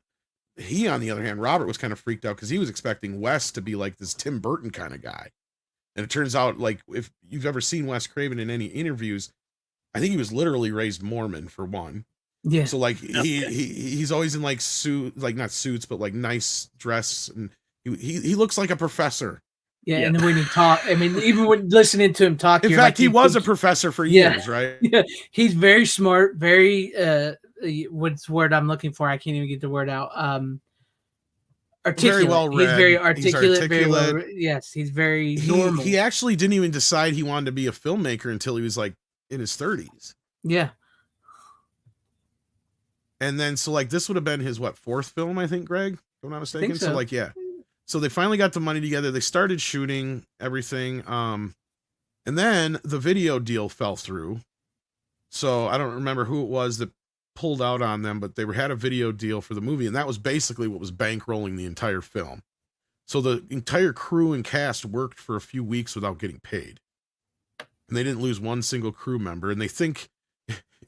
on the other hand, Robert was kind of freaked out because he was expecting Wes to be like this Tim Burton kind of guy. And it turns out, like, if you've ever seen Wes Craven in any interviews, I think he was literally raised Mormon, for one. Yeah. So like he's always in like suit, like not suits, but like nice dress, and he looks like a professor. Yeah, Yeah. and then when he talk, I mean, even when listening to him talk, In you're fact, like, he was a thinks- professor for Yeah. years, right? Yeah, he's very smart, very what's the word I'm looking for? I can't even get the word out. Articulate. Very well He's very read. articulate, very well. articulate. Yes, he's very normal. He actually didn't even decide he wanted to be a filmmaker until he was like in his 30s. Yeah. And then so like this would have been his fourth film, I think, Greg, if I'm not mistaken. Think so. So like yeah. So they finally got the money together. They started shooting everything. And then the video deal fell through. So I don't remember who it was that pulled out on them, but they had a video deal for the movie, and that was basically what was bankrolling the entire film. So the entire crew and cast worked for a few weeks without getting paid. And they didn't lose one single crew member. And they think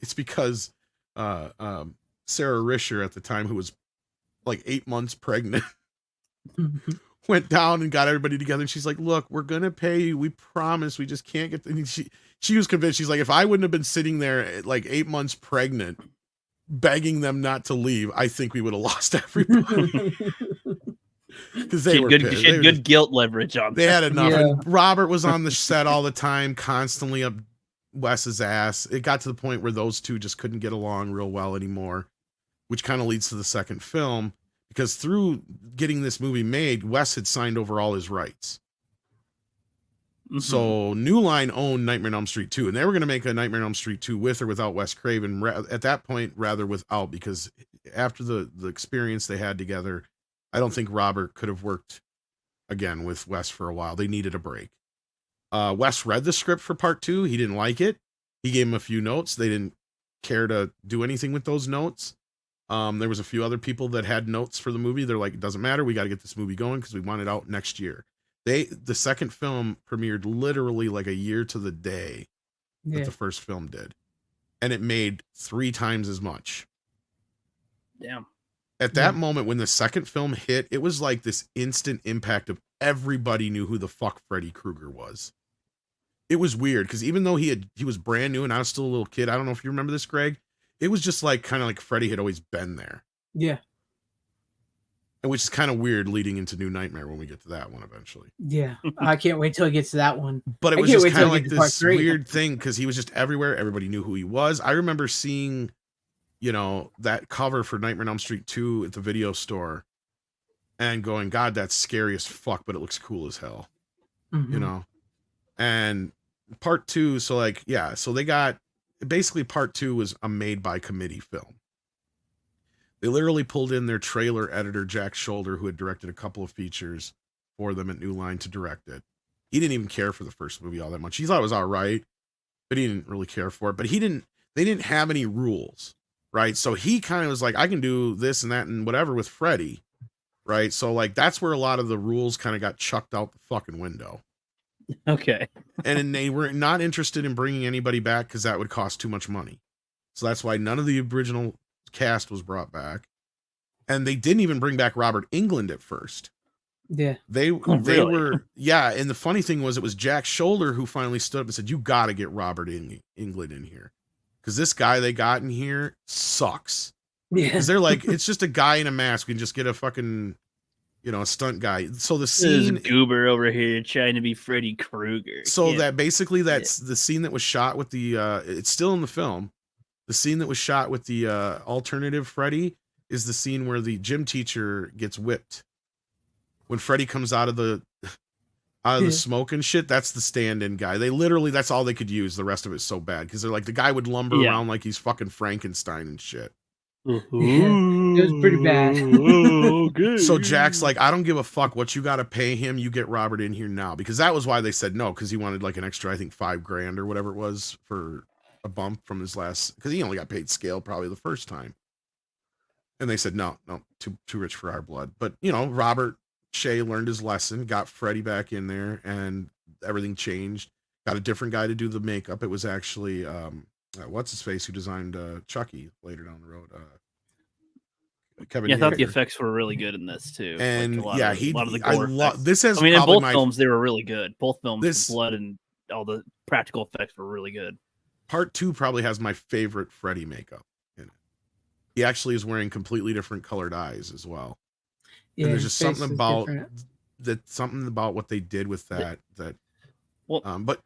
it's because Sarah Risher at the time, who was like 8 months pregnant, went down and got everybody together. And she's like, look, we're going to pay you. We promise. We just can't get. And she was convinced. She's like, if I wouldn't have been sitting there at like 8 months pregnant, begging them not to leave, I think we would have lost everybody. Because they were good, she had good guilt leverage on. They had enough. Yeah. And Robert was on the set all the time, constantly up Wes's ass. It got to the point where those two just couldn't get along real well anymore, which kind of leads to the second film. Because through getting this movie made, Wes had signed over all his rights. Mhm. So New Line owned Nightmare on Elm Street 2, and they were going to make a Nightmare on Elm Street 2 with or without Wes Craven. At that point, rather without, because after the experience they had together, I don't think Robert could have worked again with Wes for a while. They needed a break. Wes read the script for part 2. He didn't like it. He gave him a few notes. They didn't care to do anything with those notes. There was a few other people that had notes for the movie. They're like, it doesn't matter. We got to get this movie going because we want it out next year. The second film premiered literally like a year to the day that the first film did. And it made 3 times as much. Damn. At that moment, when the second film hit, it was like this instant impact of everybody knew who the fuck Freddy Krueger was. It was weird because even though he was brand new and I was still a little kid, I don't know if you remember this, Greg. It was just like kind of like Freddy had always been there. Yeah. And which is kind of weird leading into New Nightmare when we get to that one eventually. Yeah. I can't wait till it gets to that one. But it I was can't just wait kind of till we like get to part this 3. weird thing because he was just everywhere. Everybody knew who he was. I remember seeing, that cover for Nightmare on Elm Street 2 at the video store and going, God, that's scary as fuck, but it looks cool as hell. Mhm. And part 2, so like, yeah, so they got, basically part 2 was a made by committee film. They literally pulled in their trailer editor, Jack Shoulder, who had directed a couple of features for them at New Line, to direct it. He didn't even care for the first movie all that much. He thought it was all right, but he didn't really care for it. But they didn't have any rules, right? So he kind of was like, I can do this and that and whatever with Freddy, right? So like, that's where a lot of the rules kind of got chucked out the fucking window. Okay. And they were not interested in bringing anybody back because that would cost too much money. So that's why none of the original cast was brought back. And they didn't even bring back Robert Englund at first. Yeah. They really? were, yeah. And the funny thing was, it was Jack Shoulder who finally stood up and said, you got to get Robert Englund in here. Because this guy they got in here sucks. Yeah. Because they're like, it's just a guy in a mask. We can just get a fucking, a stunt guy. So the scene, This goober over here trying to be Freddy Krueger. so Yeah. that basically that's the scene that was shot with the, it's still in the film. The scene that was shot with the alternative Freddy is the scene where the gym teacher gets whipped. When Freddy comes out of the smoke and shit, that's the stand-in guy. They literally, that's all they could use. The rest of it's so bad because they're like, the guy would lumber around like he's fucking Frankenstein and shit. Yeah. It was pretty bad. Okay. So Jack's like, I don't give a fuck what you got to pay him. You get Robert in here now, because that was why they said no, because he wanted like an extra, I think $5,000 or whatever it was for a bump from his last, because he only got paid scale probably the first time. And they said no, too rich for our blood. But Robert Shea learned his lesson, got Freddy back in there, and everything changed. Got a different guy to do the makeup. It was actually what's his face who designed Chucky later down the road. Kevin. Yeah, I thought the Yeager. effects were really good in this too. And like a lot yeah, of, a lot of the I gore love effects. this. Has I mean, in probably both my films they were really good. Both films, This- the blood and all the practical effects were really good. part 2 probably has my favorite Freddy makeup in it. He actually is wearing completely different colored eyes as well. Yeah, And there's his just face something is about different. that something about what they did with that. Well, but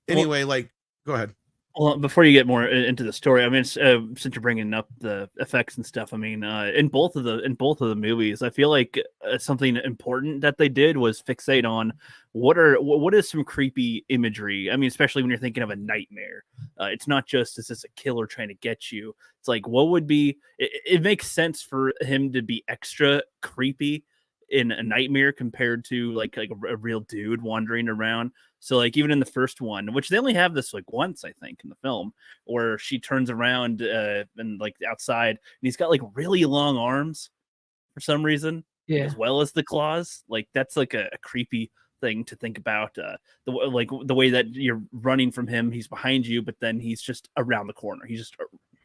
anyway, like, go ahead. Well, before you get more into the story, I mean, since you're bringing up the effects and stuff, I mean, in both of the movies, I feel like something important that they did was fixate on what is some creepy imagery. I mean, especially when you're thinking of a nightmare, it's not just is this a killer trying to get you. It's like what would be. It makes sense for him to be extra creepy in a nightmare compared to like a real dude wandering around. So like even in the first one, which they only have this like once, I think, in the film, where she turns around and like outside, and he's got like really long arms for some reason, as well as the claws. Like that's like a creepy thing to think about. The way that you're running from him, he's behind you, but then he's just around the corner. He just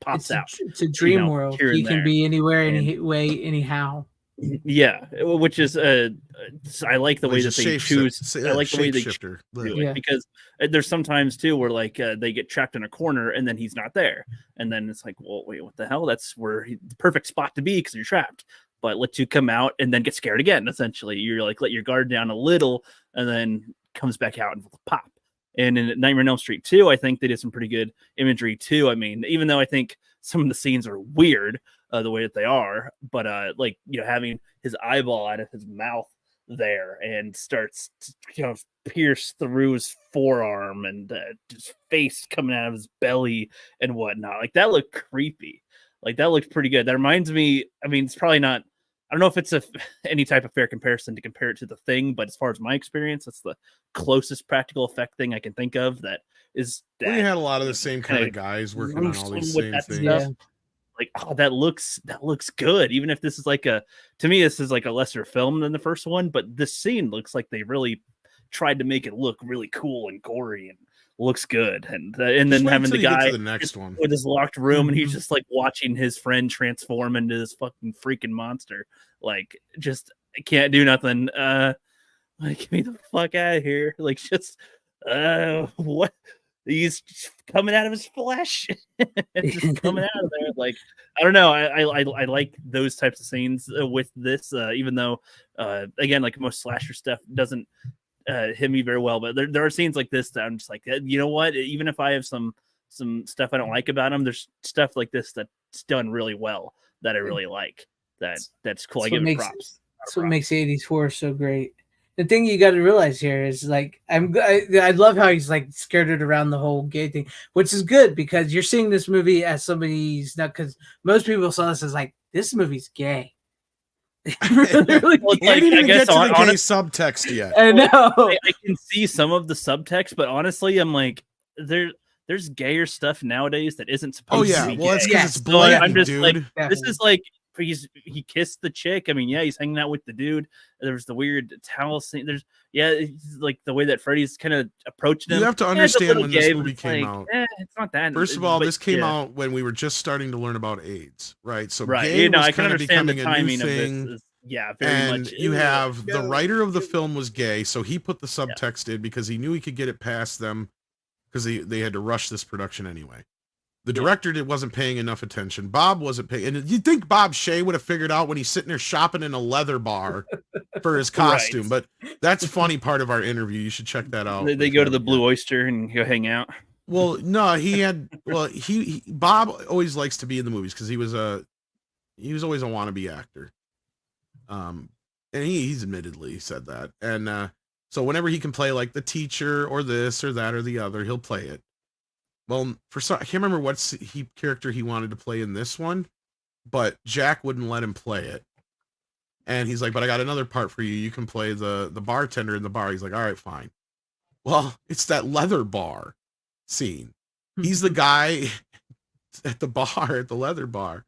pops out. It's a dream world. He can be anywhere, any way, anyhow. Yeah, which is I like the way that they choose. I like the way they do it because there's sometimes too where like they get trapped in a corner and then he's not there, and then it's like, well, wait, what the hell? That's where the perfect spot to be because you're trapped. But let you come out and then get scared again. Essentially, you're like let your guard down a little and then comes back out and pop. And in Nightmare on Elm Street 2, I think they did some pretty good imagery too. I mean, even though I think some of the scenes are weird. The way that they are, but like having his eyeball out of his mouth there and starts to pierce through his forearm and his face coming out of his belly and whatnot, like that looked creepy. Like that looked pretty good. That reminds me, I mean, it's probably not, I don't know if it's any type of fair comparison to compare it to The Thing, but as far as my experience, that's the closest practical effect thing I can think of that is that we had a lot of the same kind of guys working on all these same things. Stuff. Like, oh, that looks good. Even if this is like to me, this is like a lesser film than the first one, but this scene looks like they really tried to make it look really cool and gory and looks good. And then having the guy the next one with his locked room and he's just like watching his friend transform into this fucking freaking monster. Like, just can't do nothing. Like, get me the fuck out of here. Like, just what? He's coming out of his flesh, just coming out of there. Like, I don't know. I like those types of scenes with this, even though, again, like most slasher stuff doesn't hit me very well. But there are scenes like this that I'm just like, you know what? Even if I have some stuff I don't like about them, there's stuff like this that's done really well that I really like. That's cool. I give it props. That's what makes 80s horror so great. The thing you got to realize here is like I love how he's like skirted around the whole gay thing, which is good because you're seeing this movie as somebody's not, because most people saw this as like this movie's gay. Really, well, like, I didn't even get to the gay subtext yet. I know. I can see some of the subtext, but honestly, I'm like there's gayer stuff nowadays that isn't supposed to be gay. That's because it's blatant, I'm just dude. like, this is like he kissed the chick. I mean, yeah, he's hanging out with the dude. There's the weird towel scene. There's like the way that Freddy's kind of approached him. You have to understand when this movie came out. It's not that. First of all, this came out when we were just starting to learn about AIDS, right? So gay was I can understand the timing of this. Very much. You have the writer of the film was gay, so he put the subtext in because he knew he could get it past them because they had to rush this production anyway. The director wasn't paying enough attention. Bob wasn't paying. And you'd think Bob Shea would have figured out when he's sitting there shopping in a leather bar for his costume. Right. But that's a funny part of our interview. You should check that out. They go to the Blue Oyster and go hang out. Well, no, Bob always likes to be in the movies because he was always a wannabe actor. And he's admittedly said that. And so whenever he can play like the teacher or this or that or the other, he'll play it. Well, I can't remember what character he wanted to play in this one, but Jack wouldn't let him play it. And he's like, but I got another part for you. You can play the bartender in the bar. He's like, all right, fine. Well, it's that leather bar scene. He's the guy at the bar, at the leather bar.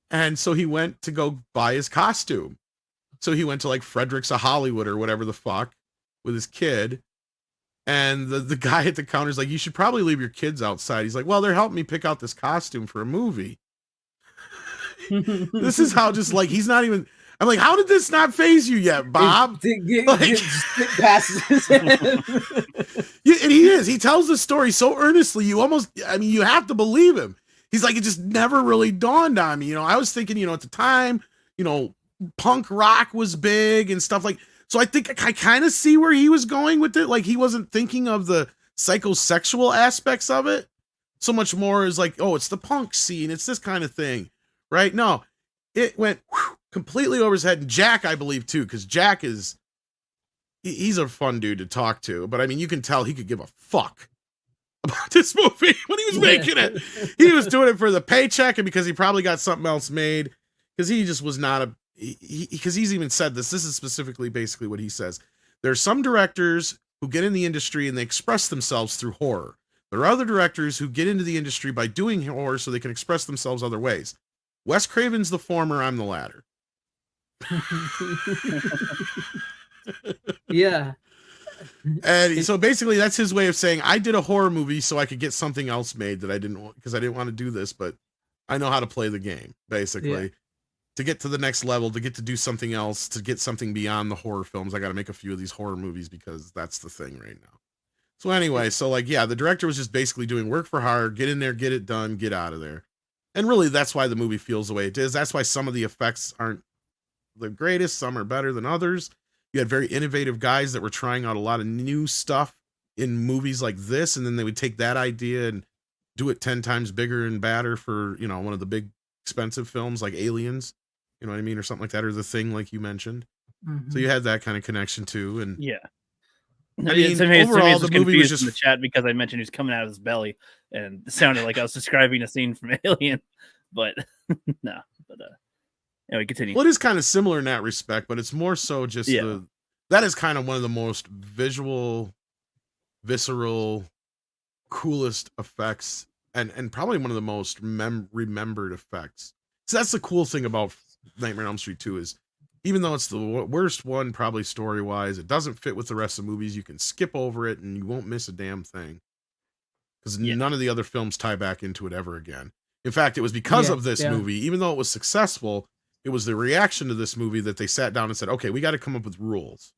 And so he went to go buy his costume. So he went to like Frederick's of Hollywood or whatever the fuck with his kid. And the guy at the counter is like, you should probably leave your kids outside. He's like, well, they're helping me pick out this costume for a movie. This is how just like, he's not even, I'm like, how did this not phase you yet, Bob? Passes his head. Yeah, and he is. He tells the story so earnestly. You have to believe him. He's like, it just never really dawned on me. I was thinking, at the time, punk rock was big and stuff like. So I think I kind of see where he was going with it. Like he wasn't thinking of the psychosexual aspects of it so much more as like, oh, it's the punk scene. It's this kind of thing, right? No, it went completely over his head. And Jack, I believe too, because Jack he's a fun dude to talk to, but I mean, you can tell he could give a fuck about this movie when he was making it. He was doing it for the paycheck and because he probably got something else made, because he just was not because he's even said this is specifically basically what he says. There's some directors who get in the industry and they express themselves through horror. There are other directors who get into the industry by doing horror so they can express themselves other ways. Wes Craven's the former, I'm the latter. Yeah. And so basically that's his way of saying, I did a horror movie so I could get something else made that I didn't want, because I didn't want to do this, but I know how to play the game, basically. Yeah. To get to the next level, to get to do something else, to get something beyond the horror films, I got to make a few of these horror movies because that's the thing right now. So anyway, so like, yeah, the director was just basically doing work for hire, get in there, get it done, get out of there. And really, that's why the movie feels the way it is. That's why some of the effects aren't the greatest. Some are better than others. You had very innovative guys that were trying out a lot of new stuff in movies like this, and then they would take that idea and do it 10 times bigger and badder for, you know, one of the big expensive films like Aliens, you know what I mean, or something like that, or The Thing, like you mentioned. Mm-hmm. So you had that kind of connection too, and yeah. I mean, overall, the movie was just in the chat because I mentioned he was coming out of his belly, and it sounded like I was describing a scene from Alien, but no. But anyway, continue. Well, it is kind of similar in that respect, but it's more so just that is kind of one of the most visual, visceral, coolest effects, and probably one of the most remembered effects. So that's the cool thing about Nightmare on Elm Street 2 is, even though it's the worst one, probably story-wise, it doesn't fit with the rest of the movies. You can skip over it and you won't miss a damn thing. Because none of the other films tie back into it ever again. In fact, it was because of this movie, even though it was successful, it was the reaction to this movie that they sat down and said, okay, we got to come up with rules.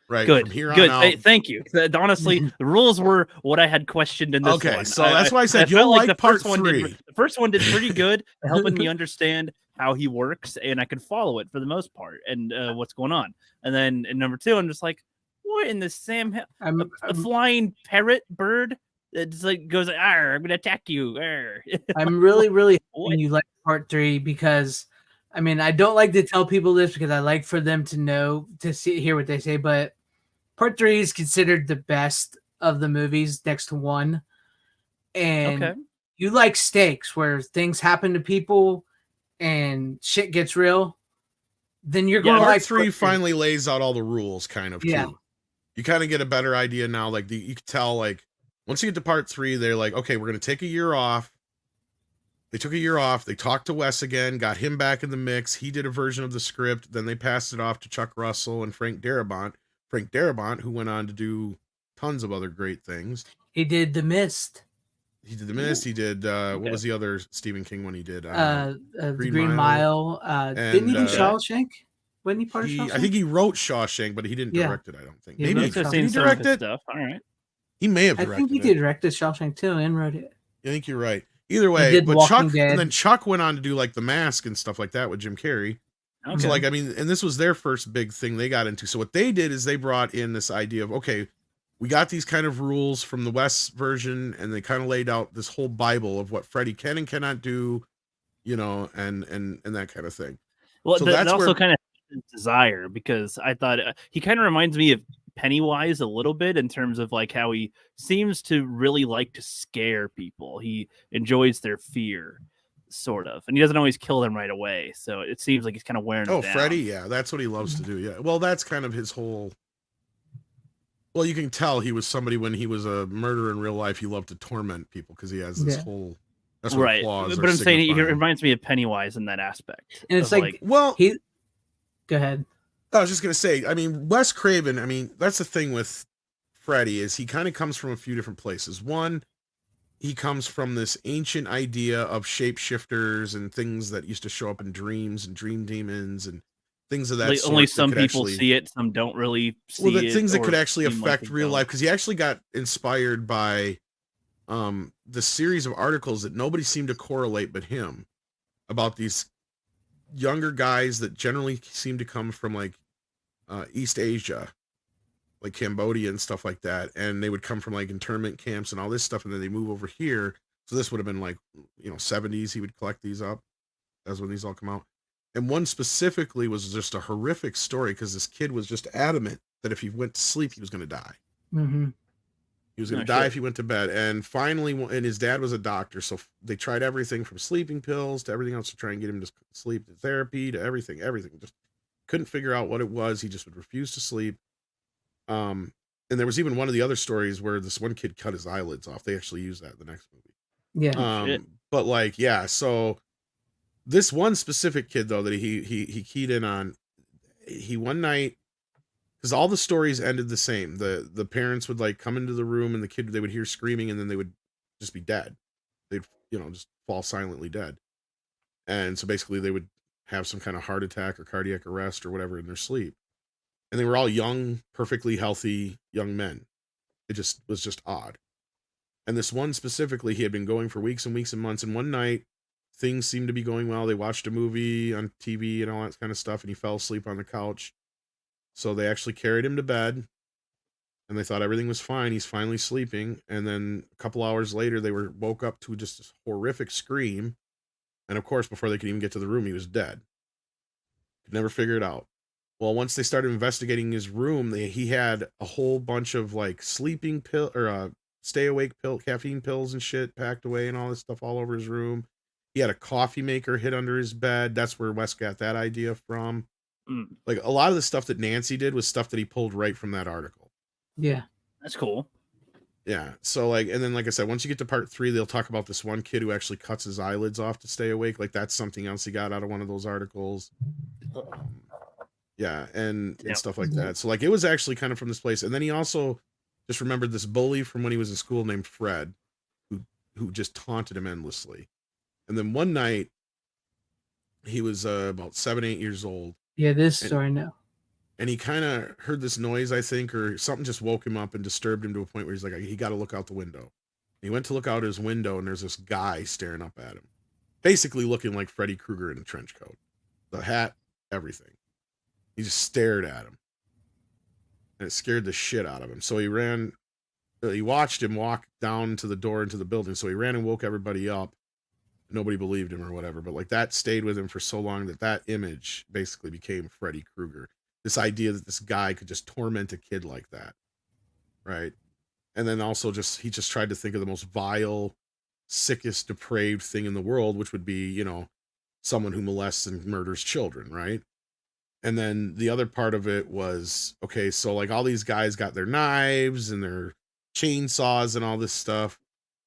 Right? Good. From here Good. on out. Thank you. Honestly, the rules were what I had questioned in this one. Okay, so that's why I said you'll like part 3. The first one did pretty good, helping me understand how he works, and I could follow it for the most part, and what's going on. And then in number 2, I'm just like, what in the Sam? A flying parrot bird that just like goes, "Arr, I'm gonna attack you." Arr. I'm really hoping you like part 3 because, I mean, I don't like to tell people this because I like for them to know, to hear what they say, but part 3 is considered the best of the movies next to 1. And you like stakes where things happen to people and shit gets real, then you're going to like part 3 finally lays out all the rules kind of too. You kind of get a better idea now. Like you can tell, like once you get to part 3, they're like, okay, we're going to take a year off. They took a year off. They talked to Wes again, got him back in the mix. He did a version of the script. Then they passed it off to Chuck Russell and Frank Darabont, who went on to do tons of other great things. He did The Mist. He did what was the other Stephen King one he did? Green Mile. Didn't he do Shawshank? Wasn't he part of Shawshank? I think he wrote Shawshank, but he didn't direct it, I don't think. Yeah, Maybe did he direct it? Stuff. All right. He may have directed it. I think he did directed Shawshank too and wrote it. I think you're right. Either way, but Chuck went on to do like The Mask and stuff like that with Jim Carrey. Okay. So like, I mean, and this was their first big thing they got into. So what they did is they brought in this idea of, okay, we got these kind of rules from the West version, and they kind of laid out this whole Bible of what Freddy can and cannot do, you know, and that kind of thing. Well, so that's also kind of desire, because I thought he kind of reminds me of Pennywise a little bit in terms of like how he seems to really like to scare people. He enjoys their fear, sort of, and he doesn't always kill them right away. So it seems like he's kind of wearing them down. Freddy, yeah, that's what he loves to do. Yeah, well, that's kind of his whole. Well, you can tell he was somebody when he was a murderer in real life. He loved to torment people because he has this whole. That's what right. Claws but I'm saying he reminds me of Pennywise in that aspect. And it's like well, he. Go ahead. I was just gonna say. I mean, Wes Craven. I mean, that's the thing with Freddy is he kind of comes from a few different places. One, he comes from this ancient idea of shapeshifters and things that used to show up in dreams and dream demons and things of that sort. Only some people see it, some don't really see it. Well, the things that could actually affect real life, because he actually got inspired by the series of articles that nobody seemed to correlate but him about these younger guys that generally seem to come from like East Asia, like Cambodia and stuff like that, and they would come from like internment camps and all this stuff, and then they move over here. So this would have been like 70s. He would collect these up. That's when these all come out. And one specifically was just a horrific story because this kid was just adamant that if he went to sleep, he was going to die. Mm-hmm. He was going to die if he went to bed. And finally, and his dad was a doctor, so they tried everything from sleeping pills to everything else to try and get him to sleep, to therapy, to everything. Just couldn't figure out what it was. He just would refuse to sleep. And there was even one of the other stories where this one kid cut his eyelids off. They actually used that in the next movie. Yeah. But like, yeah, so this one specific kid though that he keyed in on, he one night, because all the stories ended the same. The parents would like come into the room and the kid, they would hear screaming and then they would just be dead. They'd just fall silently dead. And so basically they would have some kind of heart attack or cardiac arrest or whatever in their sleep. And they were all young, perfectly healthy young men. It just was just odd. And this one specifically, he had been going for weeks and weeks and months. And one night, things seemed to be going well. They watched a movie on TV and all that kind of stuff, and he fell asleep on the couch. So they actually carried him to bed, and they thought everything was fine. He's finally sleeping. And then a couple hours later, they were woke up to just this horrific scream. And of course, before they could even get to the room, he was dead. Could never figure it out. Well, once they started investigating his room, he had a whole bunch of like sleeping pill or stay awake pill, caffeine pills and shit packed away and all this stuff all over his room. He had a coffee maker hid under his bed. That's where Wes got that idea from. Like a lot of the stuff that Nancy did was stuff that he pulled right from that article. Yeah. That's cool. Yeah. So like, and then like I said, once you get to part 3, they'll talk about this one kid who actually cuts his eyelids off to stay awake. Like that's something else he got out of one of those articles. Yeah, and stuff like that. So like it was actually kind of from this place. And then he also just remembered this bully from when he was in school named Fred, who just taunted him endlessly. And then one night he was about 7-8 years old. Yeah, this story now. And he kind of heard this noise, I think, or something just woke him up and disturbed him to a point where he's like, he got to look out the window. And he went to look out his window, and there's this guy staring up at him, basically looking like Freddy Krueger in a trench coat, the hat, everything. He just stared at him, and it scared the shit out of him. So he ran. He watched him walk down to the door into the building. So he ran and woke everybody up. Nobody believed him or whatever, but like that stayed with him for so long that image basically became Freddy Krueger. This idea that this guy could just torment a kid like that, right? And then also he just tried to think of the most vile, sickest, depraved thing in the world, which would be, someone who molests and murders children, right? And then the other part of it was, okay, so like all these guys got their knives and their chainsaws and all this stuff.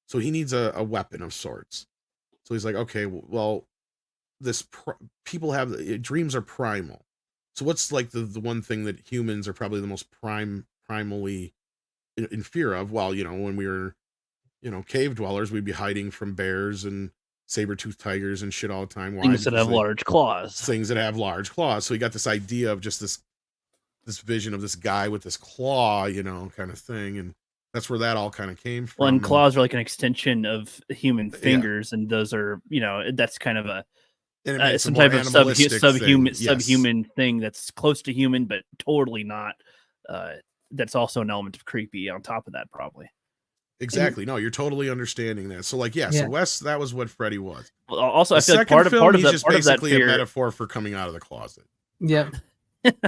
So he needs a weapon of sorts. So he's like, okay, well, people have dreams are primal. So what's like the one thing that humans are probably the most primally in fear of? Well, when we were, cave dwellers, we'd be hiding from bears and saber-toothed tigers and shit all the time. Things that have large claws. Things that have large claws. So he got this idea of just this vision of this guy with this claw, kind of thing. And that's where that all kind of came from. Well, and claws are like an extension of human fingers, and those are, that's kind of some type of subhuman thing that's close to human, but totally not. That's also an element of creepy on top of that, probably. Exactly. No, you're totally understanding that. So, like, so Wes, that was what Freddy was. Well, also, I feel like part of that fear, a metaphor for coming out of the closet. Yeah.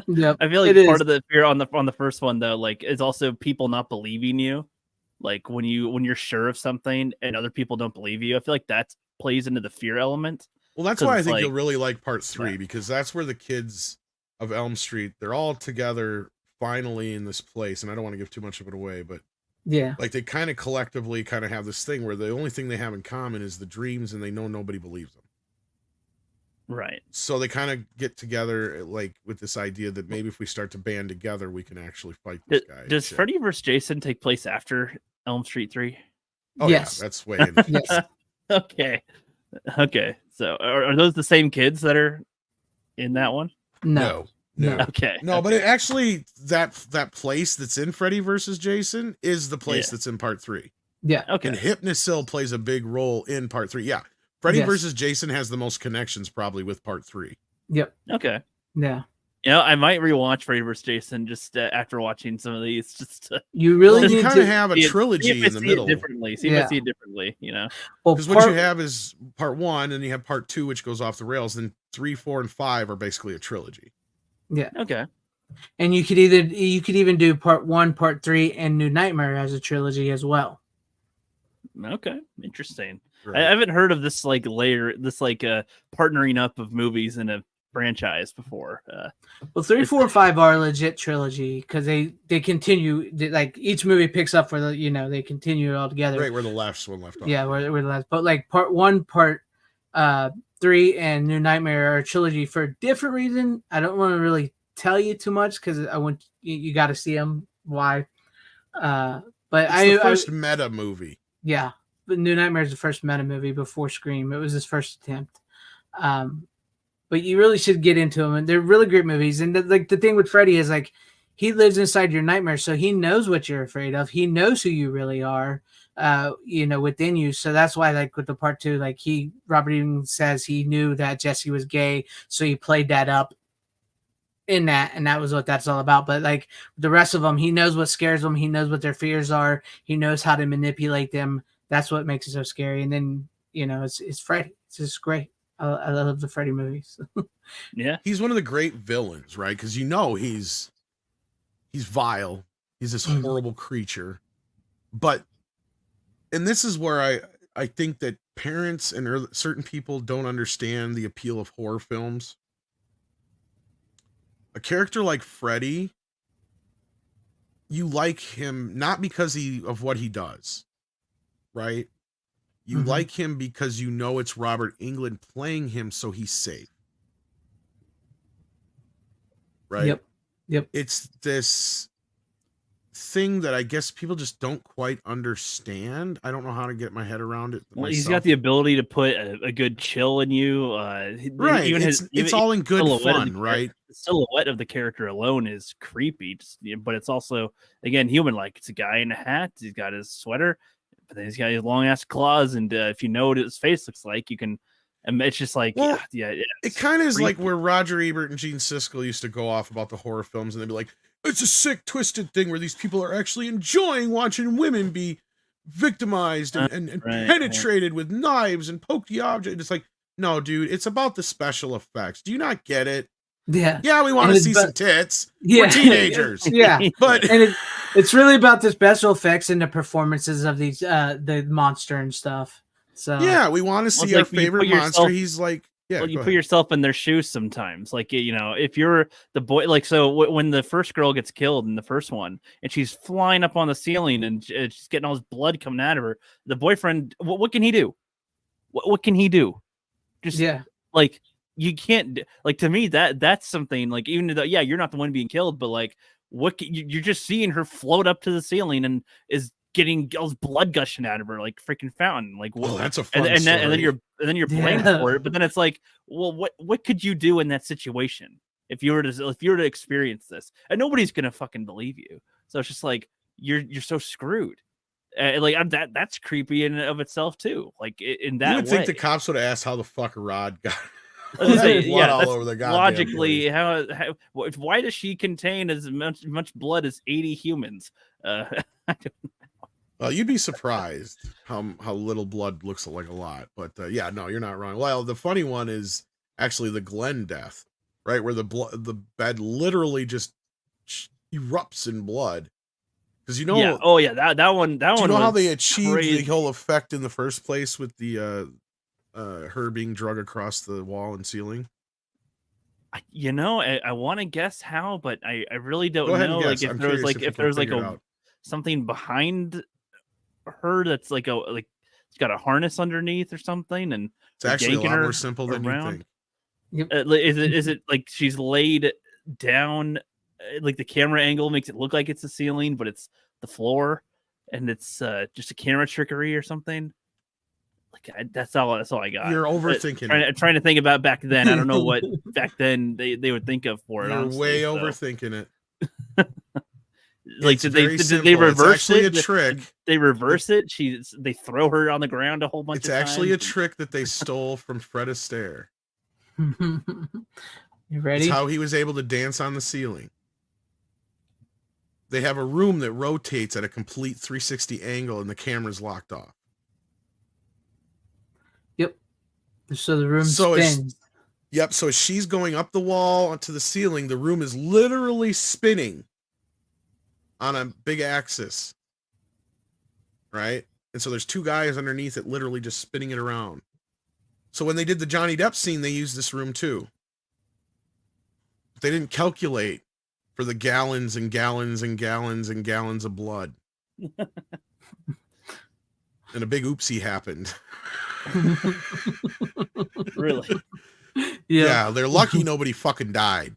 Yep. I feel like part of the fear on the first one though, like, is also people not believing you. Like when you're sure of something and other people don't believe you, I feel like that plays into the fear element. Well, that's why I think you'll really like part 3, because that's where the kids of Elm Street, they're all together finally in this place. And I don't want to give too much of it away, but like they kind of collectively kind of have this thing where the only thing they have in common is the dreams, and they know nobody believes them. Right. So they kind of get together like with this idea that maybe if we start to band together, we can actually fight this guy. Does Freddy vs. Jason take place after Elm Street 3? Oh, yes. Yeah, that's way in. Yes. Okay. So are those the same kids that are in that one? No. Okay. No, but it actually that place that's in Freddy vs. Jason is the place that's in part 3. Yeah. Okay. And Hypnosil plays a big role in part 3. Yeah. Freddy vs. Jason has the most connections probably with part 3. Yep. Okay. Yeah. You know, I might rewatch Freddy vs. Jason just after watching some of these. Just to, You really Well, you need kind to of have a trilogy in the middle. differently. See if I see it differently. You know, Well, Because what you have is part 1, and you have part 2, which goes off the rails. Then 3, 4, and 5 are basically a trilogy. yeah. okay. And you could even do part 1, part 3, and New Nightmare as a trilogy as well. Okay, interesting. Right. I haven't heard of this partnering up of movies in a franchise before. Well, 3, 4, 5 are a legit trilogy because they continue. Like each movie picks up for they continue it all together. Right where the last one left off. Yeah, where the last. But like part 1, part 3, and New Nightmare are a trilogy for a different reason. I don't want to really tell you too much because I want you got to see them. Why? But It's the first meta movie. Yeah, but New Nightmare is the first meta movie before Scream. It was his first attempt. But you really should get into them, and they're really great movies. And the thing with Freddy is like he lives inside your nightmare, so he knows what you're afraid of. He knows who you really are, within you. So that's why, like with the part 2, like Robert even says he knew that Jesse was gay, so he played that up in that, and that was what that's all about. But like the rest of them, he knows what scares them. He knows what their fears are. He knows how to manipulate them. That's what makes it so scary. And then it's Freddy. It's just great. I love the Freddy movies. Yeah, he's one of the great villains, right? Because he's vile. He's this horrible creature. But, and this is where I think that parents and certain people don't understand the appeal of horror films. A character like Freddy, you like him not because of what he does, right? You like him because you know it's Robert Englund playing him, so he's safe. Right? Yep. It's this thing that I guess people just don't quite understand. I don't know how to get my head around it. Well, he's got the ability to put a good chill in you. Right. Even it's all in good fun, right? The silhouette of the character alone is creepy, but it's also, again, human-like. It's a guy in a hat. He's got his sweater. But then he's got his long ass claws, and if you know what his face looks like, you can. And it's just like, well, it kind of is like where Roger Ebert and Gene Siskel used to go off about the horror films, and they'd be like, "It's a sick, twisted thing where these people are actually enjoying watching women be victimized and penetrated with knives and poke the object." It's like, no, dude, it's about the special effects. Do you not get it? Yeah, we want to see some tits. Yeah. We're teenagers. Yeah, but it's really about the special effects and the performances of these the monster and stuff. So yeah, we want to see our favorite monster. He's like, yeah. Well, you put yourself in their shoes sometimes. Like, if you're the boy, like, so when the first girl gets killed in the first one, and she's flying up on the ceiling and she's getting all this blood coming out of her, the boyfriend, what can he do? What can he do? Just like. You can't, like, to me, that's something, like, even though, you're not the one being killed, but like, you're just seeing her float up to the ceiling and is getting all this blood gushing out of her like freaking fountain. Like, well, that's a fun and story. then you're blamed for it. But then it's like, well, what could you do in that situation if you were to experience this? And nobody's gonna fucking believe you. So it's just like you're so screwed. That's creepy in and of itself too. Like in that, you would way. think the cops would have asked how the fuck Rod got. All over the logically, why does she contain as much blood as 80 humans? I don't know. Well, you'd be surprised how little blood looks like a lot, but no, you're not wrong. Well, the funny one is actually the Glenn death, right, where the bed literally just erupts in blood. Because that one. Do you know how they achieved the whole effect in the first place with the her being drug across the wall and ceiling? I want to guess how, but I really don't know. Like if there was like something behind her that's like it's got a harness underneath or something, and it's actually a lot more simple than you think. Yep. Is it like she's laid down? Like the camera angle makes it look like it's the ceiling, but it's the floor, and it's just a camera trickery or something. Like that's all I got. You're overthinking. Trying to think about back then. I don't know what back then they would think of for it. You're honestly, way overthinking it. Like did they reverse it? It's actually a trick. They reverse it. They throw her on the ground a whole bunch. It's of actually times. a trick that they stole from Fred Astaire. You It's ready? how he was able to dance on the ceiling. They have a room that rotates at a complete 360 angle and the camera's locked off. Yep. So the room So it's- spins. Yep, so as she's going up the wall onto the ceiling, the room is literally spinning on a big axis. Right? And so there's two guys underneath it literally just spinning it around. So when they did the Johnny Depp scene, they used this room too. But they didn't calculate for the gallons and gallons and gallons and gallons of blood. And a big oopsie happened. Really? Yeah, they're lucky nobody fucking died.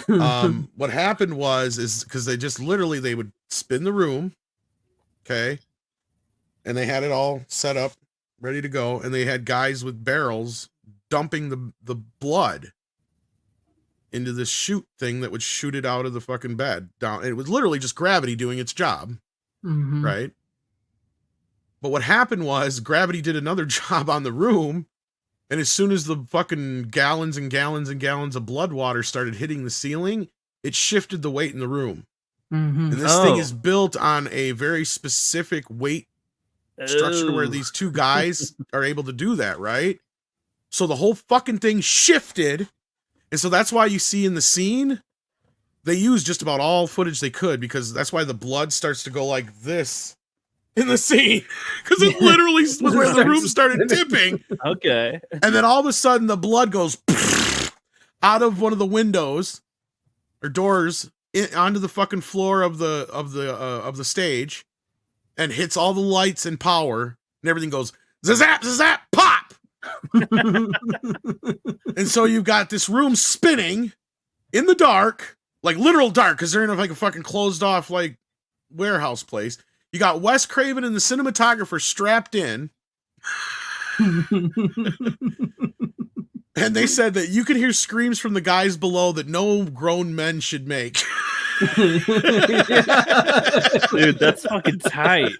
What happened is because they just literally they would spin the room, okay, and they had it all set up, ready to go, and they had guys with barrels dumping the blood into this chute thing that would shoot it out of the fucking bed down. It was literally just gravity doing its job, right? But what happened was gravity did another job on the room. And as soon as the fucking gallons and gallons and gallons of blood water started hitting the ceiling, it shifted the weight in the room. And this thing is built on a very specific weight structure where these two guys are able to do that, right? So the whole fucking thing shifted. And so that's why you see in the scene, they use just about all footage they could, because that's why the blood starts to go like this in the scene, because it literally was where the room started tipping. Okay. And then all of a sudden the blood goes out of one of the windows or doors onto the fucking floor of the stage and hits all the lights and power, and everything goes zap zap pop. And so you've got this room spinning in the dark, like literal dark, because they're in like a fucking closed off like warehouse place. You got Wes Craven and the cinematographer strapped in. And they said that you could hear screams from the guys below that no grown men should make. Dude, that's fucking tight.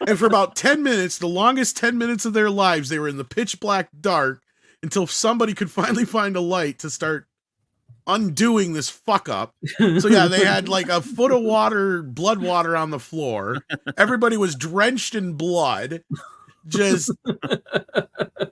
And for about 10 minutes, the longest 10 minutes of their lives, they were in the pitch black dark until somebody could finally find a light to start undoing this fuck up. So yeah, they had like a foot of water, blood water on the floor. Everybody was drenched in blood. Just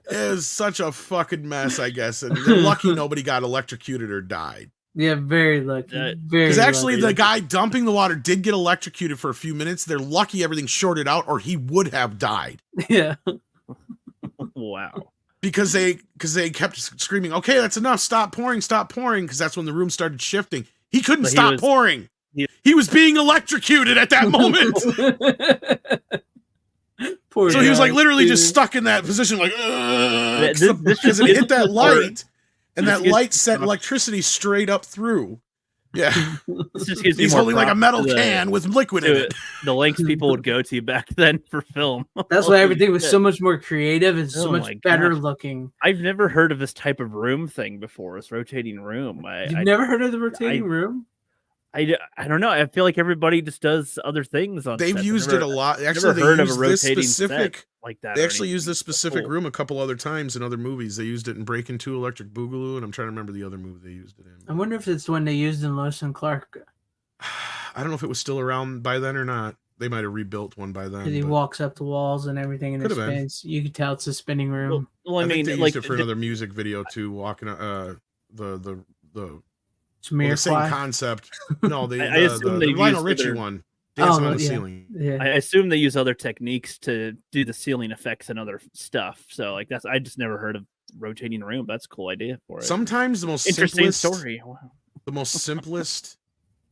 is such a fucking mess, I guess. And they're lucky nobody got electrocuted or died. Yeah, very lucky. Very Because actually, lucky. the guy dumping the water did get electrocuted for a few minutes. They're lucky everything shorted out, or he would have died. Yeah. Wow. Because they kept screaming, "Okay, that's enough! Stop pouring! Stop pouring!" Because that's when the room started shifting. He couldn't But stop pouring. He was being electrocuted at that moment. Poor So he was like guy, literally dude. just stuck in that position, like This because it is hit that light, and that This light gets- sent electricity straight up through. Yeah, This just gives me he's more holding like a props metal to the- can with liquid in to it. the lengths people would go to back then for film. That's why everything was so much more creative and so Oh much my better gosh. looking. I've never heard of this type of room thing before. This rotating room. You've never heard of the rotating room? I don't know. I feel like everybody just does other things on. They've sets. used Never- it a lot. never Actually, they heard of a used this rotating specific. set like that. They or actually used anything. this specific Cool. room a couple other times in other movies. They used it in Breaking 2 Electric Boogaloo, and I'm trying to remember the other movie they used it in. I wonder if it's the one they used in Lois and Clark. I don't know if it was still around by then or not. They might have rebuilt one by then. Because he but walks up the walls and everything and it Could've been. spins. You can tell it's a spinning room. Well, I I mean, think they like used it for another music video too. Walking, the It's well, the same Mirafly. concept. No, I the assume they've Lionel used Richie other- one. Dancing Oh, on the yeah. ceiling. Yeah. I assume they use other techniques to do the ceiling effects and other stuff. So, like that's I just never heard of rotating room. That's a cool idea for it. Sometimes the most Interesting simplest, story. Wow. the most simplest,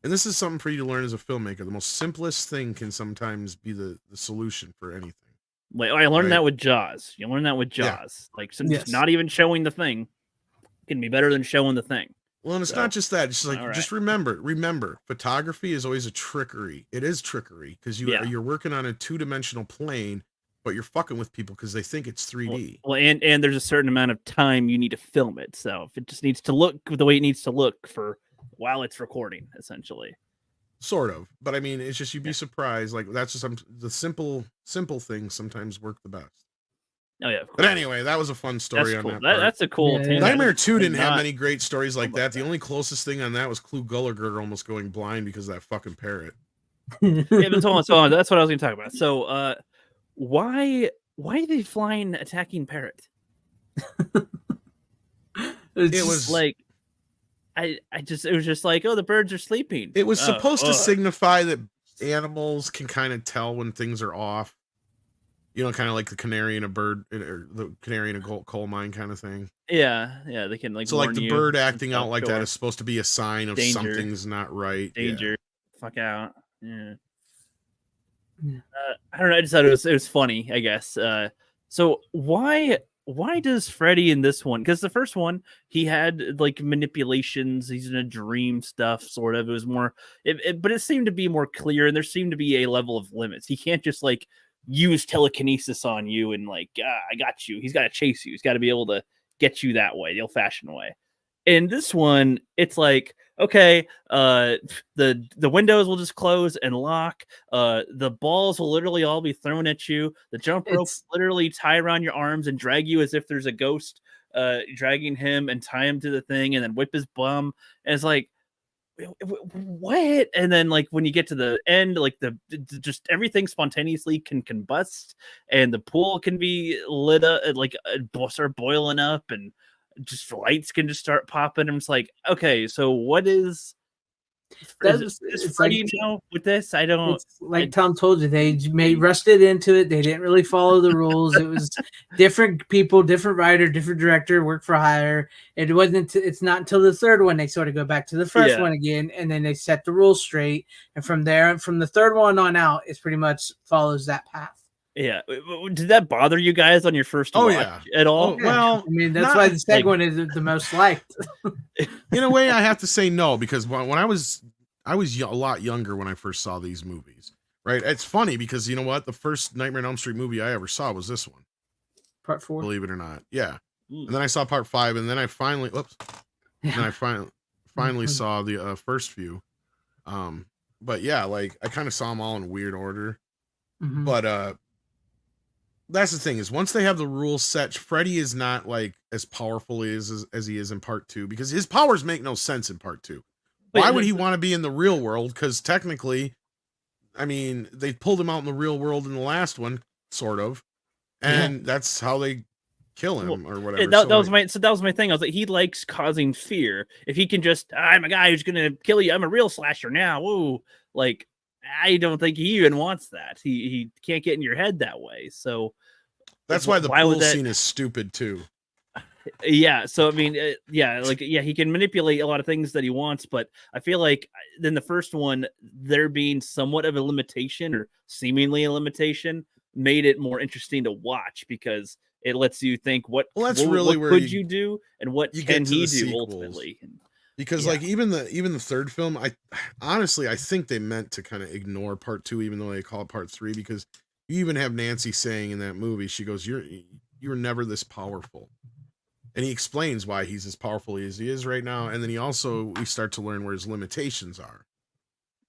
and this is something for you to learn as a filmmaker. The most simplest thing can sometimes be the solution for anything. Like I learned Right. that with Jaws. You learn that with Yeah. Jaws. Like some, Yes. just not even showing the thing can be better than showing the thing. Well, and it's So, not just that. It's like all right. just remember, photography is always a trickery. It is trickery because Yeah. you're working on a 2-dimensional plane, but you're fucking with people because they think it's 3D. Well, and there's a certain amount of time you need to film it. So if it just needs to look the way it needs to look for while it's recording, essentially. Sort of, but I mean, it's just you'd be surprised. Like that's just the simple things sometimes work the best. Oh yeah, of course. But anyway, that was a fun story That's on cool. that part. That's a cool. Yeah, tangent. Nightmare 2 I didn't have not- many great stories like about that. The that. only closest thing on that was Clue Gulliger almost going blind because of that fucking parrot. Yeah, but so on. That's what I was going to talk about. So, why are they flying attacking parrot? It was Like, it was just like, oh, the birds are sleeping. It was supposed to fuck. signify that animals can kind of tell when things are off. You know, kind of like the canary in a bird, or the canary in a coal mine kind of thing. Yeah, they can like. So, like warn the you bird and acting stuff, out like sure. that is supposed to be a sign of Danger. something's not right. Danger. Fuck out. Yeah. Yeah. I don't know. I just thought it was funny. I guess. So why does Freddy in this one? Because the first one he had like manipulations. He's in a dream stuff, sort of. It was more, but it seemed to be more clear, and there seemed to be a level of limits. He can't just like use telekinesis on you and like, I got you. He's got to chase you. He's got to be able to get you that way, the old-fashioned way. In this one, it's like, okay, the windows will just close and lock. The balls will literally all be thrown at you. The jump rope literally tie around your arms and drag you as if there's a ghost dragging him and tie him to the thing and then whip his bum. And it's like, what? And then like when you get to the end, like the just everything spontaneously can combust and the pool can be lit up, like start boiling up, and just lights can just start popping. I'm just like, okay, so what is Freddy like, now with this? I don't. It's like Tom told you, they rushed it into it. They didn't really follow the rules. It was different people, different writer, different director, work for hire. It wasn't. It's not until the third one they sort of go back to the first one again, and then they set the rules straight. And from there, from the third one on out, it pretty much follows that path. Yeah. Did that bother you guys on your first watch at all? Oh, well, I mean, that's why the second one is the most liked. In a way, I have to say no, because when I was a lot younger when I first saw these movies, right? It's funny because you know what? The first Nightmare on Elm Street movie I ever saw was this one. Part 4. Believe it or not. Yeah. And then I saw part 5, and then I finally, and I finally saw the first few. But yeah, like I kind of saw them all in weird order. Mm-hmm. But that's the thing, is once they have the rules set, Freddy is not like as powerful as he is in part 2, because his powers make no sense in part 2. Why would he want to be in the real world? Because technically, I mean, they pulled him out in the real world in the last one, sort of, and that's how they kill him or whatever. That was my thing. I was like, he likes causing fear. If he can just, I'm a guy who's gonna kill you. I'm a real slasher now. Whoa, like. I don't think he even wants that. He can't get in your head that way. So that's why the pool scene is stupid too. Yeah. So I mean, he can manipulate a lot of things that he wants, but I feel like in the first one, there being somewhat of a limitation or seemingly a limitation made it more interesting to watch, because it lets you think what could you do and what can he do ultimately. Because like even the third film, I honestly think they meant to kind of ignore part 2, even though they call it part 3, because you even have Nancy saying in that movie, she goes, "You were never this powerful," and he explains why he's as powerful as he is right now, and then we start to learn where his limitations are.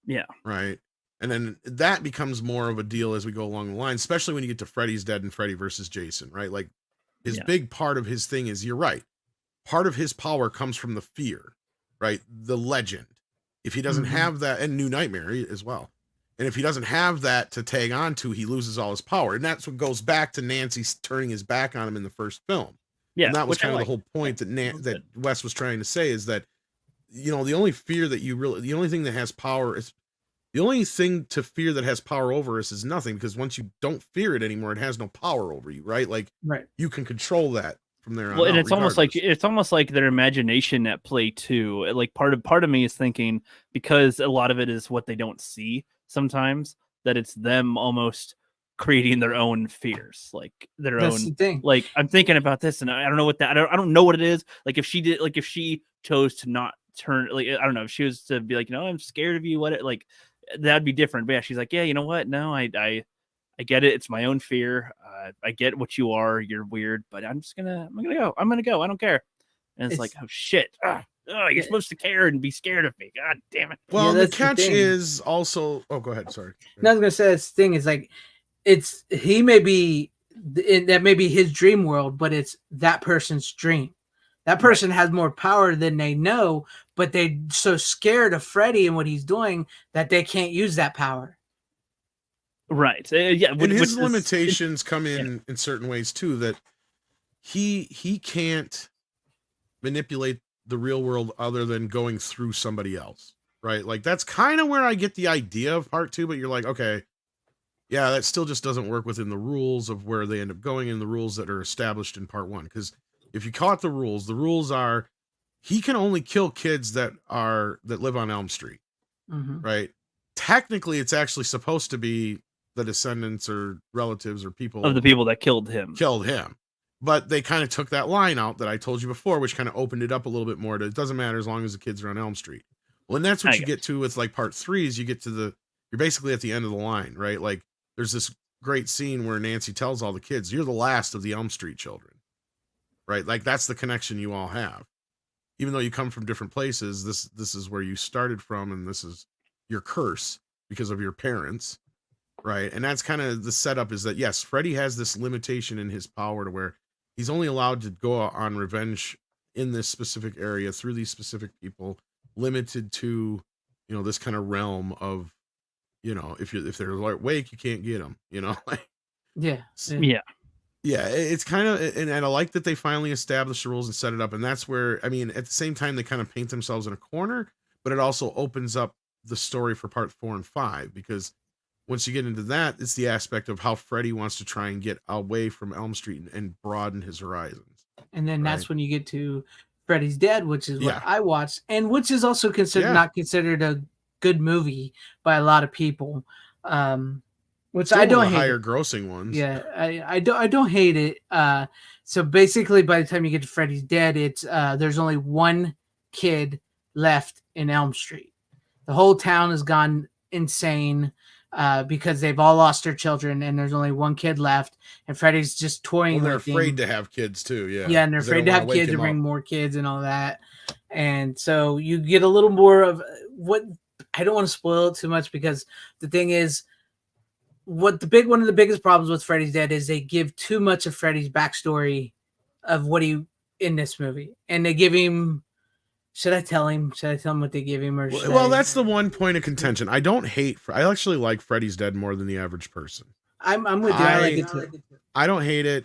Yeah. Right. And then that becomes more of a deal as we go along the line, especially when you get to Freddy's Dead and Freddy versus Jason, right? Like his big part of his thing is, you're right, part of his power comes from the fear. Right, the legend. If he doesn't have that, and New Nightmare as well, and if he doesn't have that to tag on to, he loses all his power, and that's what goes back to Nancy turning his back on him in the first film. Yeah, and that was kind of the whole point that Wes was trying to say, is that, you know, the only fear that the only thing that has power is, the only thing to fear that has power over us is nothing, because once you don't fear it anymore, it has no power over you, right? Like, you can control that. From there on, and it's almost like their imagination at play too. Like part of me is thinking, because a lot of it is what they don't see sometimes, that it's them almost creating their own fears, like their own thing. Like, I'm thinking about this, and I don't know what that. I don't know what it is. Like if she chose to not turn, like I don't know, if she was to be like, you know, I'm scared of you. That'd be different. But yeah, she's like, yeah, you know what? No, I get it. It's my own fear. I get what you are. You're weird, but I'm gonna go. I'm gonna go. I don't care. And it's like, oh shit. You're supposed to care and be scared of me. God damn it. Well, the catch is also. Oh, go ahead. Sorry. No, I was gonna say, this thing is like, he may be that may be his dream world, but it's that person's dream. That person has more power than they know, but they're so scared of Freddy and what he's doing that they can't use that power. Right. Yeah. And his limitations come in certain ways too, that he can't manipulate the real world other than going through somebody else. Right. Like that's kind of where I get the idea of part 2, but you're like, okay, yeah, that still just doesn't work within the rules of where they end up going in the rules that are established in part 1. Because if you caught the rules are he can only kill kids that live on Elm Street. Mm-hmm. Right. Technically, it's actually supposed to be the descendants or relatives or people of the people that killed him. But they kind of took that line out that I told you before, which kind of opened it up a little bit more to it doesn't matter as long as the kids are on Elm Street. Well, and that's what you get to with like part 3 is you get to you're basically at the end of the line, right? Like there's this great scene where Nancy tells all the kids, you're the last of the Elm Street children, right? Like that's the connection you all have. Even though you come from different places, this is where you started from, and this is your curse because of your parents. Right. And that's kind of the setup is that, yes, Freddy has this limitation in his power to where he's only allowed to go on revenge in this specific area through these specific people, limited to, this kind of realm of, if they're awake, you can't get them, Yeah. Yeah. It's kind of, and I like that they finally established the rules and set it up. And that's where, I mean, at the same time, they kind of paint themselves in a corner, but it also opens up the story for part 4 and 5, because once you get into that, it's the aspect of how Freddy wants to try and get away from Elm Street and broaden his horizons. And then that's when you get to Freddy's Dead, which is what I watched, and which is also not considered a good movie by a lot of people. Which I don't hate. Higher grossing ones. Yeah, I don't hate it. So basically, by the time you get to Freddy's Dead, it's there's only one kid left in Elm Street. The whole town has gone insane. Because they've all lost their children, and there's only one kid left, and Freddy's just toying. Well, they're afraid to have kids too. Yeah, and they're afraid to have kids to bring more kids and all that. And so you get a little more of what I don't want to spoil it too much, because the thing is, one of the biggest problems with Freddy's Dead is they give too much of Freddy's backstory of what he in this movie, and they give him. Should I tell him what they give him? Or that's the one point of contention. I don't hate. I actually like Freddy's Dead more than the average person. I'm with you. I like it too. I don't hate it.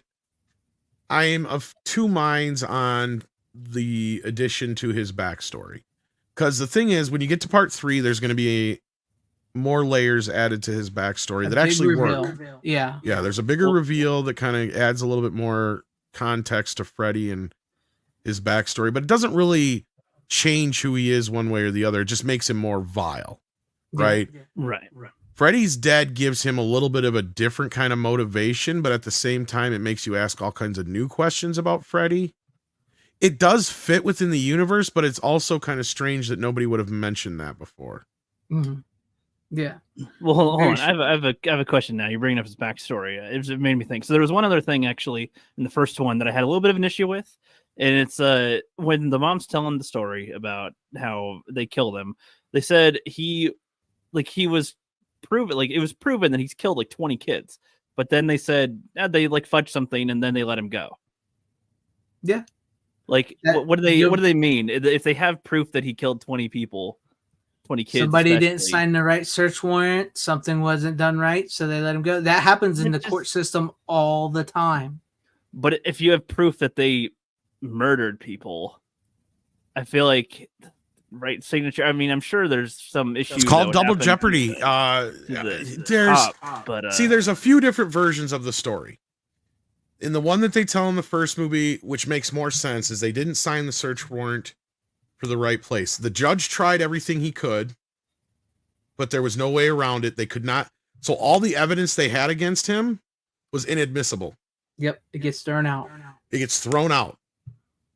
I am of two minds on the addition to his backstory. Because the thing is, when you get to part 3, there's going to be more layers added to his backstory that actually work. Yeah. Yeah, there's a bigger reveal that kind of adds a little bit more context to Freddy and his backstory, but it doesn't really change who he is one way or the other. It just makes him more vile, right? Right. Freddy's Dead gives him a little bit of a different kind of motivation, but at the same time, it makes you ask all kinds of new questions about Freddy. It does fit within the universe, but it's also kind of strange that nobody would have mentioned that before. Mm-hmm. Yeah. Well, hold on. I have a question now. You're bringing up his backstory. It made me think. So there was one other thing actually in the first one that I had a little bit of an issue with. And it's when the mom's telling the story about how they killed him, they said it was proven that he's killed like 20 kids. But then they said they like fudged something and then they let him go. Yeah. Like what do they mean? If they have proof that he killed 20 people, 20 kids, somebody didn't sign the right search warrant, something wasn't done right, so they let him go. That happens in the court system all the time. But if you have proof that they murdered people, I feel like signature. I mean, I'm sure there's some issue. It's called double jeopardy. There's a few different versions of the story. In the one that they tell in the first movie, which makes more sense, is they didn't sign the search warrant for the right place. The judge tried everything he could, but there was no way around it. They could not. So all the evidence they had against him was inadmissible. Yep, it gets thrown out. It gets thrown out.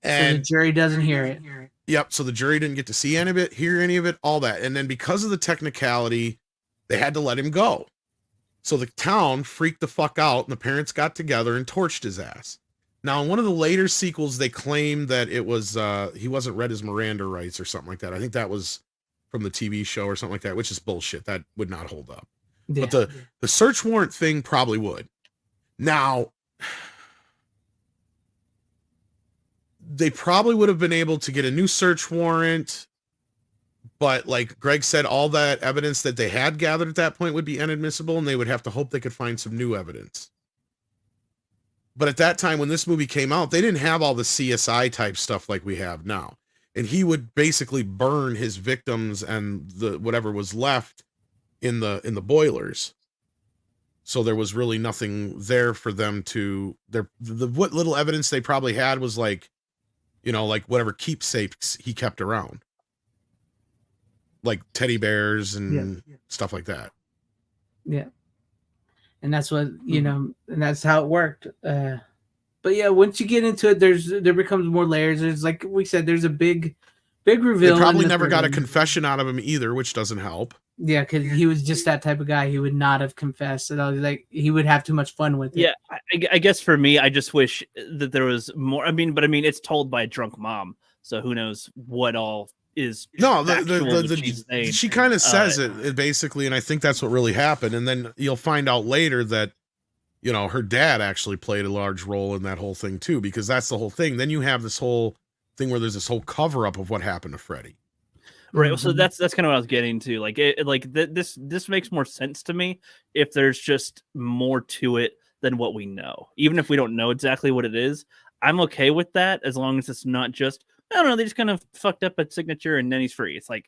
And so the jury doesn't hear it. Yep. So the jury didn't get to see any of it, hear any of it, all that. And then because of the technicality, they had to let him go. So the town freaked the fuck out, and the parents got together and torched his ass. Now, in one of the later sequels, they claimed that it was he wasn't read his Miranda rights or something like that. I think that was from the TV show or something like that, which is bullshit. That would not hold up. Yeah. But the search warrant thing probably would. Now, they probably would have been able to get a new search warrant, but like Greg said, all that evidence that they had gathered at that point would be inadmissible, and they would have to hope they could find some new evidence. But at that time, when this movie came out, they didn't have all the CSI type stuff like we have now. And he would basically burn his victims and the whatever was left in the boilers. So there was really nothing there for them to what little evidence they probably had was like, you know, like whatever keepsakes he kept around. Like teddy bears and stuff like that. Yeah. And that's what, you know, and that's how it worked. But yeah, once you get into it, there becomes more layers. There's, like we said, there's a big reveal. They probably never got a confession out of him either, which doesn't help. Yeah, because he was just that type of guy. He would not have confessed. And I was like, he would have too much fun with it. Yeah, I guess for me, I just wish that there was more. I mean, it's told by a drunk mom, so who knows what all is. No, she kind of says it basically, and I think that's what really happened. And then you'll find out later that, you know, her dad actually played a large role in that whole thing too, because that's the whole thing. Then you have this whole thing where there's this whole cover up of what happened to Freddy. Right. So that's kind of what I was getting to. Like, this makes more sense to me if there's just more to it than what we know. Even if we don't know exactly what it is, I'm okay with that as long as it's not just, I don't know, they just kind of fucked up a signature and then he's free. It's like,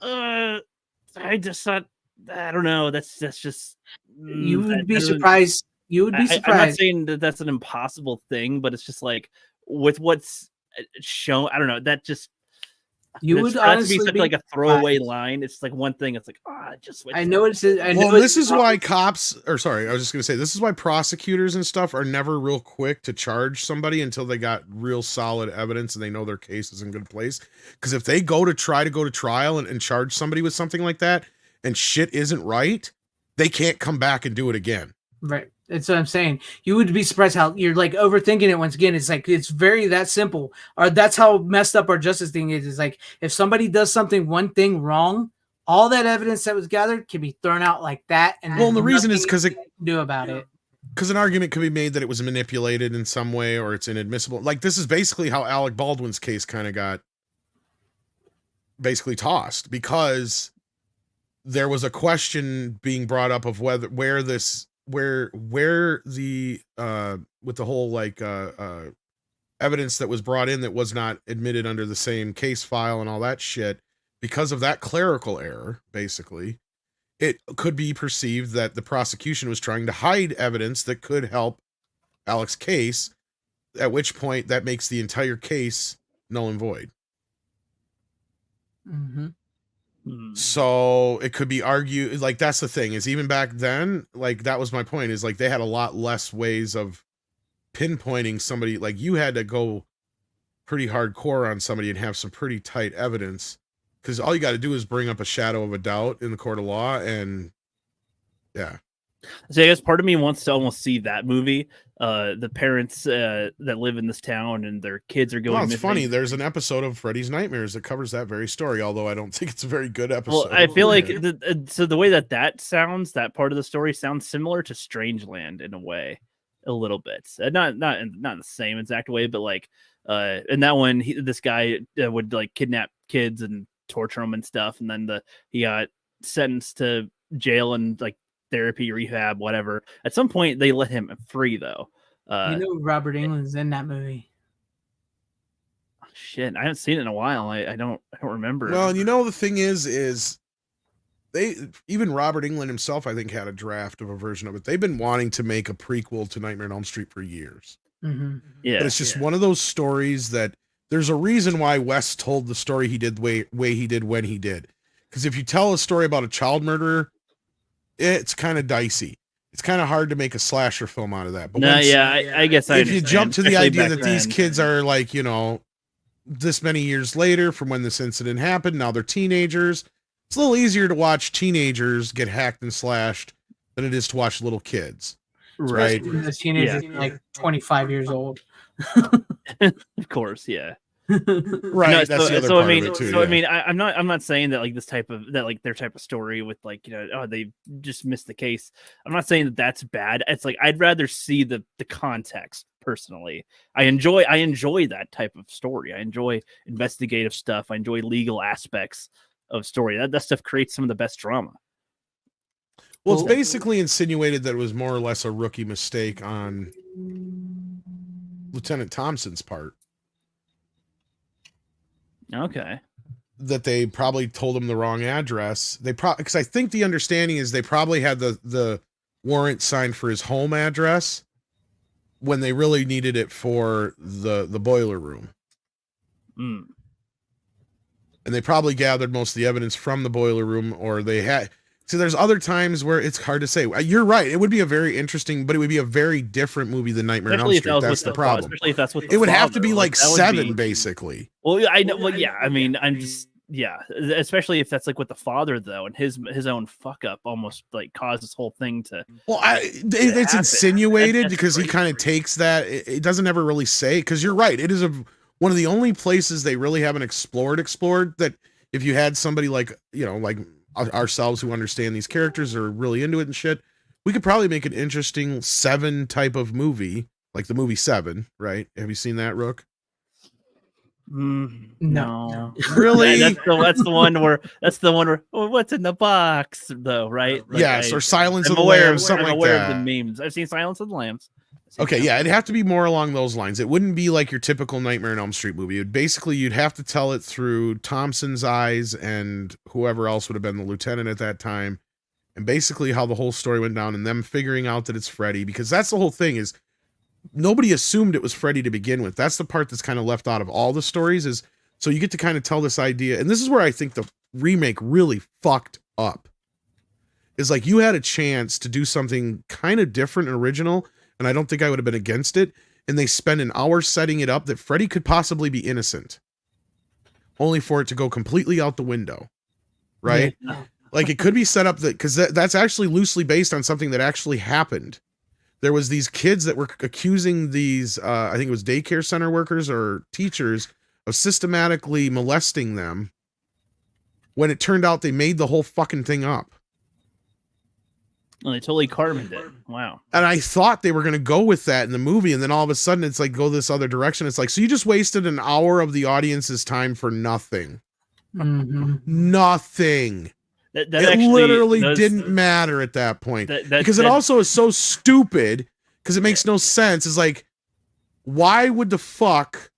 I just thought, I don't know. That's just. You would be surprised. You would be surprised. I'm not saying that that's an impossible thing, but it's just like with what's shown. I don't know. That just. You would honestly be such like a throwaway line. It's like one thing. It's like, just. I know it's. Well, this is why this is why prosecutors and stuff are never real quick to charge somebody until they got real solid evidence and they know their case is in good place. Because if they go to trial and charge somebody with something like that and shit isn't right, they can't come back and do it again. Right. That's what I'm saying. You would be surprised how you're like overthinking it once again. It's like, it's very that simple. Or that's how messed up our justice thing is. It's like, if somebody does one thing wrong, all that evidence that was gathered can be thrown out like that. And the reason is because it do about it. Because an argument could be made that it was manipulated in some way or it's inadmissible. Like, this is basically how Alec Baldwin's case kind of got basically tossed, because there was a question being brought up of where the with the whole like evidence that was brought in that was not admitted under the same case file and all that shit, because of that clerical error, basically, it could be perceived that the prosecution was trying to hide evidence that could help Alec's case, at which point that makes the entire case null and void. Mm-hmm. So it could be argued, like, that's the thing, is even back then, like, that was my point, is like they had a lot less ways of pinpointing somebody. Like, you had to go pretty hardcore on somebody and have some pretty tight evidence, because all you got to do is bring up a shadow of a doubt in the court of law, and yeah. So I guess part of me wants to almost see that movie. The parents that live in this town and their kids are going. Well, it's missing. funny. There's an episode of Freddy's Nightmares that covers that very story, although I don't think it's a very good episode. Well, I feel like the way that sounds, that part of the story sounds similar to Strangeland in a way, a little bit. Not in the same exact way, but like in that one, this guy would like kidnap kids and torture them and stuff, and then he got sentenced to jail and like therapy, rehab, whatever. At some point, they let him free, though. Robert Englund's in that movie. Shit, I haven't seen it in a while. I don't remember. Well, the thing is even Robert Englund himself, I think, had a draft of a version of it. They've been wanting to make a prequel to Nightmare on Elm Street for years. Mm-hmm. Yeah, but it's just one of those stories that there's a reason why Wes told the story he did the way he did when he did. Because if you tell a story about a child murderer, it's kind of dicey. It's kind of hard to make a slasher film out of that. But I guess if you jump to the idea that these kids are like, this many years later from when this incident happened, now they're teenagers. It's a little easier to watch teenagers get hacked and slashed than it is to watch little kids. Right. The teenagers like 25 years old. Of course, yeah. Right. No, That's the other so part I mean, of it too. so I yeah. mean, I'm not saying that like this type of their type of story with like oh they just missed the case. I'm not saying that that's bad. It's like I'd rather see the context personally. I enjoy that type of story. I enjoy investigative stuff. I enjoy legal aspects of story. That stuff creates some of the best drama. Well, it's basically insinuated that it was more or less a rookie mistake on Lieutenant Thompson's part. Okay. That they probably told him the wrong address. Because I think the understanding is they probably had the warrant signed for his home address when they really needed it for the boiler room. Mm. And they probably gathered most of the evidence from the boiler room, or they had. So there's other times where it's hard to say. You're right. It would be a very interesting, but it would be a very different movie than Nightmare on Elm Street. That's the problem. Especially if that's what it would have to be like 7, basically. Well, I know. Well, yeah. I mean, I'm just especially if that's like with the father though, and his own fuck up almost like caused this whole thing to. Well, it's insinuated because he kind of takes that. It doesn't ever really say, because you're right. It is one of the only places they really haven't explored that if you had somebody like like ourselves who understand these characters or really into it and shit, we could probably make an interesting 7 type of movie, like the movie 7, right? Have you seen that, Rook? No. Really? That's the one where well, what's in the box though, right? Like, yes, or Silence of the aware Lambs, something I'm like aware that. of the memes. I've seen Silence of the Lambs. Okay, yeah, it'd have to be more along those lines. It wouldn't be like your typical Nightmare on Elm Street movie. You'd have to tell it through Thompson's eyes and whoever else would have been the lieutenant at that time, and basically how the whole story went down and them figuring out that it's Freddy, because that's the whole thing is nobody assumed it was Freddy to begin with. That's the part that's kind of left out of all the stories is so you get to kind of tell this idea, and this is where I think the remake really fucked up. Is like you had a chance to do something kind of different and original, and I don't think I would have been against it. And they spend an hour setting it up that Freddy could possibly be innocent, only for it to go completely out the window, right? Yeah. Like it could be set up that because that's actually loosely based on something that actually happened. There was these kids that were accusing these, I think it was daycare center workers or teachers of systematically molesting them. When it turned out they made the whole fucking thing up. Well, they totally carboned it. Wow. And I thought they were going to go with that in the movie. And then all of a sudden it's like, go this other direction. It's like, so you just wasted an hour of the audience's time for nothing. Mm-hmm. Nothing. That it literally didn't matter at that point. Because it also is so stupid because it makes no sense. It's like, why would the fuck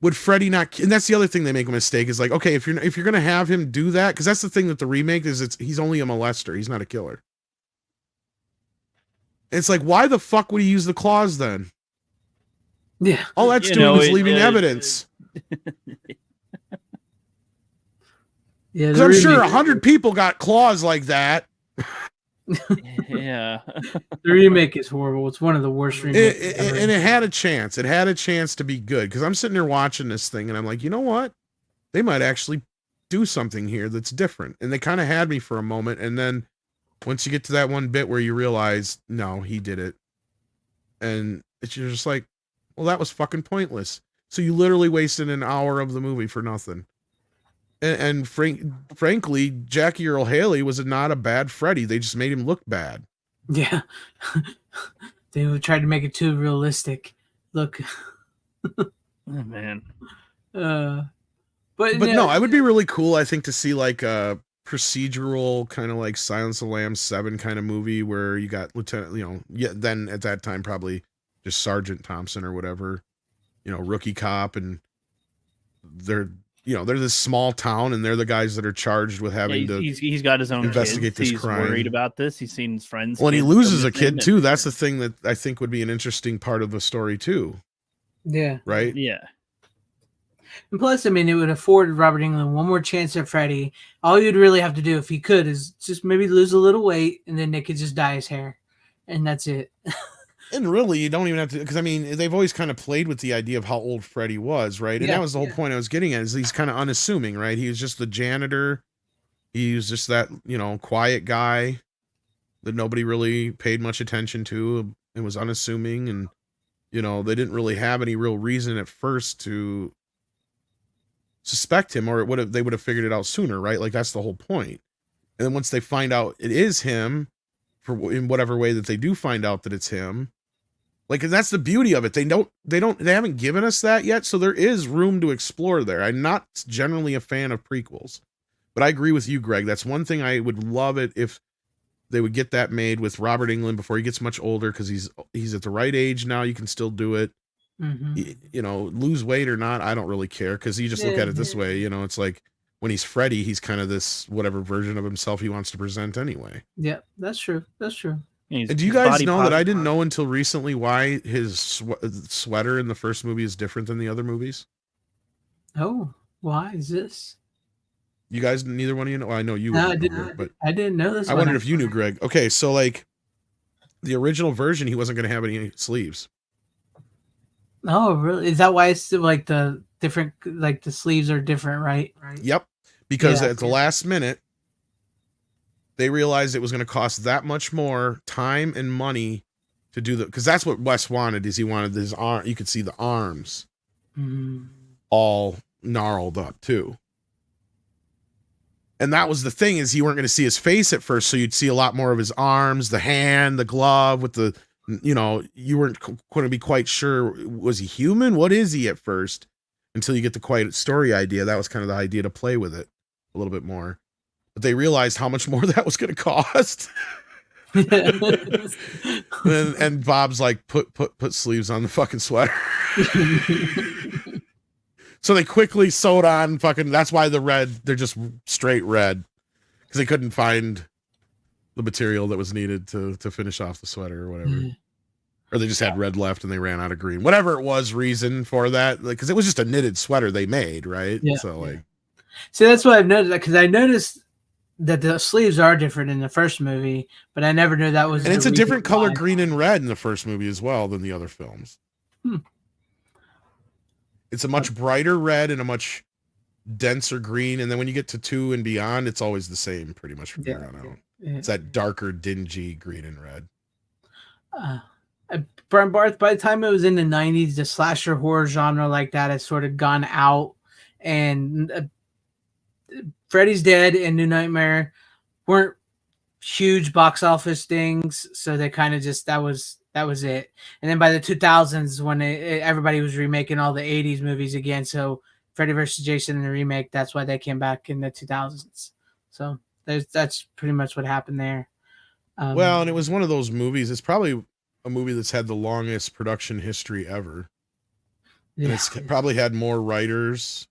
would Freddy not? And that's the other thing they make a mistake is like, okay, if you're going to have him do that, because that's the thing that the remake is, he's only a molester. He's not a killer. It's like, why the fuck would he use the claws then? Yeah. All that's doing is leaving evidence. Yeah, because I'm sure 100 people got claws like that. Yeah. The remake is horrible. It's one of the worst remakes ever. And it had a chance. It had a chance to be good. Because I'm sitting there watching this thing and I'm like, you know what? They might actually do something here that's different. And they kind of had me for a moment. And then once you get to that one bit where you realize, no, he did it. And you're just like, well, that was fucking pointless. So you literally wasted an hour of the movie for nothing. And frankly, Jackie Earle Haley was not a bad Freddy. They just made him look bad. Yeah. They tried to make it too realistic. Look. Oh, man. But no, it would be really cool, I think, to see like a procedural kind of like Silence of the Lambs 7 kind of movie where you got Lieutenant, then at that time probably just Sergeant Thompson or whatever, rookie cop, and they're this small town and they're the guys that are charged with having to. He's got his own investigate kids. this crime. He's worried about this. He's seen his friends. When he loses a kid too, that's the thing that I think would be an interesting part of the story too. Yeah. Right. Yeah. And plus, I mean, it would afford Robert Englund one more chance at Freddy. All you'd really have to do, if he could, is just maybe lose a little weight, and then they could just dye his hair, and that's it. And really, you don't even have to, because I mean, they've always kind of played with the idea of how old Freddy was, right? And that was the whole point I was getting at, is he's kind of unassuming, right? He was just the janitor. He was just that, quiet guy that nobody really paid much attention to and was unassuming. And, they didn't really have any real reason at first to suspect him, or they would have figured it out sooner, right? Like that's the whole point. And then once they find out it is him, in whatever way that they do find out that it's him, like, and that's the beauty of it. They haven't given us that yet, so there is room to explore there. I'm not generally a fan of prequels, but I agree with you, Greg. That's one thing I would love it if they would get that made with Robert Englund before he gets much older, because he's at the right age now. You can still do it. You know, lose weight or not, I don't really care, because you just look at it this way. You know, it's like when he's Freddy, he's kind of this whatever version of himself he wants to present anyway. Yeah, that's true. That's true. And do you guys know that I didn't know until recently why his sweater in the first movie is different than the other movies? Oh, why is this? You guys, neither one of you know? Well, I know you. No, I didn't know this. I wondered if you knew, Greg. Okay, so like the original version, he wasn't going to have any sleeves. Oh, really? Is that why it's like the different, like the sleeves are different, right? Yep. Because at the last minute, they realized it was going to cost that much more time and money to do because that's what Wes wanted. Is he wanted his arm? You could see the arms all gnarled up too. And that was the thing, is you weren't going to see his face at first, so you'd see a lot more of his arms, the hand, the glove with the, you know, you weren't going to be quite sure, was he human? What is he at first? Until you get the quiet story idea. That was kind of the idea, to play with it a little bit more. But they realized how much more that was going to cost. and Bob's like, put sleeves on the fucking sweater. So they quickly sewed on fucking, that's why they're just straight red, because they couldn't find the material that was needed to finish off the sweater or whatever. Or they just had red left and they ran out of green. Whatever it was, reason for that, because it was just a knitted sweater they made, right? Yeah. So like, see, that's what I've noticed, because I noticed that the sleeves are different in the first movie, but I never knew that was. And it's a different color, green and red, in the first movie as well than the other films. It's a much brighter red and a much denser green, and then when you get to 2 and beyond, it's always the same pretty much from here on out. It's that darker, dingy green and red. Brian Barth, by the time it was in the 90s, the slasher horror genre like that has sort of gone out, and Freddy's Dead and New Nightmare weren't huge box office things, so they kind of just that was it. And then by the 2000s, when everybody was remaking all the 80s movies again, so Freddy vs. Jason in the remake, that's why they came back in the 2000s. So that's pretty much what happened there. Well, and it was one of those movies. It's probably a movie that's had the longest production history ever. And it's probably had more writers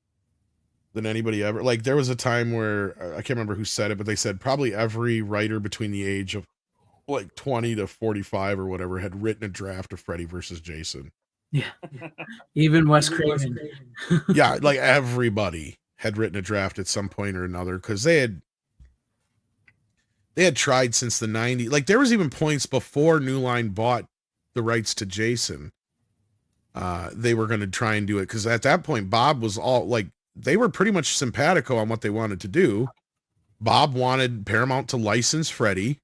than anybody ever. Like, there was a time where I can't remember who said it, but they said probably every writer between the age of like 20 to 45 or whatever had written a draft of Freddy versus Jason. Yeah. Even Wes Craven. Yeah, like everybody had written a draft at some point or another, because they had tried since the 90s. Like, there was even points before New Line bought the rights to Jason. They were going to try and do it, because at that point, Bob was all like, they were pretty much simpatico on what they wanted to do. Bob wanted Paramount to license Freddy,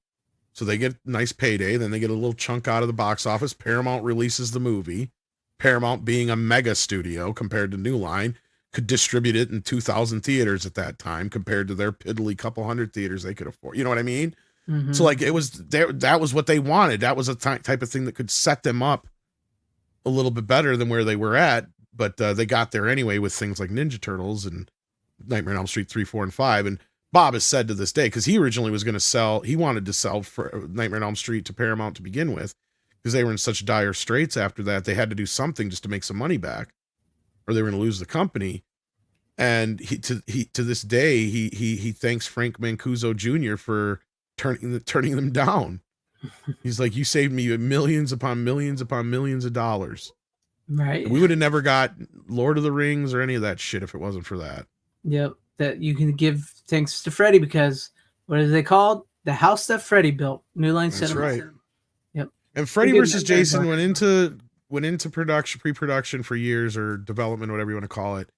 so they get a nice payday. Then they get a little chunk out of the box office. Paramount releases the movie. Paramount, being a mega studio compared to New Line, could distribute it in 2,000 theaters at that time, compared to their piddly couple hundred theaters they could afford. You know what I mean? So like, it was there. That was what they wanted. That was a type of thing that could set them up a little bit better than where they were at. But they got there anyway with things like Ninja Turtles and Nightmare on Elm Street 3, 4, and 5. And Bob has said to this day, because he originally was going to sell, he wanted to sell for Nightmare on Elm Street to Paramount to begin with, because they were in such dire straits after that. They had to do something just to make some money back, or they were going to lose the company. And he to this day, he thanks Frank Mancuso Jr. for turning them down. He's like, you saved me millions upon millions upon millions of dollars. Right. We would have never got Lord of the Rings or any of that shit if it wasn't for that. Yep. That you can give thanks to Freddy, because what is they called? The house that Freddy built. New Line Cinema. That's right. Yep. And Freddy vs. Jason went into production, pre-production for years, or development, whatever you want to call it.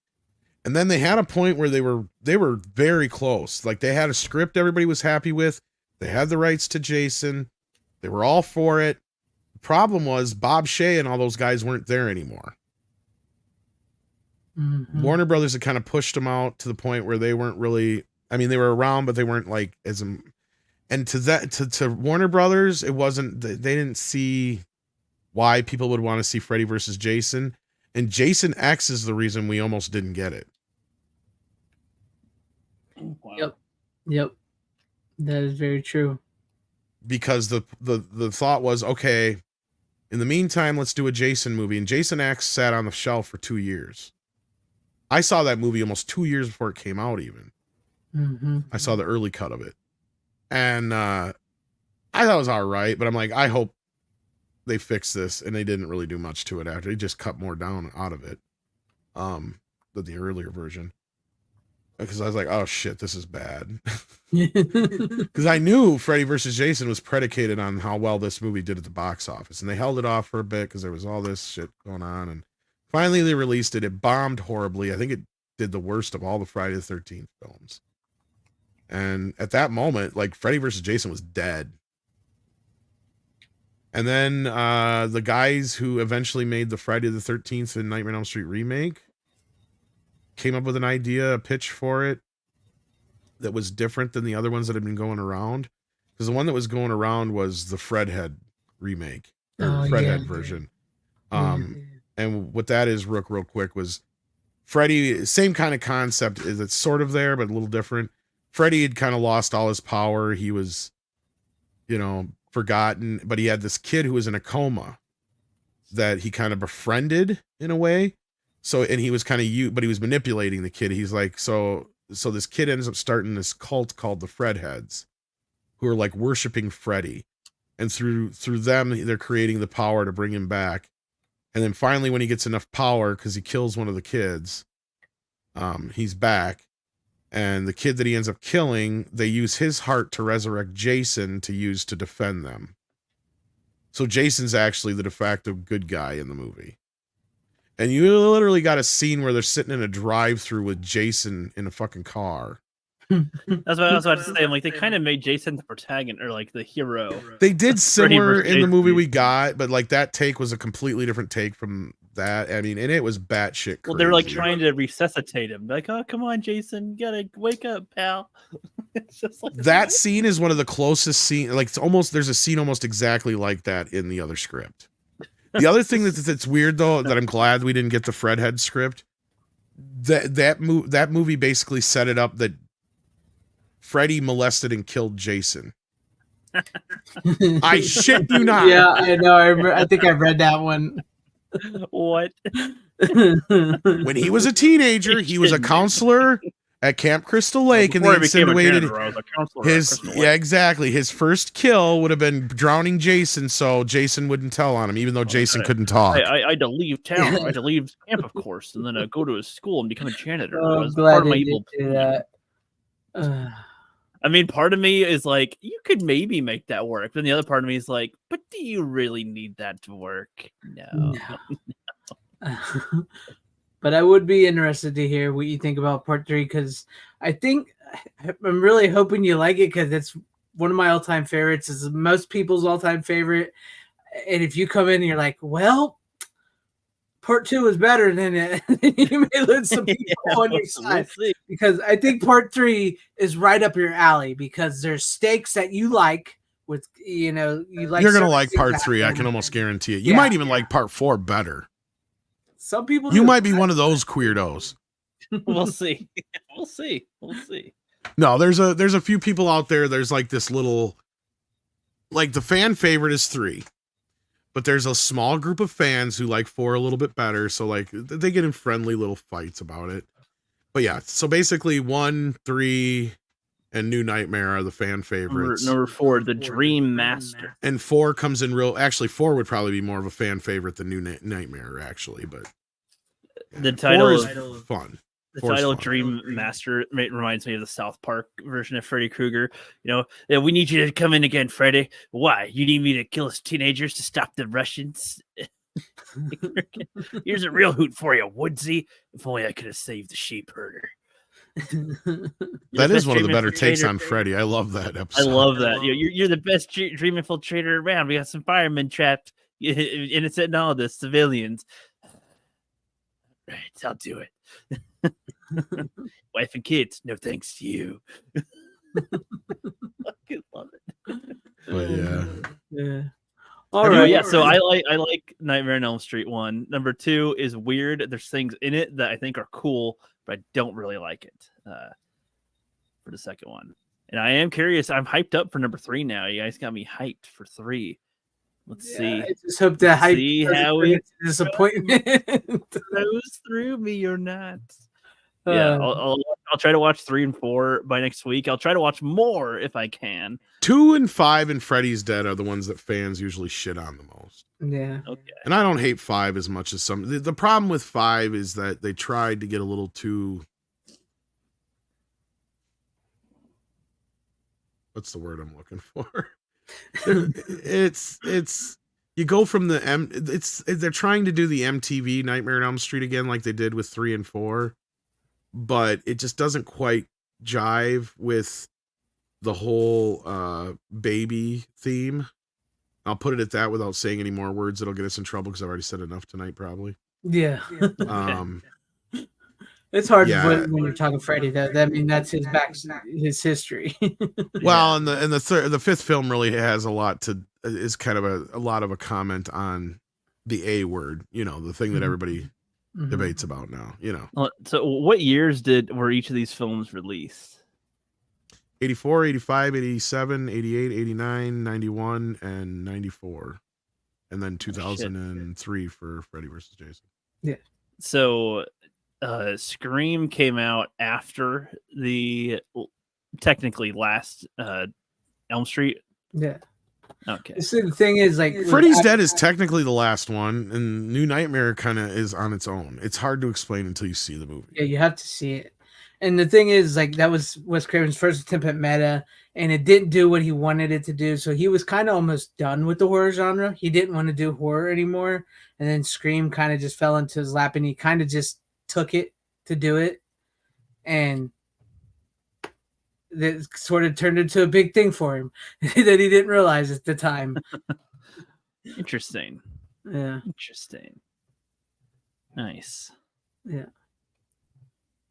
And then they had a point where they were very close. Like, they had a script everybody was happy with. They had the rights to Jason. They were all for it. The problem was Bob Shea and all those guys weren't there anymore. Warner Brothers had kind of pushed them out to the point where they weren't really. I mean, they were around, but they weren't like as. And to Warner Brothers, it wasn't. They didn't see why people would want to see Freddy versus Jason, and Jason X is the reason we almost didn't get it. Wow. Yep, that is very true. Because the thought was, okay, in the meantime, let's do a Jason movie, and Jason X sat on the shelf for 2 years. I saw that movie almost 2 years before it came out. Even I saw the early cut of it, and I thought it was all right. But I'm like, I hope they fix this, and they didn't really do much to it after. They just cut more down out of it, than the earlier version. Because I was like, oh shit, this is bad. Because I knew Freddy vs. Jason was predicated on how well this movie did at the box office, and they held it off for a bit because there was all this shit going on, and finally they released it. It bombed horribly. I think it did the worst of all the Friday the 13th films. And at that moment, like, Freddy vs. Jason was dead. And then the guys who eventually made the Friday the 13th and Nightmare on Elm Street remake came up with an idea, a pitch for it that was different than the other ones that had been going around. Because the one that was going around was the Fredhead remake, or Fredhead version. And what that is, real quick, was Freddy, same kind of concept, is it's sort of there, but a little different. Freddy had kind of lost all his power. He was, forgotten, but he had this kid who was in a coma that he kind of befriended in a way. So, and he was kind of but he was manipulating the kid. He's like, so this kid ends up starting this cult called the Fredheads, who are like worshiping Freddy. And through them, they're creating the power to bring him back. And then finally, when he gets enough power, because he kills one of the kids, he's back. And the kid that he ends up killing, they use his heart to resurrect Jason to use to defend them. So Jason's actually the de facto good guy in the movie. And you literally got a scene where they're sitting in a drive-thru with Jason in a fucking car. That's what I was about to say. I'm like, they kind of made Jason the protagonist, or like the hero. They did similar in the Jason. movie we got, but like that take was a completely different take from that. I mean, and it was batshit crazy. Well, they were like trying to resuscitate him. Like, oh, come on, Jason, you gotta wake up, pal. It's just like that scene is one of the closest scenes. Like, it's almost, there's a scene almost exactly like that in the other script. The other thing that's weird though, that I'm glad we didn't get the Fredhead script. That movie basically set it up that Freddy molested and killed Jason. I shit you not. Yeah, I know. I think I read that one. What? When he was a teenager, he was a counselor at Camp Crystal Lake, and they insinuated exactly. His first kill would have been drowning Jason, so Jason wouldn't tell on him, even though Jason couldn't talk. I had to leave town. I had to leave camp, of course, and then go to a school and become a janitor. I'm was glad part of my they evil did that. I mean, part of me is like, you could maybe make that work. Then the other part of me is like, but do you really need that to work? No. But I would be interested to hear what you think about part 3, because I'm really hoping you like it, because it's one of my all-time favorites. It's most people's all-time favorite. And if you come in and you're like, well, part 2 is better than it, you may lose some people on your side. Because I think part 3 is right up your alley, because there's stakes that you like. With you like, you're gonna like part 3. I can almost guarantee it. You might even like part 4 better. Some people you might be one of those queerdos. We'll see. We'll see. No, there's a few people out there. There's like this little, like, the fan favorite is 3, but there's a small group of fans who like 4 a little bit better. So like they get in friendly little fights about it. But yeah, so basically 1, 3, and New Nightmare are the fan favorites. Number 4, the Dream Master. And 4 comes in actually 4 would probably be more of a fan favorite than New Nightmare, actually, but yeah. The title is fun. The title Dream Master reminds me of the South Park version of Freddy Krueger. We need you to come in again, Freddy. Why? You need me to kill us teenagers to stop the Russians? Here's a real hoot for you, Woodsy. If only I could have saved the sheep herder. That is one of the better takes on Freddy. I love that episode. I love that. You're the best dream infiltrator around. We got some firemen trapped, innocent and all this civilians. Right, I'll do it. Wife and kids, no thanks to you. Fucking love it. But yeah. Yeah. So I like Nightmare on Elm Street 1. Number 2 is weird. There's things in it that I think are cool, but I don't really like it for the second one. And I am curious. I'm hyped up for number 3 now. You guys got me hyped for 3. Let's see. I just hope that hype See how it disappointment goes through me or not. Yeah, I'll try to watch 3 and 4 by next week. I'll try to watch more if I can. 2 and 5 and Freddy's Dead are the ones that fans usually shit on the most. Yeah. Okay. And I don't hate 5 as much as some. The problem with 5 is that they tried to get a little too. What's the word I'm looking for? It's you go from the they're trying to do the MTV Nightmare on Elm Street again like they did with 3 and 4, but it just doesn't quite jive with the whole baby theme. I'll put it at that without saying any more words that'll get us in trouble because I've already said enough tonight probably. Yeah. It's hard when you're talking Freddy. That's his history. Well, and the fifth film really has a lot of a comment on the A word, the thing that everybody debates about now, So what years were each of these films released? 84, 85, 87, 88, 89, 91, and 94. And then 2003 for Freddy vs. Jason. Yeah. So Scream came out after the technically last Elm Street. Yeah. Okay. So the thing is, Freddy's Dead is technically the last one, and New Nightmare kind of is on its own. It's hard to explain until you see the movie. Yeah, you have to see it. And the thing is, that was Wes Craven's first attempt at meta, and it didn't do what he wanted it to do. So he was kind of almost done with the horror genre. He didn't want to do horror anymore. And then Scream kind of just fell into his lap, and he kind of just took it to do it. And that sort of turned into a big thing for him that he didn't realize at the time. Interesting. Yeah. Interesting. Nice. Yeah.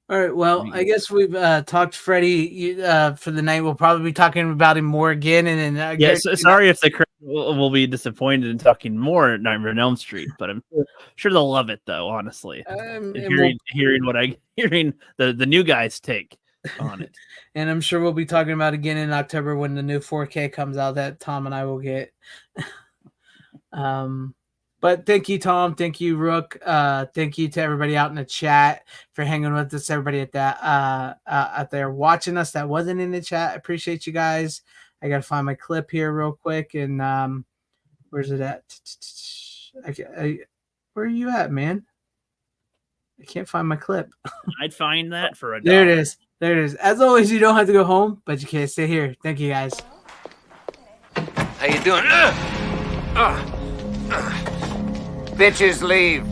All right. Well, I guess we've talked Freddy for the night. We'll probably be talking about him more again. And then yes, sorry if the crowd will be disappointed in talking more Nightmare on Elm Street, but I'm sure they'll love it though. Honestly, hearing the new guys' take on it, and I'm sure we'll be talking about again in October when the new 4K comes out that Tom and I will get. But thank you, Tom. Thank you, Rook. Thank you to everybody out in the chat for hanging with us. Everybody out there watching us that wasn't in the chat. I appreciate you guys. I got to find my clip here real quick. And where's it at? Where are you at, man? I can't find my clip. I'd find that for $1. There it is. There it is. As always, you don't have to go home, but you can't stay here. Thank you, guys. How you doing? Bitches leave.